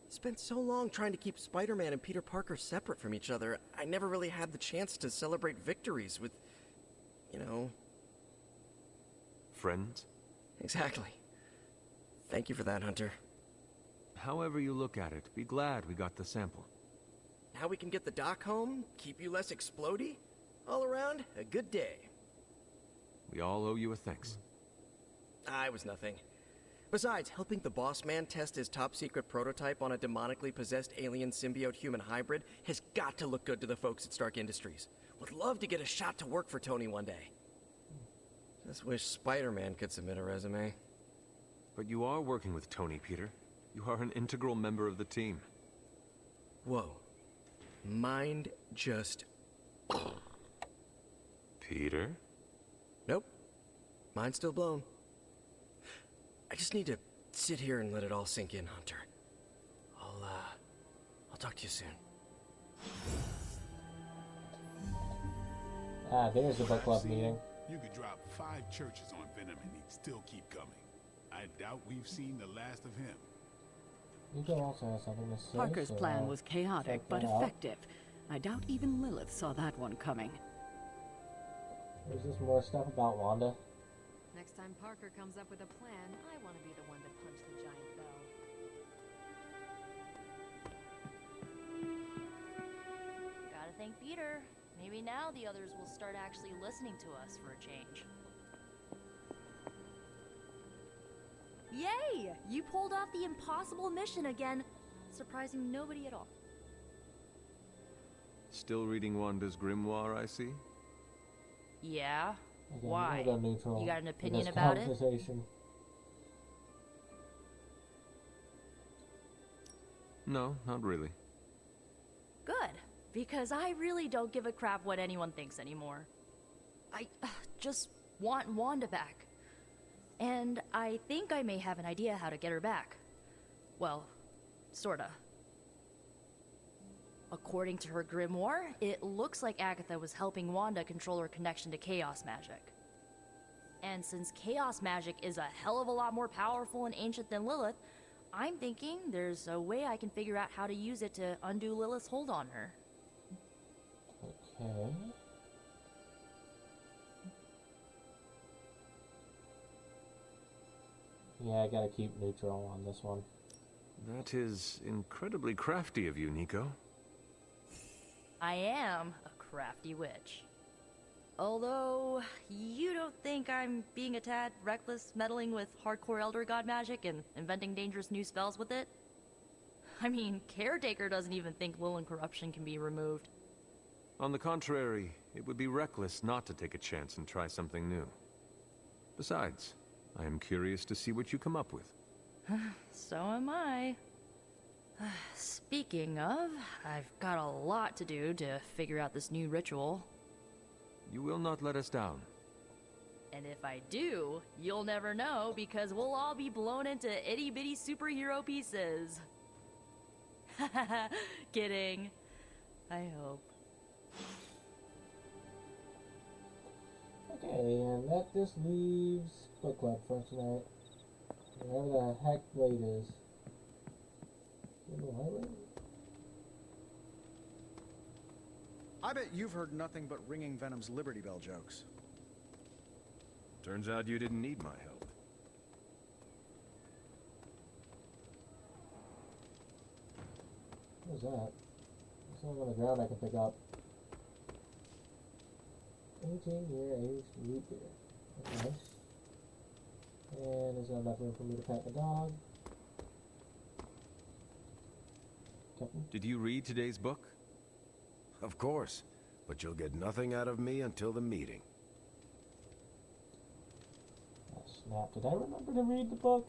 Speaker 13: Spent so long trying to keep Spider-Man and Peter Parker separate from each other, I never really had the chance to celebrate victories with, you know...
Speaker 3: Friends?
Speaker 13: Exactly. Thank you for that, Hunter.
Speaker 3: However you look at it, be glad we got the sample.
Speaker 13: Now we can get the doc home, keep you less explodey. All around, a good day.
Speaker 3: We all owe you a thanks.
Speaker 13: I was nothing. Besides, helping the boss man test his top-secret prototype on a demonically possessed alien symbiote-human hybrid has got to look good to the folks at Stark Industries. Would love to get a shot to work for Tony one day. Just wish Spider-Man could submit a resume.
Speaker 3: But you are working with Tony, Peter. You are an integral member of the team.
Speaker 13: Whoa. Mind just...
Speaker 3: Peter?
Speaker 13: Nope. Mind's still blown. I just need to sit here and let it all sink in, Hunter. I'll talk to you soon.
Speaker 1: Ah, there's the book club meeting.
Speaker 9: You could drop 5 churches on Venom and he'd still keep coming. I doubt we've seen the last of him.
Speaker 1: Nico also has something to say.
Speaker 4: Parker's
Speaker 1: so,
Speaker 4: plan was chaotic,
Speaker 1: check
Speaker 4: but
Speaker 1: that out.
Speaker 4: effective. I doubt even Lilith saw that one coming.
Speaker 1: There's just more stuff about Wanda.
Speaker 2: Next time Parker comes up with a plan, I want to be the one to punch the giant bell.
Speaker 11: Gotta thank Peter. Maybe Maybe now the others will start actually listening to us for a change. Yay! You pulled off the impossible mission again, surprising nobody at all.
Speaker 3: Still reading Wanda's grimoire, I see?
Speaker 11: Yeah?
Speaker 1: Again,
Speaker 11: Why?
Speaker 1: we'll go neutral
Speaker 11: You got an
Speaker 1: in
Speaker 11: opinion
Speaker 1: this
Speaker 11: about it?
Speaker 1: conversation.
Speaker 3: No, not really.
Speaker 11: Good, because I really don't give a crap what anyone thinks anymore. I just want Wanda back. And I think I may have an idea how to get her back. Well, sorta. According to her grimoire, it looks like Agatha was helping Wanda control her connection to chaos magic. And since chaos magic is a hell of a lot more powerful and ancient than Lilith, I'm thinking there's a way I can figure out how to use it to undo Lilith's hold on her.
Speaker 1: Okay. Yeah, I gotta keep neutral on this one.
Speaker 3: That is incredibly crafty of you, Nico.
Speaker 11: I am a crafty witch. Although, you don't think I'm being a tad reckless meddling with hardcore Elder God magic and inventing dangerous new spells with it? I mean, Caretaker doesn't even think Lilith corruption can be removed.
Speaker 3: On the contrary, it would be reckless not to take a chance and try something new. Besides, I am curious to see what you come up with.
Speaker 11: So am I. Speaking of, I've got a lot to do to figure out this new ritual.
Speaker 3: You will not let us down.
Speaker 11: And if I do, you'll never know because we'll all be blown into itty-bitty superhero pieces. Kidding. I hope.
Speaker 1: Okay, and that just leaves book club for tonight. Whatever the heck Blade is.
Speaker 15: I bet you've heard nothing but ringing Venom's Liberty Bell jokes.
Speaker 20: Turns out you didn't need my help.
Speaker 1: What is that? There's something on the ground I can pick up. 18-year aged root beer. That's nice. And there's not enough room for me to pet the dog. Captain?
Speaker 3: Did you read today's book?
Speaker 20: Of course, but you'll get nothing out of me until the meeting.
Speaker 1: Oh, snap. Did I remember to read the book?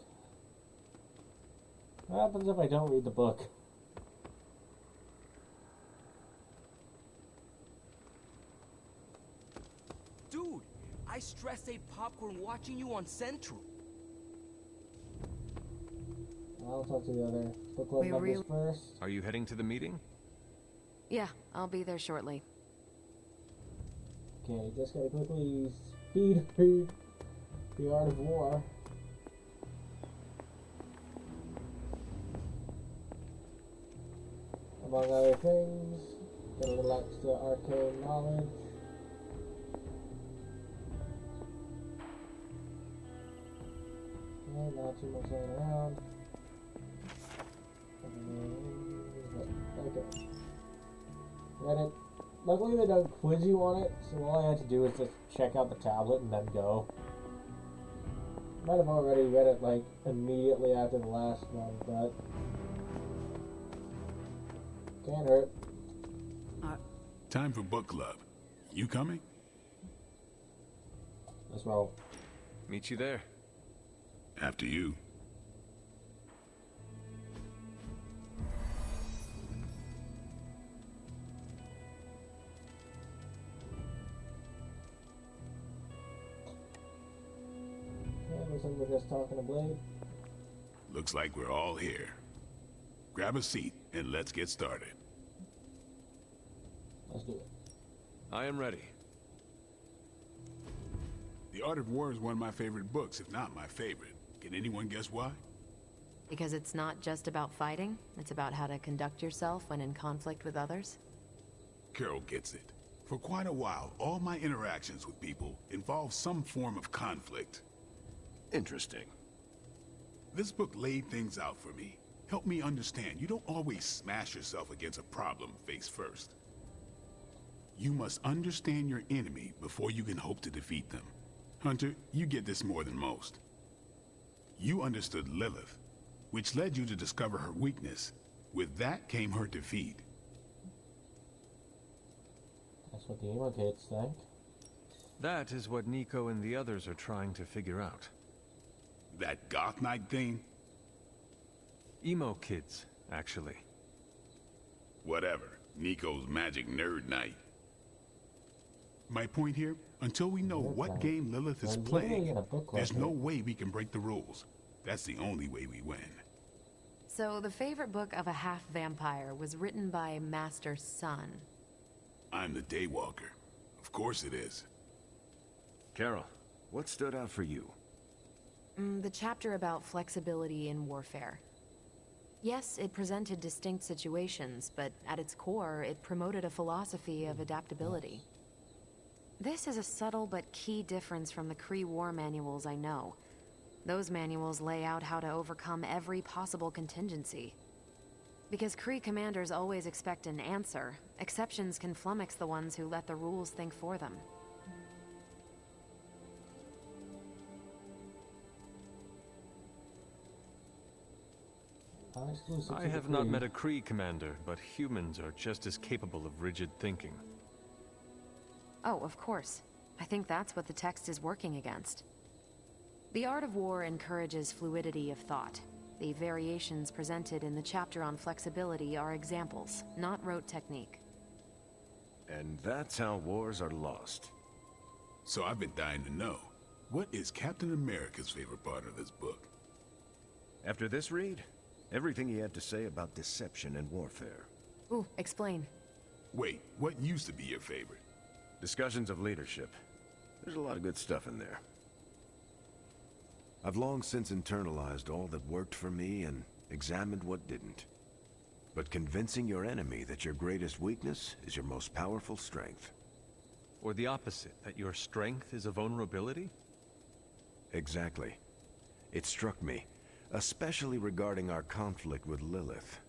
Speaker 1: What happens if I don't read the book?
Speaker 21: Dude, I stress ate popcorn watching you on Central.
Speaker 1: I'll talk to the other book club members first.
Speaker 3: Are you heading to the meeting?
Speaker 2: Yeah, I'll be there shortly.
Speaker 1: Okay, just gotta quickly speed read The Art of War. Among other things, get a little extra arcane knowledge. Okay, not too much laying around. Okay. Read it. Luckily they don't quiz you on it, so all I had to do was just check out the tablet and then go. Might have already read it like immediately after the last one, but can't hurt.
Speaker 9: Time for book club. You coming?
Speaker 1: Let's roll.
Speaker 3: Meet you there.
Speaker 9: After you.
Speaker 1: Looks like we're just talking to Blade.
Speaker 9: Looks like we're all here. Grab a seat and let's get started.
Speaker 1: Let's do it.
Speaker 3: I am ready.
Speaker 9: The Art of War is one of my favorite books, if not my favorite. Can anyone guess why?
Speaker 2: Because it's not just about fighting, it's about how to conduct yourself when in conflict with others.
Speaker 9: Carol gets it. For quite a while, all my interactions with people involve some form of conflict.
Speaker 20: Interesting.
Speaker 9: This book laid things out for me. Helped me understand you don't always smash yourself against a problem face first. You must understand your enemy before you can hope to defeat them. Hunter, you get this more than most. You understood Lilith, which led you to discover her weakness. With that came her defeat.
Speaker 1: That's what the emo kids think.
Speaker 3: That is what Nico and the others are trying to figure out.
Speaker 9: That Goth Knight thing?
Speaker 3: Emo kids, actually.
Speaker 9: Whatever. Nico's magic nerd knight. My point here, until we know what game Lilith is playing, there's no way we can break the rules. That's the only way we win.
Speaker 2: So the favorite book of a half-vampire was written by Master Sun.
Speaker 9: I'm the Daywalker. Of course it is.
Speaker 20: Carol, what stood out for you?
Speaker 2: The chapter about flexibility in warfare. Yes, it presented distinct situations, but at its core, it promoted a philosophy of adaptability. This is a subtle but key difference from the Kree war manuals I know. Those manuals lay out how to overcome every possible contingency. Because Kree commanders always expect an answer, exceptions can flummox the ones who let the rules think for them.
Speaker 3: I have not met a Kree commander, but humans are just as capable of rigid thinking.
Speaker 2: Oh, of course. I think that's what the text is working against. The art of war encourages fluidity of thought. The variations presented in the chapter on flexibility are examples, not rote technique.
Speaker 20: And that's how wars are lost.
Speaker 9: So I've been dying to know, what is Captain America's favorite part of this book?
Speaker 20: After this read, everything he had to say about deception and warfare.
Speaker 2: Ooh, explain.
Speaker 9: Wait, what used to be your favorite?
Speaker 20: Discussions of leadership. There's a lot of good stuff in there. I've long since internalized all that worked for me and examined what didn't. But convincing your enemy that your greatest weakness is your most powerful strength.
Speaker 3: Or the opposite, that your strength is a vulnerability?
Speaker 20: Exactly. It struck me, especially regarding our conflict with Lilith.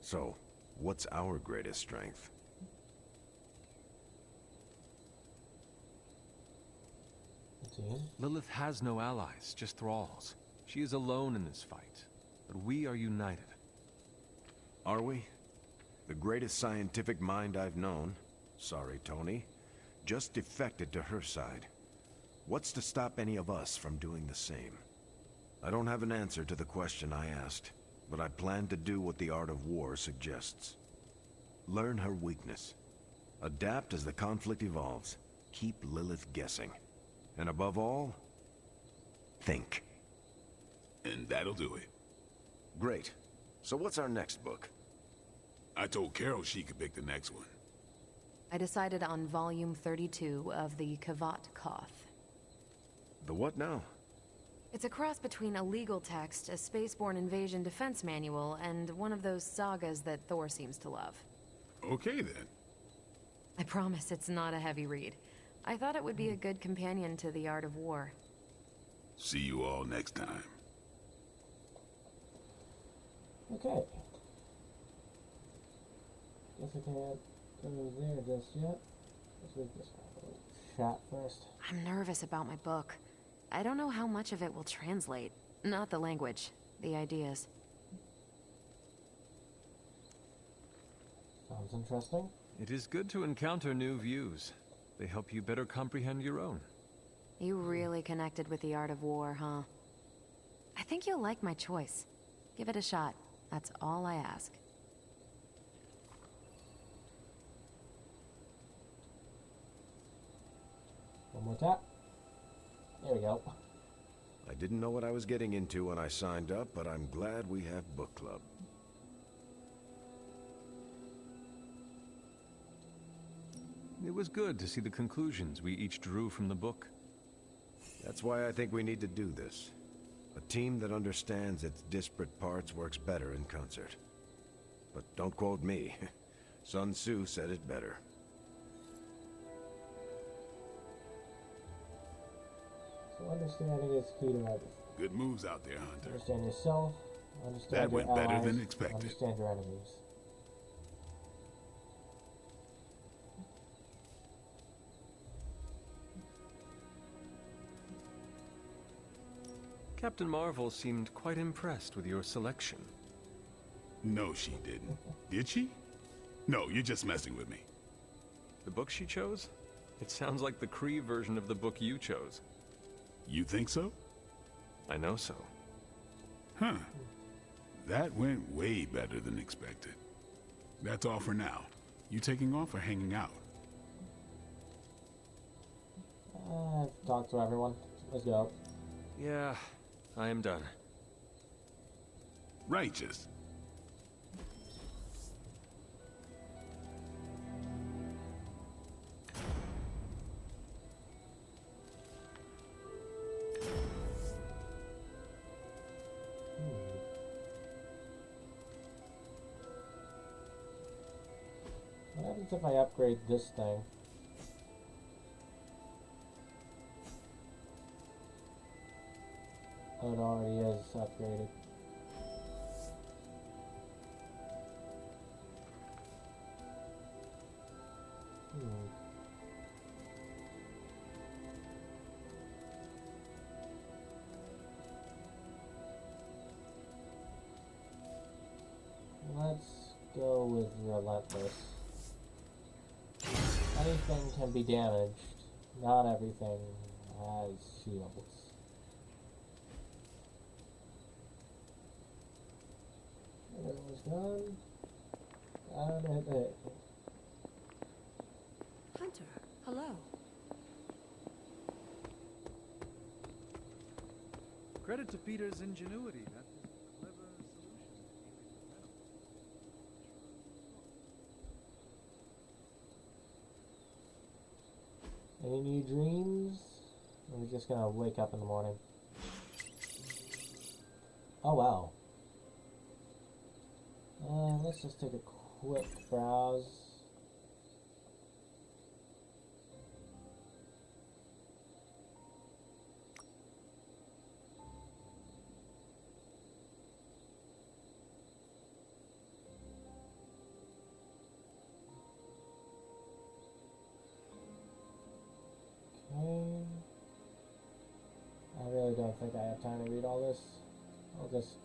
Speaker 20: So, what's our greatest strength?
Speaker 3: Lilith has no allies, just thralls. She is alone in this fight, but we are united.
Speaker 20: Are we? The greatest scientific mind I've known, sorry Tony, just defected to her side. What's to stop any of us from doing the same? I don't have an answer to the question I asked, but I plan to do what the art of war suggests. Learn her weakness. Adapt as the conflict evolves. Keep Lilith guessing. And above all, think.
Speaker 9: And that'll do it.
Speaker 20: Great. So what's our next book?
Speaker 9: I told Carol she could pick the next one.
Speaker 2: I decided on volume 32 of the Kavat Koth.
Speaker 20: The what now?
Speaker 2: It's a cross between a legal text, a spaceborne invasion defense manual, and one of those sagas that Thor seems to love.
Speaker 9: Okay then.
Speaker 2: I promise it's not a heavy read. I thought it would be a good companion to the art of war.
Speaker 9: See you all next time.
Speaker 1: Okay. Guess I can't go there just yet. Let's read this chat first.
Speaker 2: I'm nervous about my book. I don't know how much of it will translate. Not the language, the ideas.
Speaker 1: Sounds interesting.
Speaker 3: It is good to encounter new views. They help you better comprehend your own.
Speaker 2: You really connected with the art of war, huh? I think you'll like my choice. Give it a shot. That's all I ask.
Speaker 1: One more tap. There we go.
Speaker 20: I didn't know what I was getting into when I signed up, but I'm glad we have book club.
Speaker 3: It was good to see the conclusions we each drew from the book.
Speaker 20: That's why I think we need to do this. A team that understands its disparate parts works better in concert. But don't quote me. Sun Tzu said it better.
Speaker 1: So understanding is key to everything.
Speaker 9: Good moves out there, Hunter.
Speaker 1: Understand yourself, understand
Speaker 9: That
Speaker 1: your
Speaker 9: went better
Speaker 1: allies,
Speaker 9: than expected.
Speaker 1: understand your enemies.
Speaker 3: Captain Marvel seemed quite impressed with your selection.
Speaker 9: No, she didn't. Did she? No, you're just messing with me.
Speaker 3: The book she chose? It sounds like the Kree version of the book you chose.
Speaker 9: You think so?
Speaker 3: I know so.
Speaker 9: Huh. That went way better than expected. That's all for now. You taking off or hanging out?
Speaker 1: I've talked to everyone. Let's go.
Speaker 3: Yeah, I am done.
Speaker 9: Righteous.
Speaker 1: What happens if I upgrade this thing? Oh, it already is upgraded. Let's go with Relentless. Anything can be damaged. Not everything has shields. It was done. And it.
Speaker 4: Hunter, hello.
Speaker 5: Credit to Peter's ingenuity. That was a clever solution.
Speaker 1: Any new dreams? Or are we just gonna wake up in the morning? Oh wow. Let's just take a quick browse. Okay. I really don't think I have time to read all this. I'll just,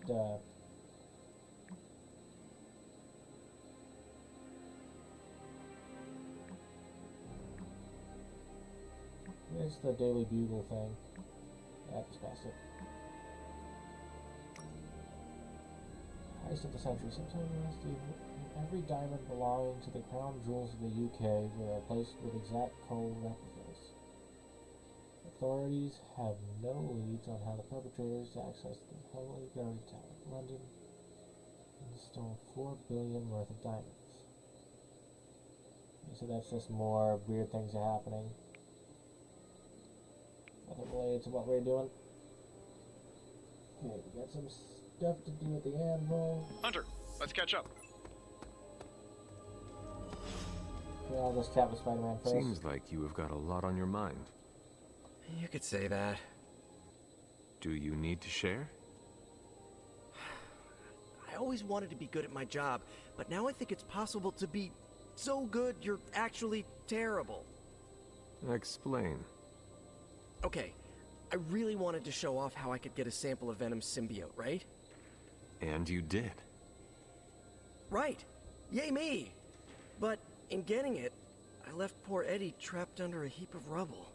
Speaker 1: Where's the Daily Bugle thing? That's past it. Heist of the century. Sometime rusty. Every diamond belonging to the crown jewels of the UK were replaced with exact coal replicas. Authorities have no leads on how the perpetrators accessed the heavily guarded Tower of London and stole 4 billion worth of diamonds. So that's just more weird things are happening. Nothing related to what we're doing. Okay, we got some stuff to do at the anvil.
Speaker 15: Hunter, let's catch up.
Speaker 1: Okay, I'll just chat with Spider-Man first.
Speaker 3: Seems like you have got a lot on your mind.
Speaker 14: You could say that.
Speaker 3: Do you need to share?
Speaker 13: I always wanted to be good at my job, but now I think it's possible to be so good you're actually terrible.
Speaker 3: Explain.
Speaker 13: Okay, I really wanted to show off how I could get a sample of Venom's symbiote, right?
Speaker 3: And you did.
Speaker 13: Right! Yay me! But in getting it, I left poor Eddie trapped under a heap of rubble.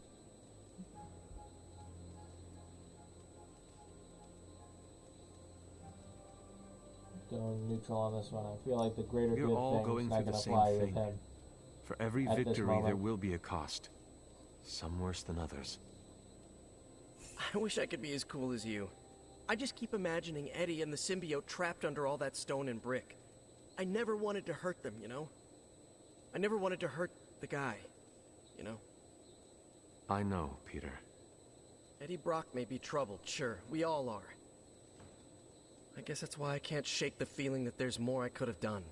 Speaker 1: Going neutral on this one. I feel like the greater
Speaker 3: We're
Speaker 1: good
Speaker 3: all
Speaker 1: thing
Speaker 3: going
Speaker 1: is not
Speaker 3: through
Speaker 1: going
Speaker 3: the
Speaker 1: to
Speaker 3: same
Speaker 1: fly with
Speaker 3: thing.
Speaker 1: him.
Speaker 3: For every
Speaker 1: At this
Speaker 3: victory,
Speaker 1: moment.
Speaker 3: there will be a cost. Some worse than others.
Speaker 13: I wish I could be as cool as you. I just keep imagining Eddie and the symbiote trapped under all that stone and brick. I never wanted to hurt them, you know? I never wanted to hurt the guy, you know?
Speaker 3: I know, Peter.
Speaker 13: Eddie Brock may be troubled, sure. We all are. I guess that's why I can't shake the feeling that there's more I could have done.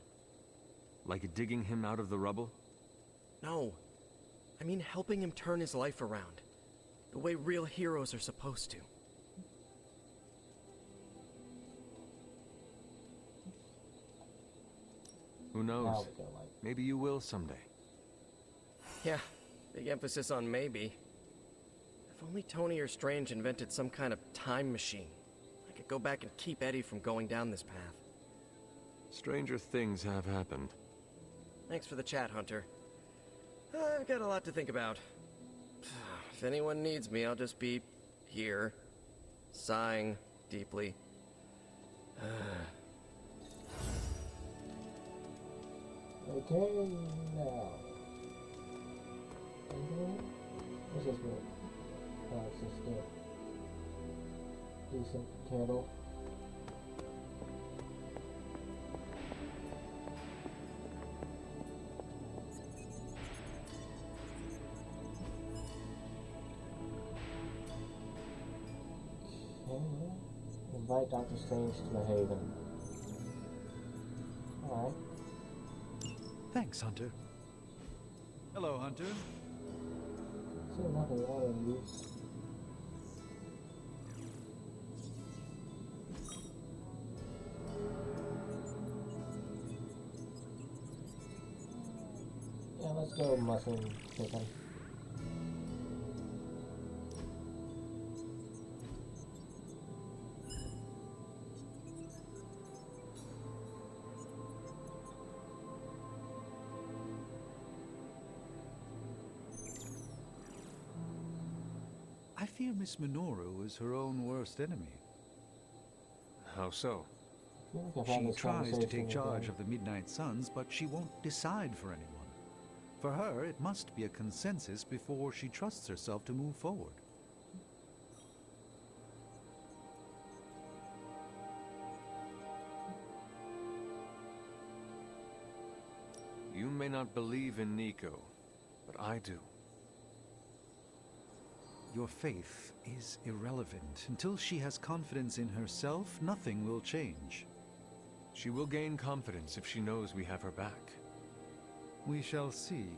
Speaker 3: Like digging him out of the rubble?
Speaker 13: No. I mean helping him turn his life around. The way real heroes are supposed to.
Speaker 3: Who knows? Maybe you will someday.
Speaker 13: Yeah, big emphasis on maybe. If only Tony or Strange invented some kind of time machine. I could go back and keep Eddie from going down this path.
Speaker 3: Stranger things have happened.
Speaker 13: Thanks for the chat, Hunter. I've got a lot to think about. If anyone needs me, I'll just be here, sighing deeply.
Speaker 1: Okay, now. What's this one? Oh, it's just a decent candle. Invite Dr. Strange to the Haven. Alright.
Speaker 5: Thanks, Hunter. Hello, Hunter.
Speaker 1: So nothing wrong with these. Yeah, let's go mushroom chicken.
Speaker 5: I fear Miss Minoru is her own worst enemy.
Speaker 3: How so?
Speaker 5: She tries to take charge of the Midnight Suns, but she won't decide for anyone. For her, it must be a consensus before she trusts herself to move forward.
Speaker 3: You may not believe in Nico, but I do.
Speaker 5: Your faith is irrelevant. Until she has confidence in herself, nothing will change.
Speaker 3: She will gain confidence if she knows we have her back.
Speaker 5: We shall see.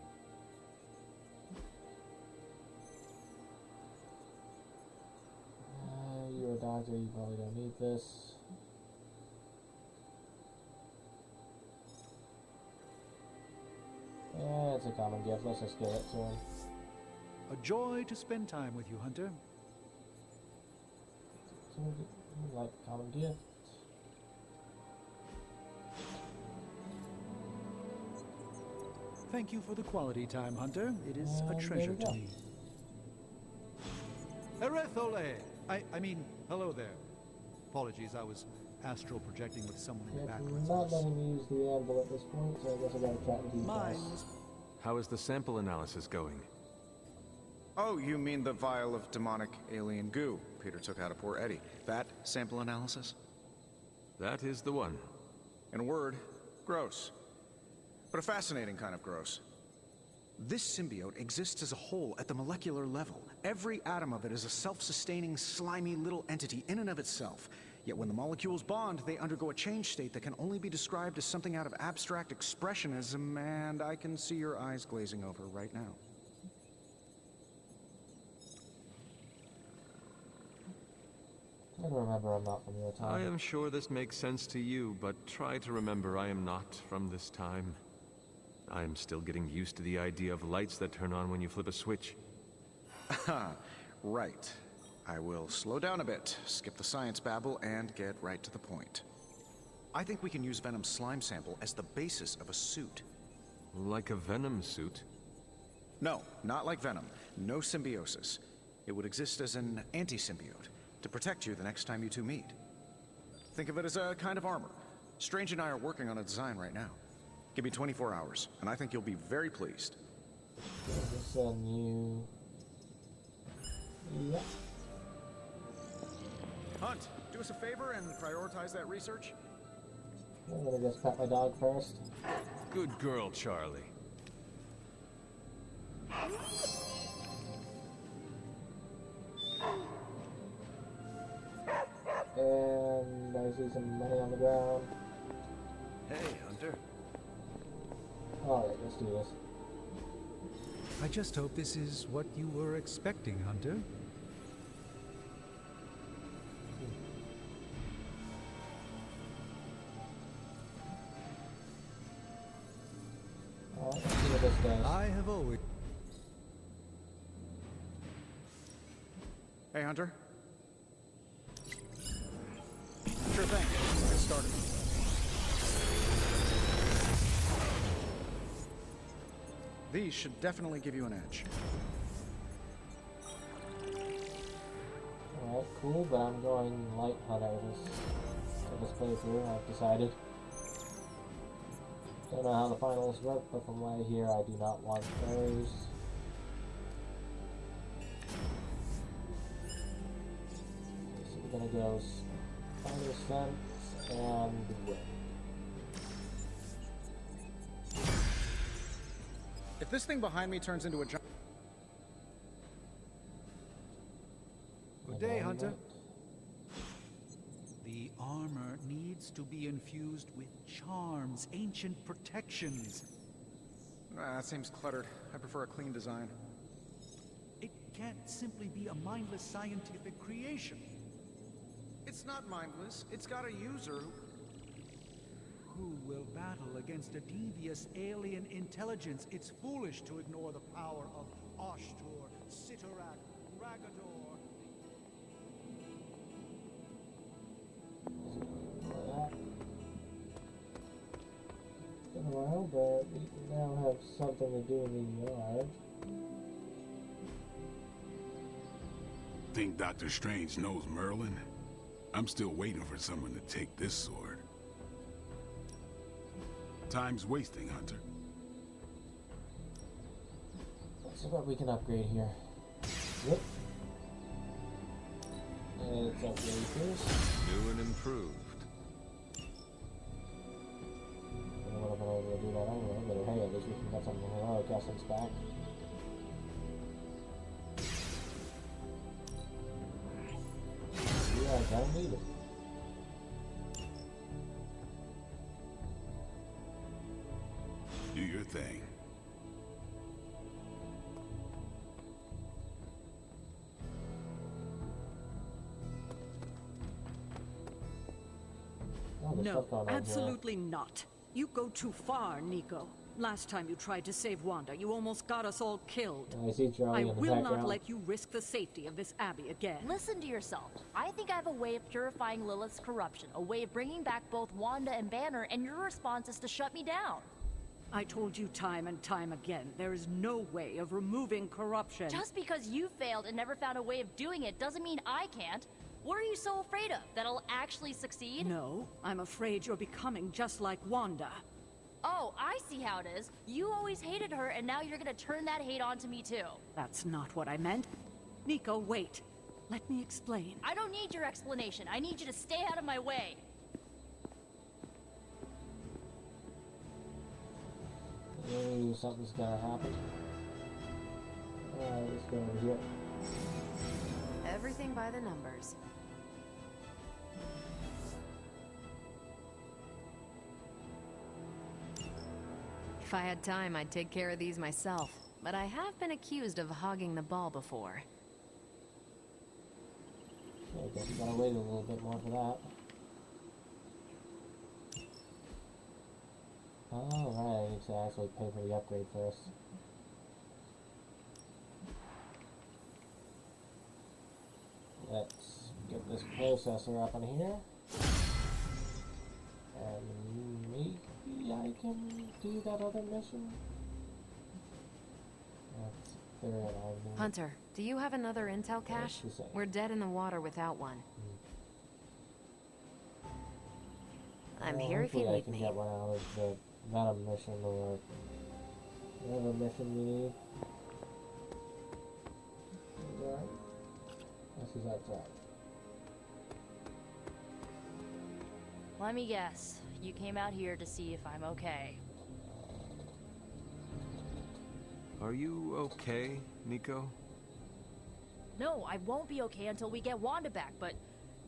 Speaker 1: You're a doctor, you probably don't need this. Yeah, it's a common gift. Let's just give it to him.
Speaker 5: A joy to spend time with you, Hunter.
Speaker 1: Like common gift.
Speaker 5: Thank you for the quality time, Hunter. It is a treasure to me. Erethole! I mean, hello there. Apologies, I was astral projecting with someone in the background.
Speaker 1: Not letting me use the anvil at this point, so I guess I gotta chat with you guys.
Speaker 3: How is the sample analysis going?
Speaker 15: Oh, you mean the vial of demonic alien goo Peter took out of poor Eddie. That sample analysis?
Speaker 3: That is the one.
Speaker 15: In a word, gross. But a fascinating kind of gross. This symbiote exists as a whole at the molecular level. Every atom of it is a self-sustaining, slimy little entity in and of itself. Yet when the molecules bond, they undergo a change state that can only be described as something out of abstract expressionism, and I can see your eyes glazing over right now.
Speaker 1: I remember I'm not from your time.
Speaker 3: I am sure this makes sense to you, but try to remember I am not from this time. I am still getting used to the idea of lights that turn on when you flip a switch.
Speaker 15: Right. I will slow down a bit, skip the science babble, and get right to the point. I think we can use Venom's slime sample as the basis of a suit.
Speaker 3: Like a Venom suit?
Speaker 15: No, not like Venom. No symbiosis. It would exist as an anti-symbiote, to protect you the next time you two meet. Think of it as a kind of armor. Strange and I are working on a design right now. Give me 24 hours, and I think you'll be very pleased.
Speaker 1: Is this a new... Yep.
Speaker 15: Hunt, do us a favor and prioritize that research.
Speaker 1: I'm gonna just pet my dog first.
Speaker 3: Good girl, Charlie.
Speaker 1: And I see some money on the ground.
Speaker 20: Hey, Hunter.
Speaker 1: Alright, let's do this.
Speaker 5: I just hope this is what you were expecting, Hunter.
Speaker 1: Alright, let's see what this does.
Speaker 5: I have always...
Speaker 15: Hey, Hunter. Sure thing. Let's get started. These should definitely give you an edge.
Speaker 1: Alright, cool, but I'm going light hunter this playthrough, I've decided. Don't know how the finals work, but from what I hear, I do not want those. So we're gonna go Spider Sense and Whip.
Speaker 15: If this thing behind me turns into a giant...
Speaker 5: Good day, Hunter. The armor needs to be infused with charms, ancient protections.
Speaker 15: That seems cluttered. I prefer a clean design.
Speaker 5: It can't simply be a mindless scientific creation.
Speaker 15: It's not mindless. It's got a user
Speaker 5: who will battle against a devious alien intelligence. It's foolish to ignore the power of Ashtur, Sitarak, Ragador.
Speaker 1: It's been a while, but we now have something to do in the yard.
Speaker 9: Think Dr. Strange knows Merlin? I'm still waiting for someone to take this sword. Time's wasting, Hunter.
Speaker 1: Let's see what we can upgrade here. Yep. It's upgrade first.
Speaker 3: New and improved.
Speaker 1: I don't know if I'm able to do that anyway, but hey, at least we can get some heroic essence back. Yeah, I don't need it.
Speaker 9: Do your thing.
Speaker 4: No, absolutely not. You go too far, Nico. Last time you tried to save Wanda, you almost got us all killed.
Speaker 1: I see Charlie in the
Speaker 4: will
Speaker 1: background.
Speaker 4: not let you risk the safety of this Abbey again.
Speaker 11: Listen to yourself. I think I have a way of purifying Lilith's corruption, a way of bringing back both Wanda and Banner, and your response is to shut me down.
Speaker 4: I told you time and time again, there is no way of removing corruption.
Speaker 11: Just because you failed and never found a way of doing it doesn't mean I can't. What are you so afraid of? That I'll actually succeed?
Speaker 4: No, I'm afraid you're becoming just like Wanda.
Speaker 11: Oh, I see how it is. You always hated her, and now you're gonna turn that hate onto me too.
Speaker 4: That's not what I meant. Nico, wait. Let me explain.
Speaker 11: I don't need your explanation. I need you to stay out of my way.
Speaker 1: Ooh, something's gonna happen. Alright, let's go over here.
Speaker 2: Everything by the numbers. If I had time, I'd take care of these myself, but I have been accused of hogging the ball before.
Speaker 1: I guess we gotta wait a little bit more for that. Alright, I need to actually pay for the upgrade first. Let's get this processor up in here. And maybe I can do that other mission? That's third, I mean.
Speaker 2: Hunter, do you have another intel cache? We're dead in the water without one. I'm here if you
Speaker 1: hopefully
Speaker 2: need
Speaker 1: I can
Speaker 2: me.
Speaker 1: get one out of the Venom mission or whatever mission we need. Right. This is outside.
Speaker 11: Let me guess. You came out here to see if I'm okay.
Speaker 3: Are you okay, Nico?
Speaker 11: No, I won't be okay until we get Wanda back, but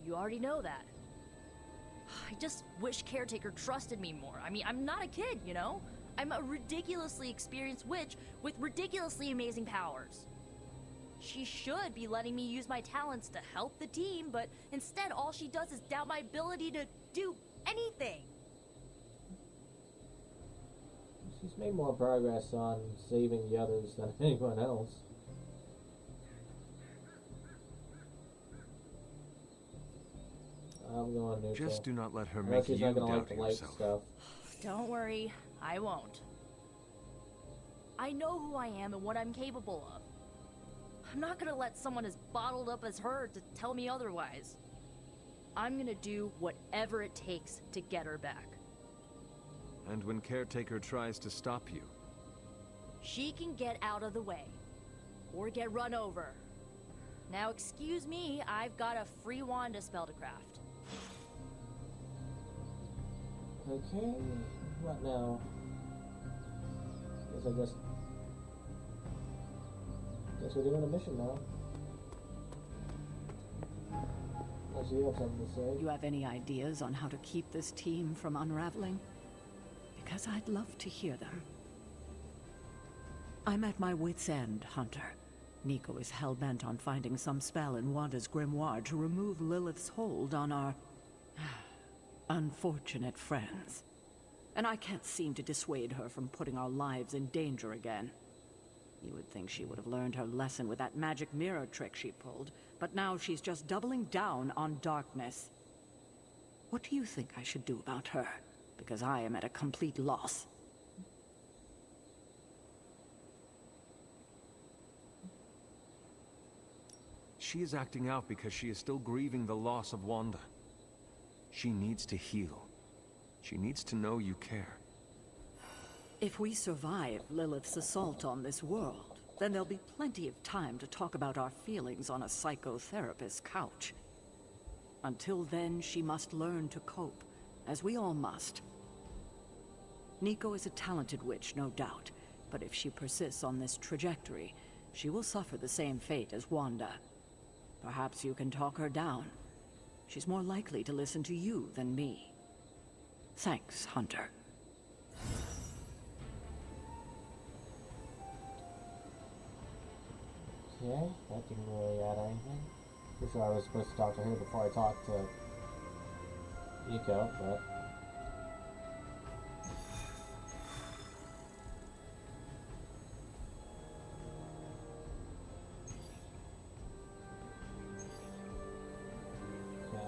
Speaker 11: you already know that. I just wish Caretaker trusted me more. I mean, I'm not a kid, you know? I'm a ridiculously experienced witch with ridiculously amazing powers. She should be letting me use my talents to help the team, but instead all she does is doubt my ability to do anything.
Speaker 1: She's made more progress on saving the others than anyone else. I'm going neutral.
Speaker 3: Just do not let her
Speaker 1: Unless
Speaker 3: make
Speaker 1: he's
Speaker 3: you
Speaker 1: not gonna like
Speaker 3: doubt
Speaker 1: the light
Speaker 3: yourself.
Speaker 1: stuff.
Speaker 11: Don't worry, I won't. I know who I am and what I'm capable of. I'm not gonna let someone as bottled up as her to tell me otherwise. I'm gonna do whatever it takes to get her back.
Speaker 3: And when Caretaker tries to stop you,
Speaker 11: She can get out of the way. Or get run over. Now excuse me, I've got a free wand to spell to craft.
Speaker 1: Okay, what now? Guess we're doing a mission now. Unless you have something to say.
Speaker 4: You have any ideas on how to keep this team from unraveling? Because I'd love to hear them. I'm at my wit's end, Hunter. Nico is hell-bent on finding some spell in Wanda's grimoire to remove Lilith's hold on our unfortunate friends. And I can't seem to dissuade her from putting our lives in danger again. You would think she would have learned her lesson with that magic mirror trick she pulled, but now she's just doubling down on darkness. What do you think I should do about her? Because I am at a complete loss.
Speaker 3: she is acting out because she is still grieving the loss of Wanda. She needs to heal. She needs to know you care.
Speaker 4: If we survive Lilith's assault on this world, then there'll be plenty of time to talk about our feelings on a psychotherapist's couch. Until then, she must learn to cope, as we all must. Nico is a talented witch, no doubt, but if she persists on this trajectory, she will suffer the same fate as Wanda. Perhaps you can talk her down. She's more likely to listen to you than me. Thanks, Hunter.
Speaker 1: Okay, that didn't really add anything. Pretty sure I was supposed to talk to her before I talked to Nico, but...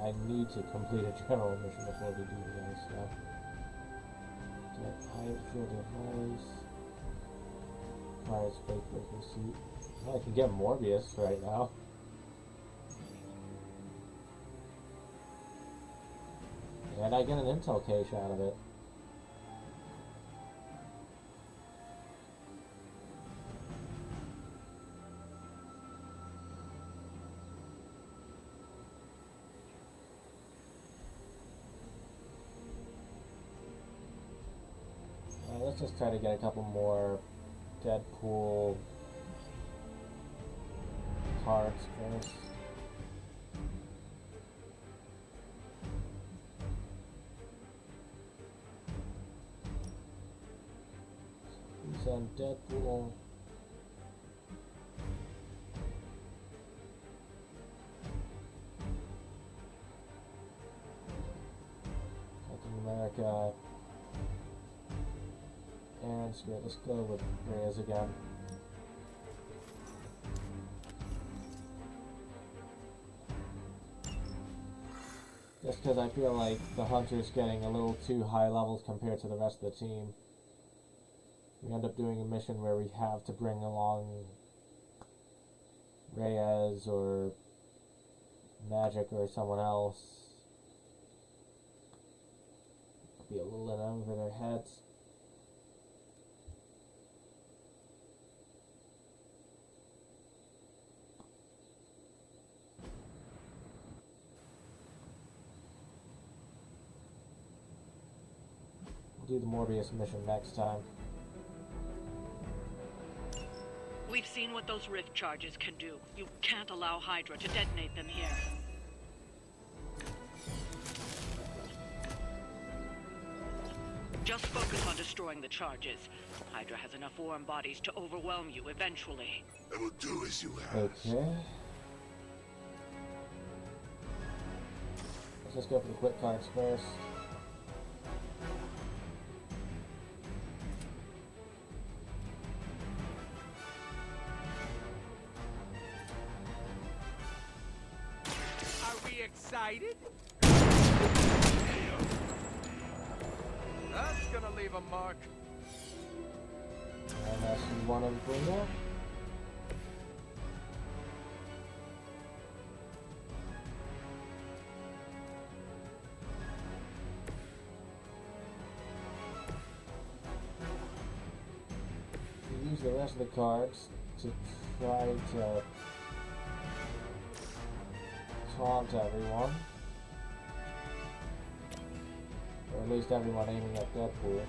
Speaker 1: I need to complete a general mission before we do this, so... Get hydro device... Fires fake breaker suit. Well, I can get Morbius right now. And I get an intel cache out of it. Let's just try to get a couple more Deadpool cards first. He's on Deadpool. Captain America. And screw it, let's go with Reyes again. Just because I feel like the Hunter's getting a little too high levels compared to the rest of the team. We end up doing a mission where we have to bring along Reyes or Magic or someone else. Be a little in over their heads. Do the Morbius mission next time.
Speaker 7: We've seen what those rift charges can do. You can't allow Hydra to detonate them here. Just focus on destroying the charges. Hydra has enough warm bodies to overwhelm you eventually.
Speaker 6: I will do as you ask.
Speaker 1: Okay. Let's just go for the quick cards first.
Speaker 12: Excited? That's gonna leave a mark.
Speaker 1: And that's one of the now. Use the rest of the cards to try to taunt everyone. Or at least everyone aiming at Deadpool.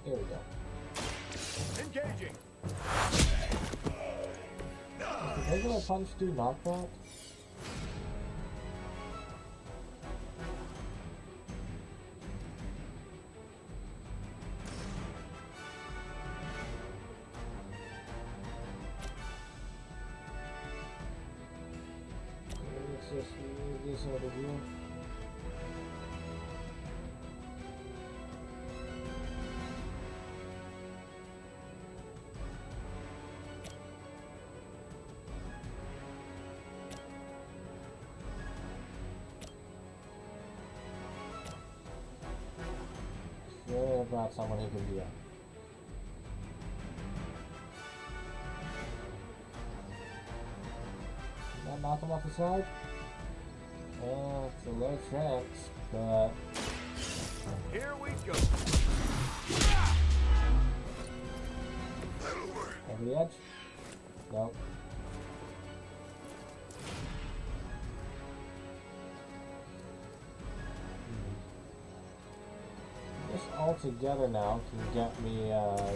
Speaker 1: Here we go.
Speaker 12: Engaging.
Speaker 1: Does the regular punch do knockback? Let's just move this over here. Sure about someone who can do that. Can I knock him off the side? It's a low chance, but...
Speaker 12: Here we go.
Speaker 1: Over the edge? Nope. This all together now can get me a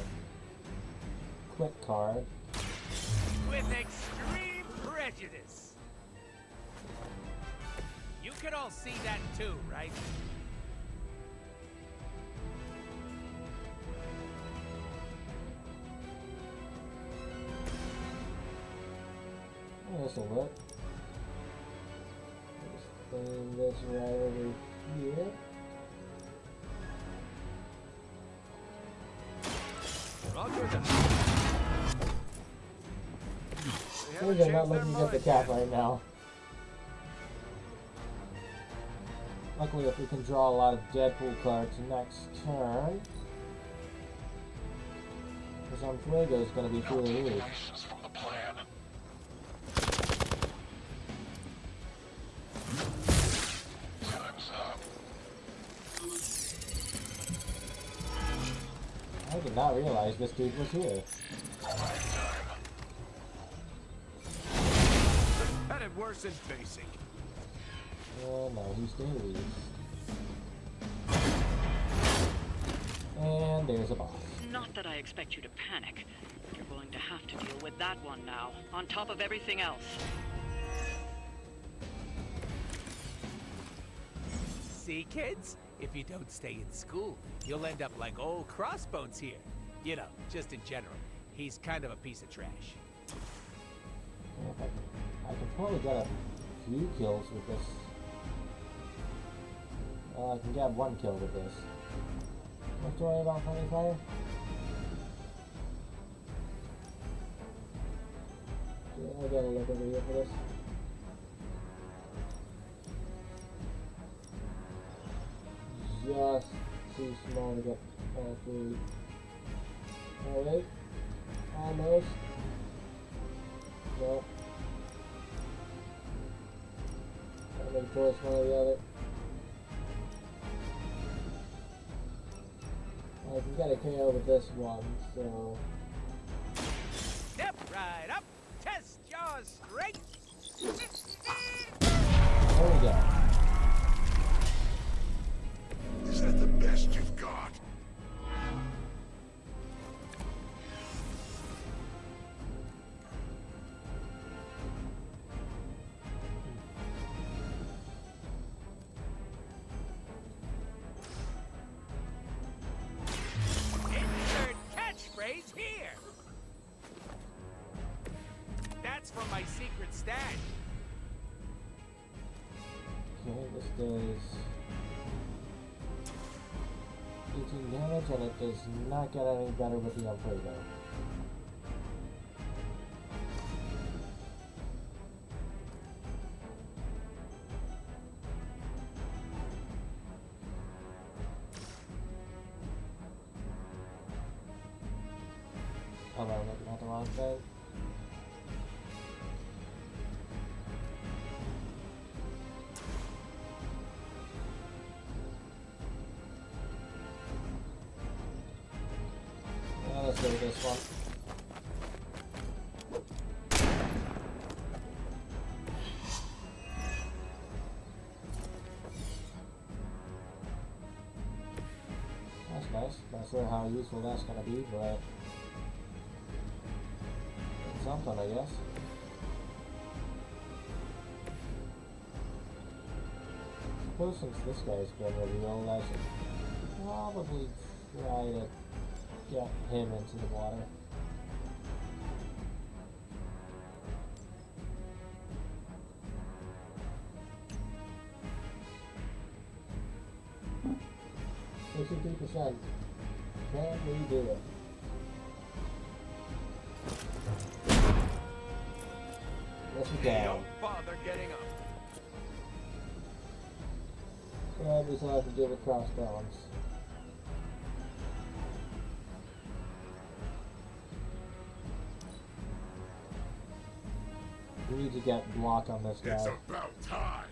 Speaker 1: quick card.
Speaker 12: With extreme prejudice. You can all see that too, right?
Speaker 1: This'll work. Just clean this right over here.
Speaker 12: Roger that.
Speaker 1: Seems I'm not looking at the cap right now. Luckily, if we can draw a lot of Deadpool cards next turn, because Fuego's going to be feeling weak. I did not realize this dude was here.
Speaker 12: Had it worse than basic.
Speaker 1: Oh no, he's dazed. And there's a boss.
Speaker 7: Not that I expect you to panic, but you're going to have to deal with that one now, on top of everything else.
Speaker 12: See, kids? If you don't stay in school, you'll end up like old Crossbones here. You know, just in general. He's kind of a piece of trash.
Speaker 1: Yeah, I can probably get a few kills with this. I can get one kill with this. Don't worry about friendly fire. Yeah, I gotta look over here for this. Just too small to get all three. Alright. Almost. No. Gotta make a choice one or the other. I can get a KO with this one, so...
Speaker 12: Step right up, test your strength.
Speaker 1: There we go.
Speaker 6: Is that the best you've got?
Speaker 12: Insert catchphrase here. That's from my secret stash.
Speaker 1: Okay, this does 18 damage, and it does not get any better with the Alfredo. I'm looking at the wrong thing. Let's do this one. That's nice. Not sure how useful that's gonna be, but it's something, I guess. Suppose since this guy's been revealed, I should probably try to get him into the water. %. Can we do it? Yes, we can.
Speaker 14: Don't bother getting up.
Speaker 1: And we still have to give it cross balance. We need to get block on this guy.
Speaker 6: It's about time.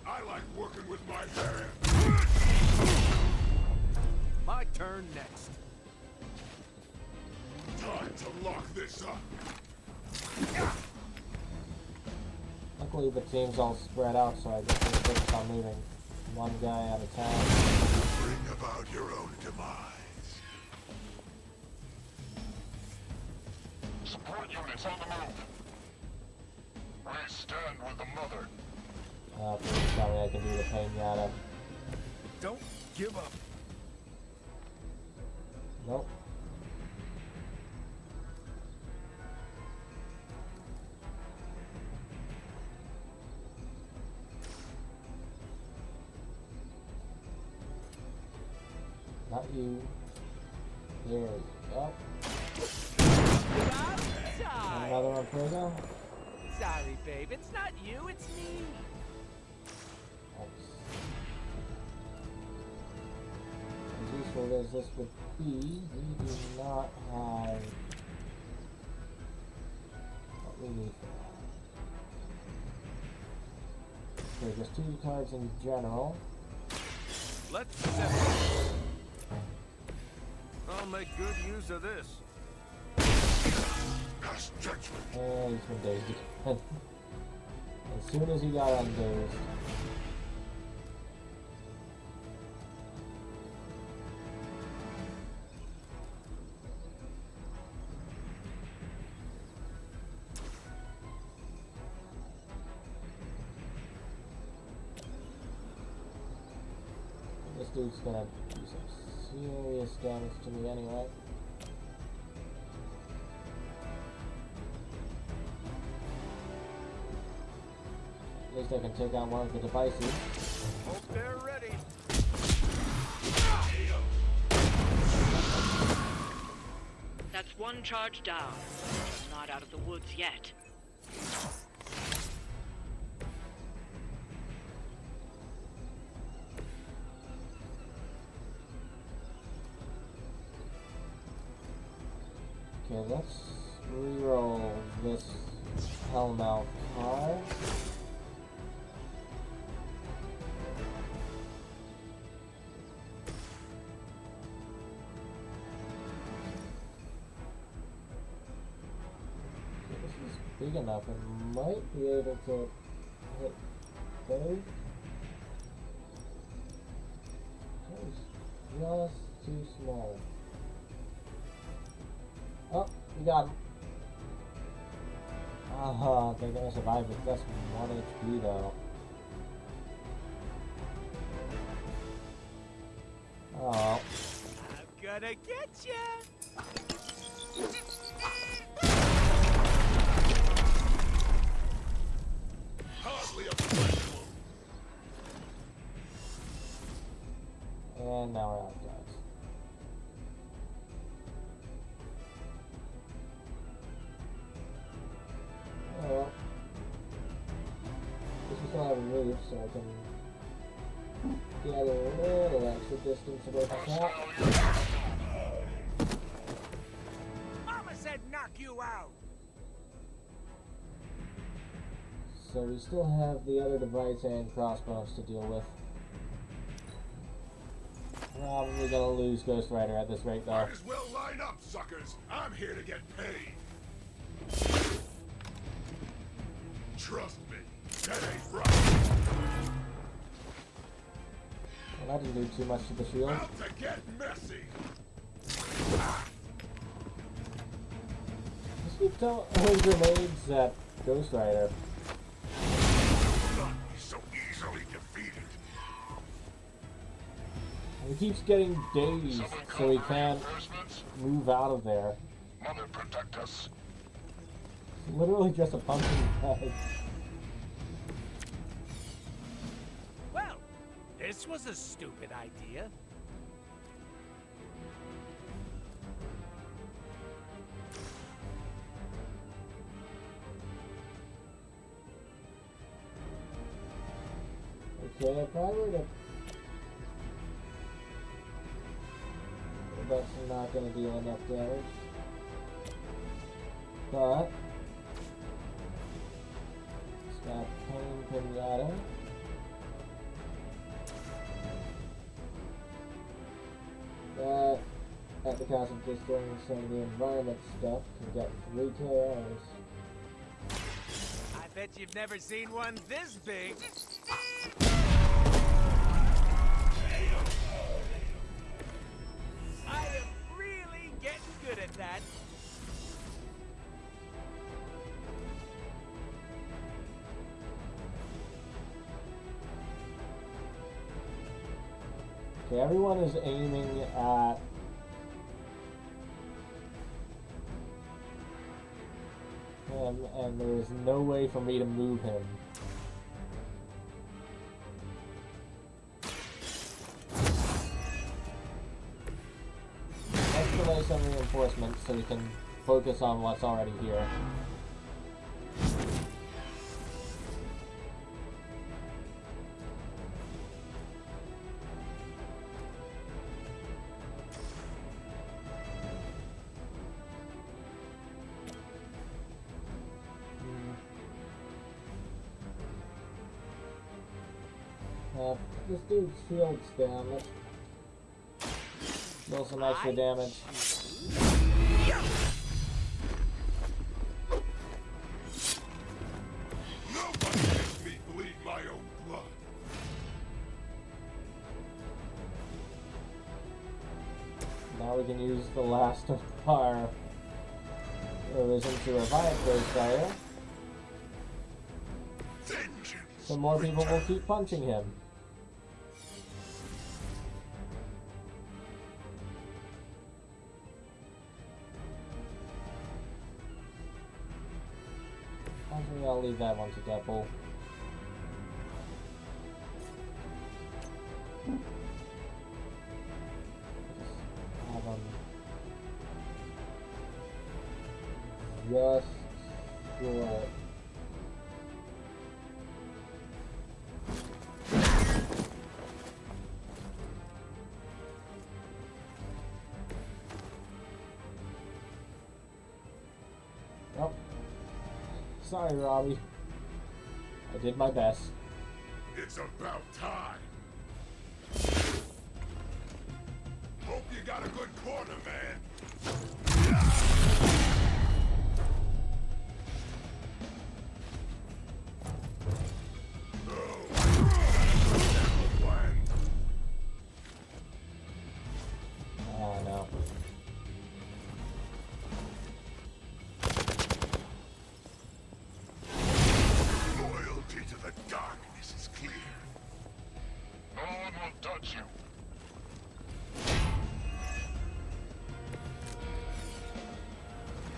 Speaker 6: I like working with my hands.
Speaker 14: My turn next.
Speaker 6: Time to lock this up.
Speaker 1: Luckily the team's all spread out, so I guess we're focused on moving one guy at a time.
Speaker 6: Bring about your own demise.
Speaker 8: Support units on the move. We stand with the mother.
Speaker 1: Please tell me I can do the Pinata.
Speaker 14: Don't give up.
Speaker 1: Nope. Not you. There we go. Another one for you.
Speaker 12: Sorry, babe. It's not you, it's me.
Speaker 1: As useful as this would be, we do not have what we need for that. Okay, just 2 cards in general.
Speaker 14: Let's separate. I'll make good use of this.
Speaker 1: And he's been dazed again. As soon as he got undazed. This dude's gonna do some serious damage to me anyway. At least I can take out one of the devices.
Speaker 14: Hope they're ready.
Speaker 7: That's one charge down. Not out of the woods yet.
Speaker 1: Okay, let's reroll this Hellmouth card. Okay, this is big enough. I might be able to hit both. That was just too small. Oh, we got him. They're gonna survive with just 1 HP though. Oh.
Speaker 12: I'm gonna get ya!
Speaker 6: Hardly a professional.
Speaker 1: And now we're out, guys. Oh well. At least we still have a move, so I can get a little extra distance away from that.
Speaker 12: said knock you out.
Speaker 1: So we still have the other device and crossbows to deal with. Probably gonna lose Ghost Rider at this rate, though.
Speaker 6: Might as well line up, suckers. I'm here to get paid. Trust me, that ain't right.
Speaker 1: Well, that didn't do too much to the shield.
Speaker 6: About to get messy.
Speaker 1: Just keep throwing grenades at Ghost Rider.
Speaker 6: Not be so easily defeated.
Speaker 1: He keeps getting dazed, so he can't move out of there.
Speaker 8: Mother, protect us.
Speaker 1: It's literally just a punching bag.
Speaker 12: Well, this was a stupid idea.
Speaker 1: Okay, if I were to... That's not going to deal enough damage. But... It's got Pain Pinata. That, at the cost of destroying some of the environment stuff, can get 3 KOs.
Speaker 12: I bet you've never seen one this big. I am really getting good at that.
Speaker 1: Okay, everyone is aiming at him, and there is no way for me to move him. Let's delay some reinforcements so we can focus on what's already here. This dude's shield's down. Let's deal some extra damage.
Speaker 6: Nobody makes me bleed my own blood.
Speaker 1: Now we can use the last of our Arisen to revive Ghost Rider. So more people will keep punching him. Actually, I'll leave that one to Deadpool. Have him just short. Oh. Sorry, Robbie. I did my best.
Speaker 6: It's about time. Hope you got a good corner, man.
Speaker 1: Oh no.
Speaker 6: Loyalty to the darkness is clear.
Speaker 8: No one will touch you.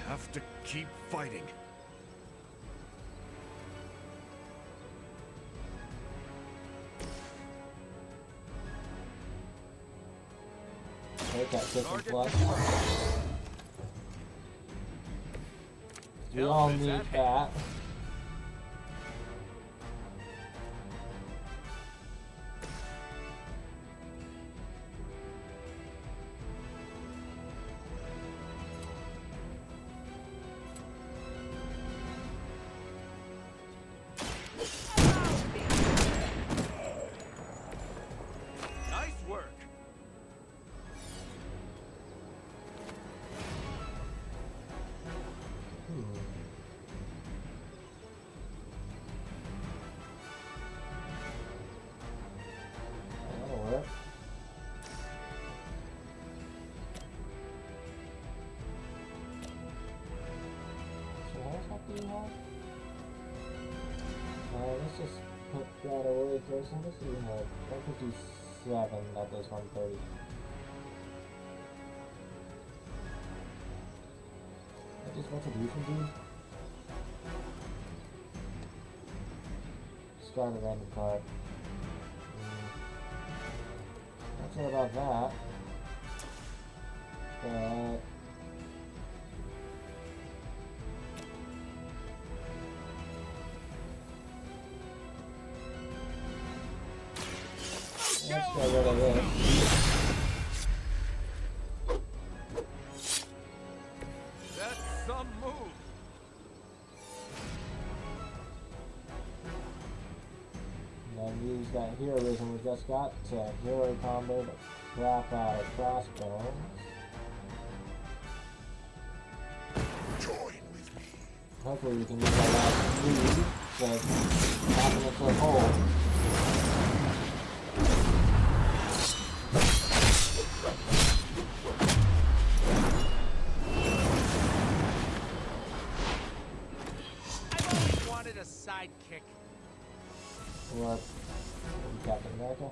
Speaker 20: Have to keep fighting.
Speaker 1: Take that 50 plus. We all need that. Got a really close on this. We have 157. That does 130. What does retribution do? Start a random card. Not sure about that. But let's get rid of this.
Speaker 12: That's some move.
Speaker 1: And then use that heroism we just got to hero combo the crap out of Crossbones. Hopefully we can use our last lead to happen into a hole.
Speaker 12: I've always wanted a sidekick.
Speaker 1: What? Captain America?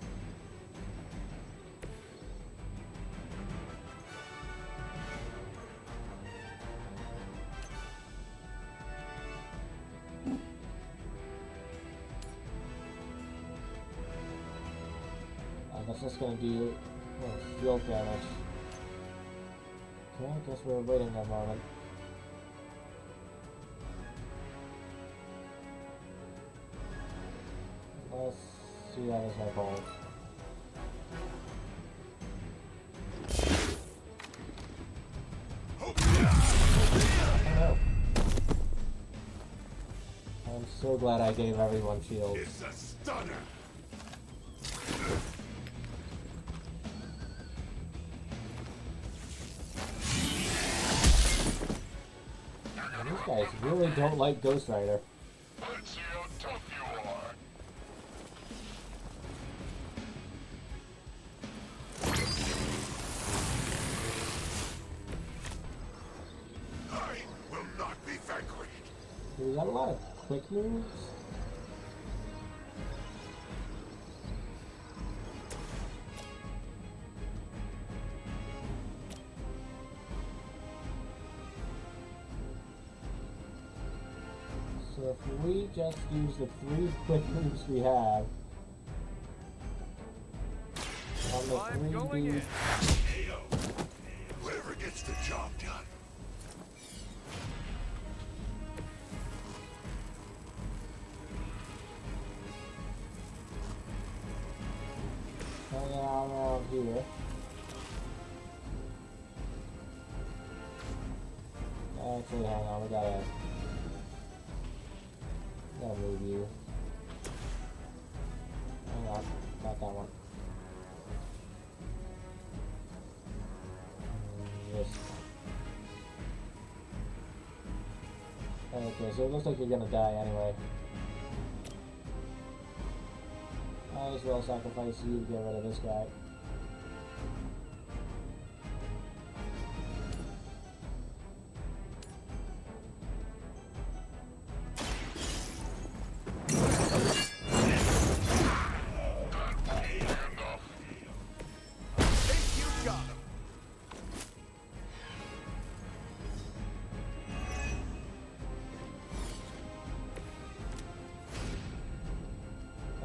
Speaker 1: That's just gonna do field damage. Okay, I guess we're waiting a moment. Let's see how this evolves. Oh, I'm so glad I gave everyone shields.
Speaker 6: It's a stunner.
Speaker 1: These guys really don't like Ghost Rider.
Speaker 8: Let's see how tough you are.
Speaker 6: I will not be vanquished.
Speaker 1: We got a lot of quick moves. So if we just use the 3 quick moves we have on the 3 dudes.
Speaker 6: Whoever gets the job done.
Speaker 1: Hanging out around here. Actually, hang on, we gotta move you. Hang on, not that one. This. Okay, so it looks like you're gonna die anyway. Might as well sacrifice you to get rid of this guy.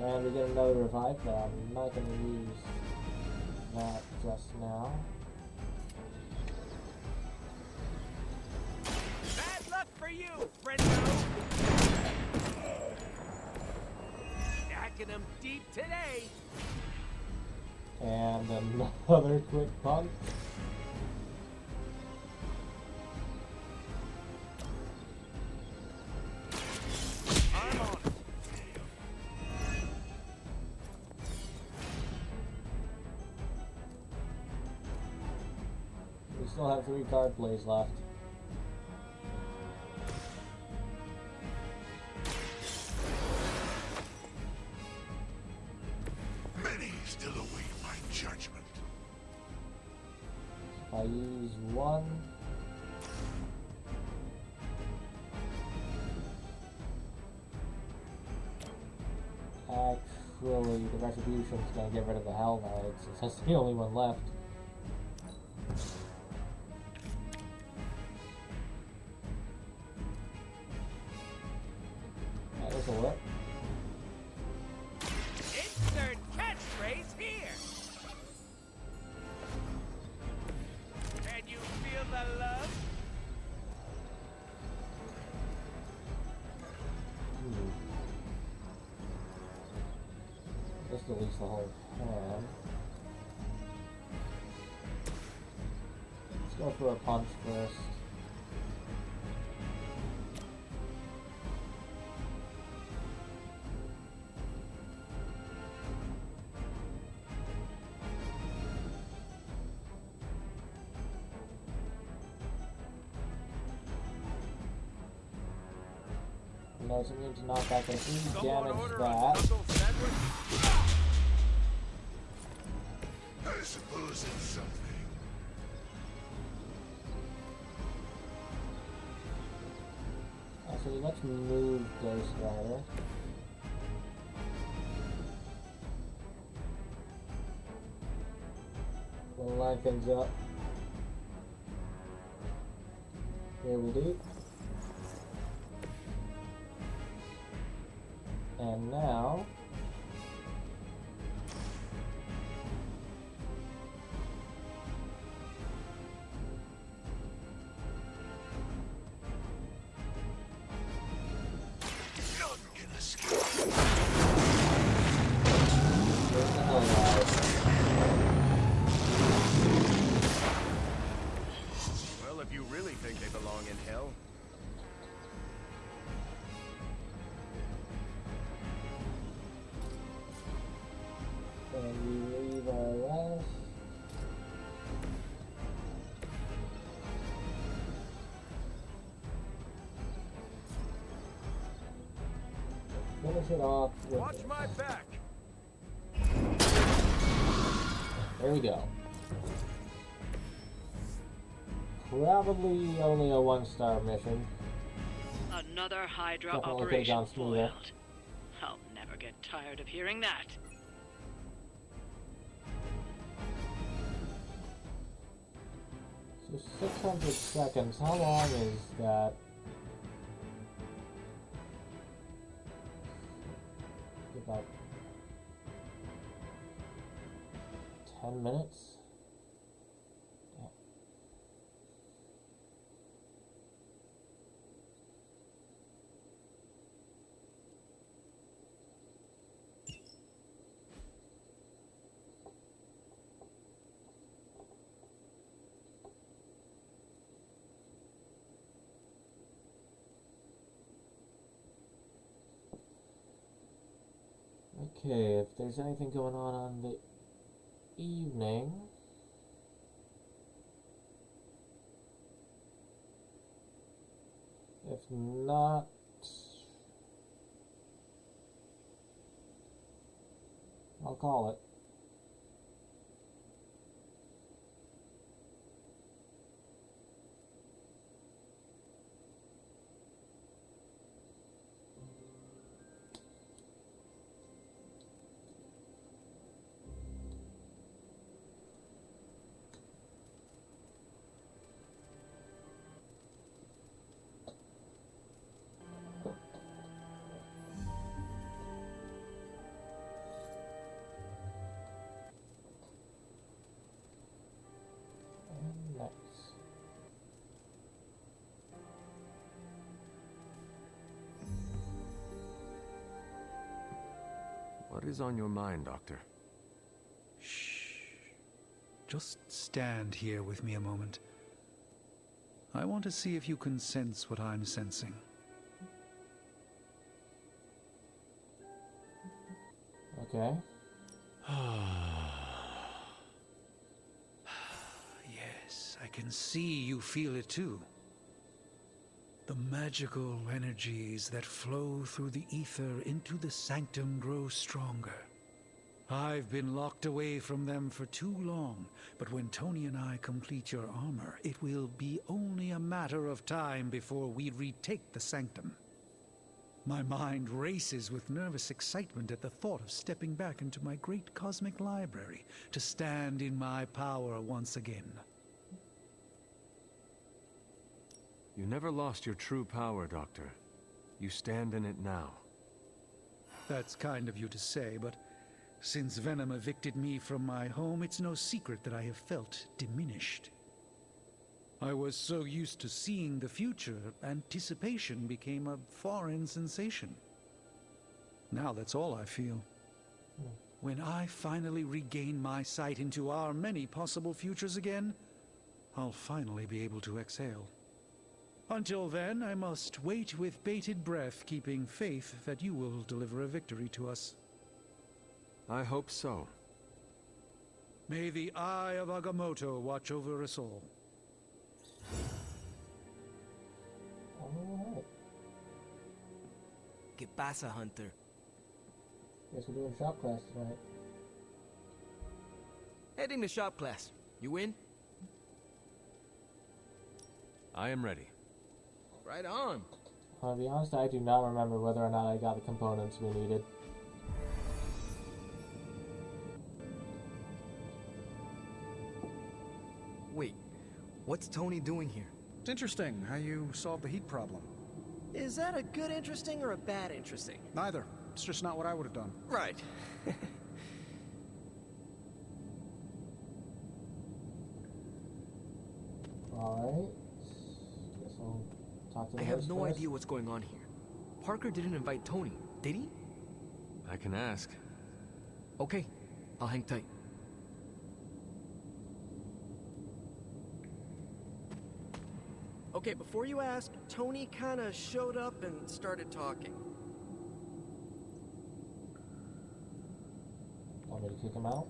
Speaker 1: And we get another revive, but I'm not going to use that just now.
Speaker 12: Bad luck for you, friendo. Stacking them deep today.
Speaker 1: And another quick punch.
Speaker 12: I'm on it.
Speaker 1: We still have 3 card plays left.
Speaker 6: Many still await my judgment.
Speaker 1: If I use 1. Actually, Eventually, the Retribution's gonna get rid of the Hell Knights, since that's the only one left. This'll work.
Speaker 12: Insert catchphrase here. Can you feel the love?
Speaker 1: Just release the whole hand. Let's go for a punch first. No, so we need to knock back and damage that.
Speaker 6: I suppose it's something.
Speaker 1: Actually, let's move Ghost Rider. We'll line things up. Here we do. And now,
Speaker 6: None can escape.
Speaker 14: Well, if you really think they belong in hell,
Speaker 1: and we leave our last. Finish it off with
Speaker 12: Watch
Speaker 1: this.
Speaker 12: my back.
Speaker 1: There we go. Probably only a 1-star mission.
Speaker 7: Another Hydra
Speaker 1: Definitely could've
Speaker 7: operation
Speaker 1: gone smoother.
Speaker 7: foiled. I'll never get tired of hearing that.
Speaker 1: So 600 seconds, how long is that? About 10 minutes? Yeah. Okay, if there's anything going on the evening. If not, I'll call it. Nice.
Speaker 20: What is on your mind, Doctor?
Speaker 5: Just stand here with me a moment. I want to see if you can sense what I'm sensing.
Speaker 1: Okay.
Speaker 5: Yes, I can see you feel it too. The magical energies that flow through the ether into the sanctum grow stronger. I've been locked away from them for too long, but when Tony and I complete your armor, it will be only a matter of time before we retake the sanctum. My mind races with nervous excitement at the thought of stepping back into my great cosmic library to stand in my power once again.
Speaker 3: You never lost your true power, Doctor. You stand in it now.
Speaker 5: That's kind of you to say, but since Venom evicted me from my home, it's no secret that I have felt diminished. I was so used to seeing the future, anticipation became a foreign sensation. Now that's all I feel. When I finally regain my sight into our many possible futures again, I'll finally be able to exhale. Until then, I must wait with bated breath, keeping faith that you will deliver a victory to us.
Speaker 3: I hope so.
Speaker 5: May the Eye of Agamotto watch over us all.
Speaker 1: Alright.
Speaker 21: ¿Qué pasa, Hunter?
Speaker 1: Guess we're doing shop class tonight.
Speaker 21: Heading to shop class. You in?
Speaker 3: I am ready.
Speaker 21: Right on.
Speaker 1: I'll be honest, I do not remember whether or not I got the components we needed.
Speaker 21: Wait, what's Tony doing here?
Speaker 15: It's interesting how you solved the heat problem.
Speaker 13: Is that a good interesting or a bad interesting?
Speaker 15: Neither. It's just not what I would have done.
Speaker 13: Right.
Speaker 1: Alright. Guess I'll talk to the
Speaker 21: I have
Speaker 1: host
Speaker 21: no
Speaker 1: first.
Speaker 21: idea what's going on here. Parker didn't invite Tony, did he?
Speaker 3: I can ask.
Speaker 21: Okay, I'll hang tight.
Speaker 13: Okay, before you ask, Tony kinda showed up and started talking.
Speaker 1: Want me to kick him out?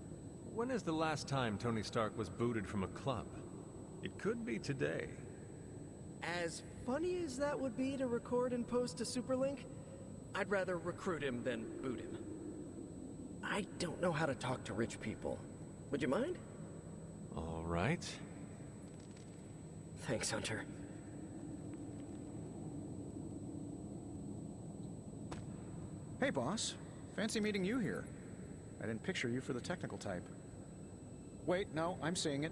Speaker 3: When is the last time Tony Stark was booted from a club? It could be today.
Speaker 13: As funny as that would be to record and post to Superlink, I'd rather recruit him than boot him. I don't know how to talk to rich people. Would you mind?
Speaker 3: All right.
Speaker 13: Thanks, Hunter.
Speaker 15: Hey, boss. Fancy meeting you here. I didn't picture you for the technical type. Wait, no, I'm seeing it.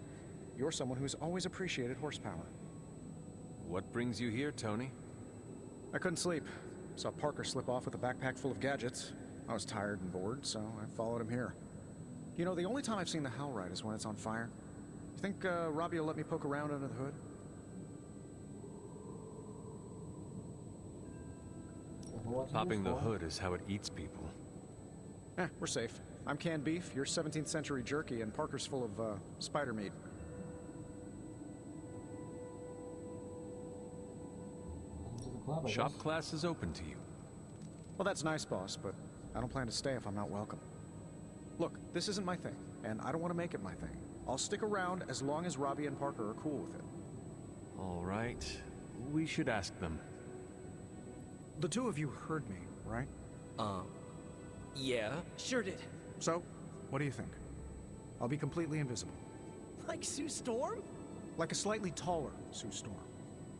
Speaker 15: You're someone who's always appreciated horsepower.
Speaker 3: What brings you here, Tony?
Speaker 15: I couldn't sleep. Saw Parker slip off with a backpack full of gadgets. I was tired and bored, so I followed him here. You know, the only time I've seen the Howlride is when it's on fire. You think Robbie will let me poke around under the hood?
Speaker 3: Popping the hood is how it eats people.
Speaker 15: We're safe. I'm canned beef, you're 17th century jerky, and Parker's full of, spider meat.
Speaker 3: Shop class is open to you.
Speaker 15: Well, that's nice, boss, but I don't plan to stay if I'm not welcome. Look, this isn't my thing, and I don't want to make it my thing. I'll stick around as long as Robbie and Parker are cool with it.
Speaker 3: All right. We should ask them.
Speaker 15: The two of you heard me, right?
Speaker 21: Yeah.
Speaker 13: Sure did.
Speaker 15: So, what do you think? I'll be completely invisible.
Speaker 13: Like Sue Storm?
Speaker 15: Like a slightly taller Sue Storm.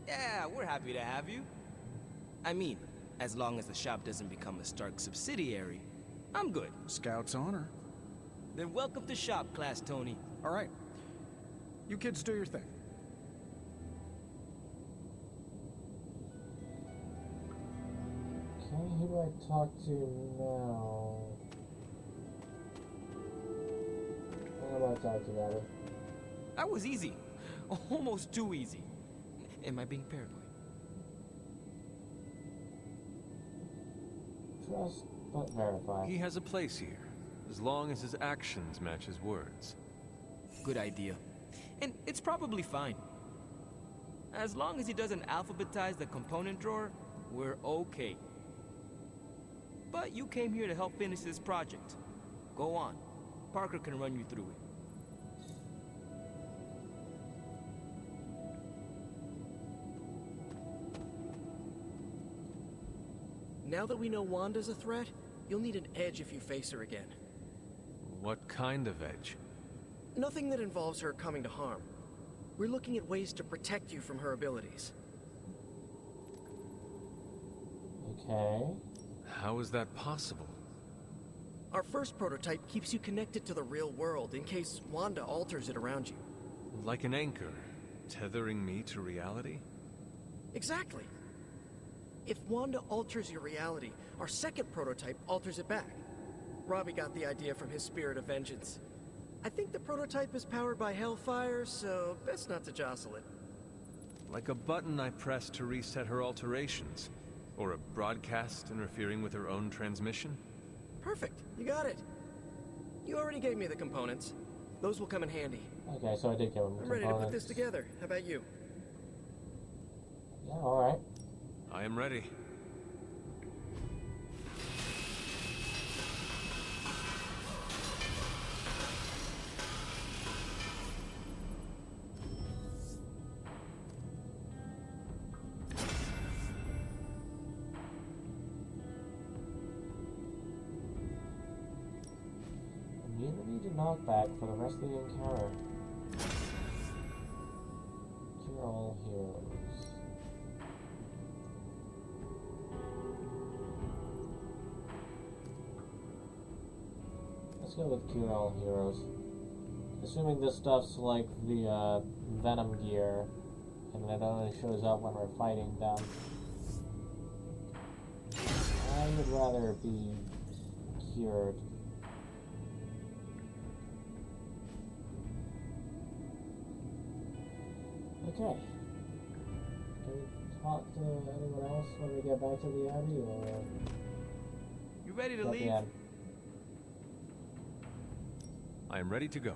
Speaker 21: Yeah, we're happy to have you. I mean, as long as the shop doesn't become a Stark subsidiary, I'm good.
Speaker 15: Scout's honor.
Speaker 21: Then welcome to shop class, Tony.
Speaker 15: All right. You kids do your thing.
Speaker 1: Okay, who do I talk to now? How about I talk to Robbie?
Speaker 21: That was easy. Almost too easy. Am I being paranoid?
Speaker 1: Trust, but verify.
Speaker 3: He has a place here, as long as his actions match his words.
Speaker 21: Good idea. And it's probably fine. As long as he doesn't alphabetize the component drawer, we're okay. But you came here to help finish this project. Go on. Parker can run you through it.
Speaker 13: Now that we know Wanda's a threat, you'll need an edge if you face her again.
Speaker 3: What kind of edge?
Speaker 13: Nothing that involves her coming to harm. We're looking at ways to protect you from her abilities.
Speaker 1: Okay.
Speaker 3: How is that possible?
Speaker 13: Our first prototype keeps you connected to the real world in case Wanda alters it around you.
Speaker 3: Like an anchor, tethering me to reality?
Speaker 13: Exactly. If Wanda alters your reality, our second prototype alters it back. Robbie got the idea from his spirit of vengeance. I think the prototype is powered by Hellfire, so best not to jostle it.
Speaker 3: Like a button I press to reset her alterations? Or a broadcast interfering with her own transmission?
Speaker 13: Perfect, you got it. You already gave me the components. Those will come in handy.
Speaker 1: Okay, so I did give him
Speaker 13: I'm ready to put this together. How about you?
Speaker 1: Yeah, alright.
Speaker 3: I am ready.
Speaker 1: Immunity to knockback for the rest of the encounter. Cure all heroes. Let's go with cure all heroes. Assuming this stuff's like the Venom gear, and it only shows up when we're fighting them. I would rather be cured. Okay. Can we talk to anyone else when we get back to the Abbey, or...
Speaker 21: You ready to
Speaker 1: At the
Speaker 21: leave?
Speaker 1: end?
Speaker 3: I am ready to go.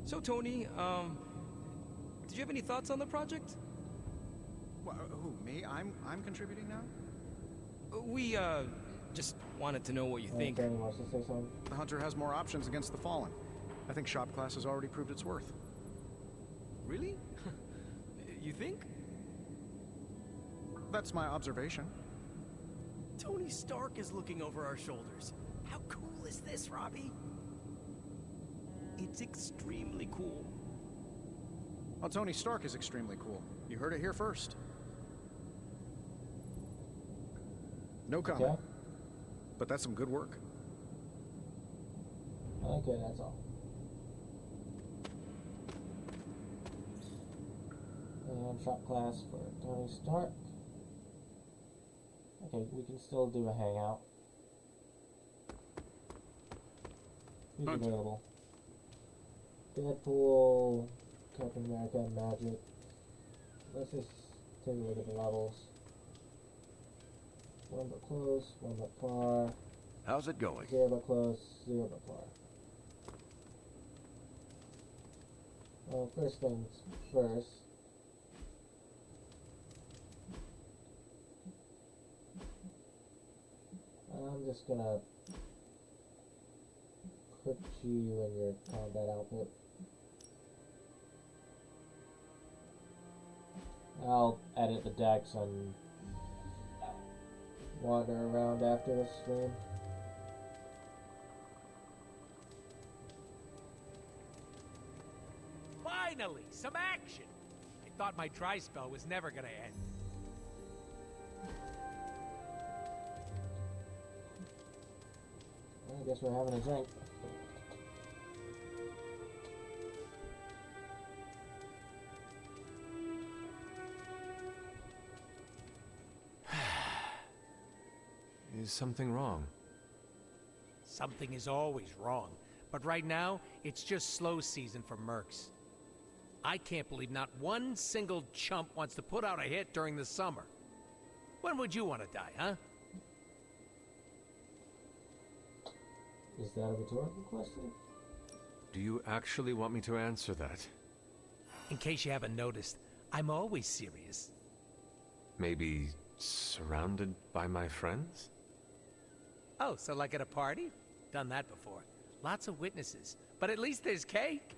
Speaker 21: So, Tony, did you have any thoughts on the project?
Speaker 15: Who, me? I'm contributing now?
Speaker 21: We, just wanted to know what you think.
Speaker 1: Danny wants to say something.
Speaker 15: The Hunter has more options against the Fallen. I think shop class has already proved its worth.
Speaker 21: Really? You think?
Speaker 15: That's my observation.
Speaker 13: Tony Stark is looking over our shoulders. How cool is this, Robbie?
Speaker 21: It's extremely cool.
Speaker 15: Well, Tony Stark is extremely cool. You heard it here first. No comment.
Speaker 1: Okay.
Speaker 15: But that's some good work.
Speaker 1: Okay, that's all. And shop class for Tony Stark. Okay, we can still do a hangout. Who's available? Deadpool, Captain America, and Magic. Let's just take a look at the levels. One but close, one but far.
Speaker 20: How's it going?
Speaker 1: 0 but close, 0 but far. Well, first things first. I'm just gonna put you in your combat outfit. I'll edit the decks and wander around after the stream.
Speaker 12: Finally, some action! I thought my dry spell was never gonna end.
Speaker 1: I guess we're having a drink.
Speaker 3: Is something wrong?
Speaker 12: Something is always wrong, but right now, it's just slow season for mercs. I can't believe not one single chump wants to put out a hit during the summer. When would you want to die, huh?
Speaker 1: Is that a rhetorical question?
Speaker 3: Do you actually want me to answer that?
Speaker 12: In case you haven't noticed, I'm always serious.
Speaker 3: Maybe surrounded by my friends?
Speaker 12: Oh, so like at a party? Done that before. Lots of witnesses, but at least there's cake.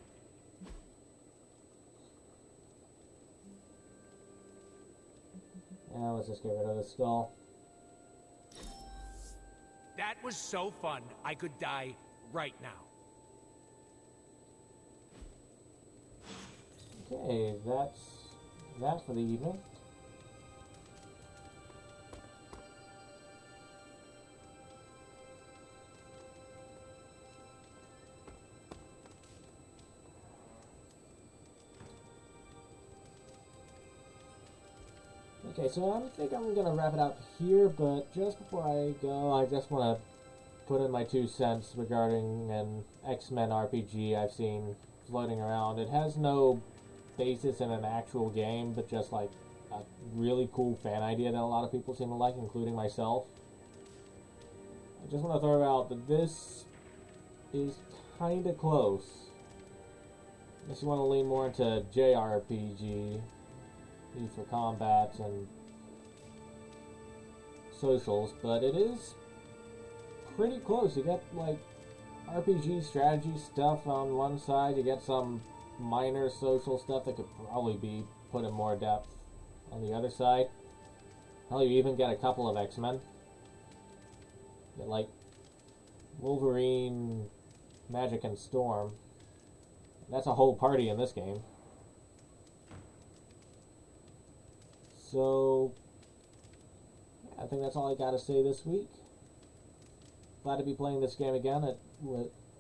Speaker 1: Now let's just get rid of the skull.
Speaker 12: That was so fun, I could die right now.
Speaker 1: Okay, that's that for the evening. Okay, so I think I'm gonna wrap it up here, but just before I go, I just want to put in my 2 cents regarding an X-Men RPG I've seen floating around. It has no basis in an actual game, but just like a really cool fan idea that a lot of people seem to like, including myself. I just want to throw out that this is kind of close. Unless you want to lean more into JRPG, Need for Combat and socials, but it is pretty close. You get like RPG strategy stuff on one side, you get some minor social stuff that could probably be put in more depth on the other side. Hell, you even get a couple of X-Men. You get like Wolverine, Magic, and Storm. That's a whole party in this game. So, I think that's all I gotta say this week. Glad to be playing this game again.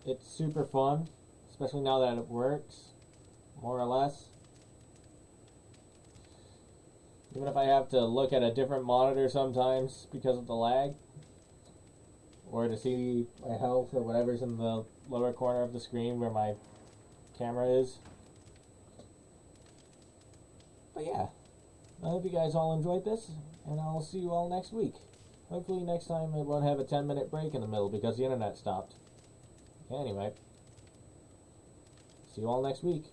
Speaker 1: It's super fun, especially now that it works, more or less. Even if I have to look at a different monitor sometimes because of the lag, or to see my health or whatever's in the lower corner of the screen where my camera is. But yeah, I hope you guys all enjoyed this, and I'll see you all next week. Hopefully next time I won't have a 10-minute break in the middle because the internet stopped. Anyway, see you all next week.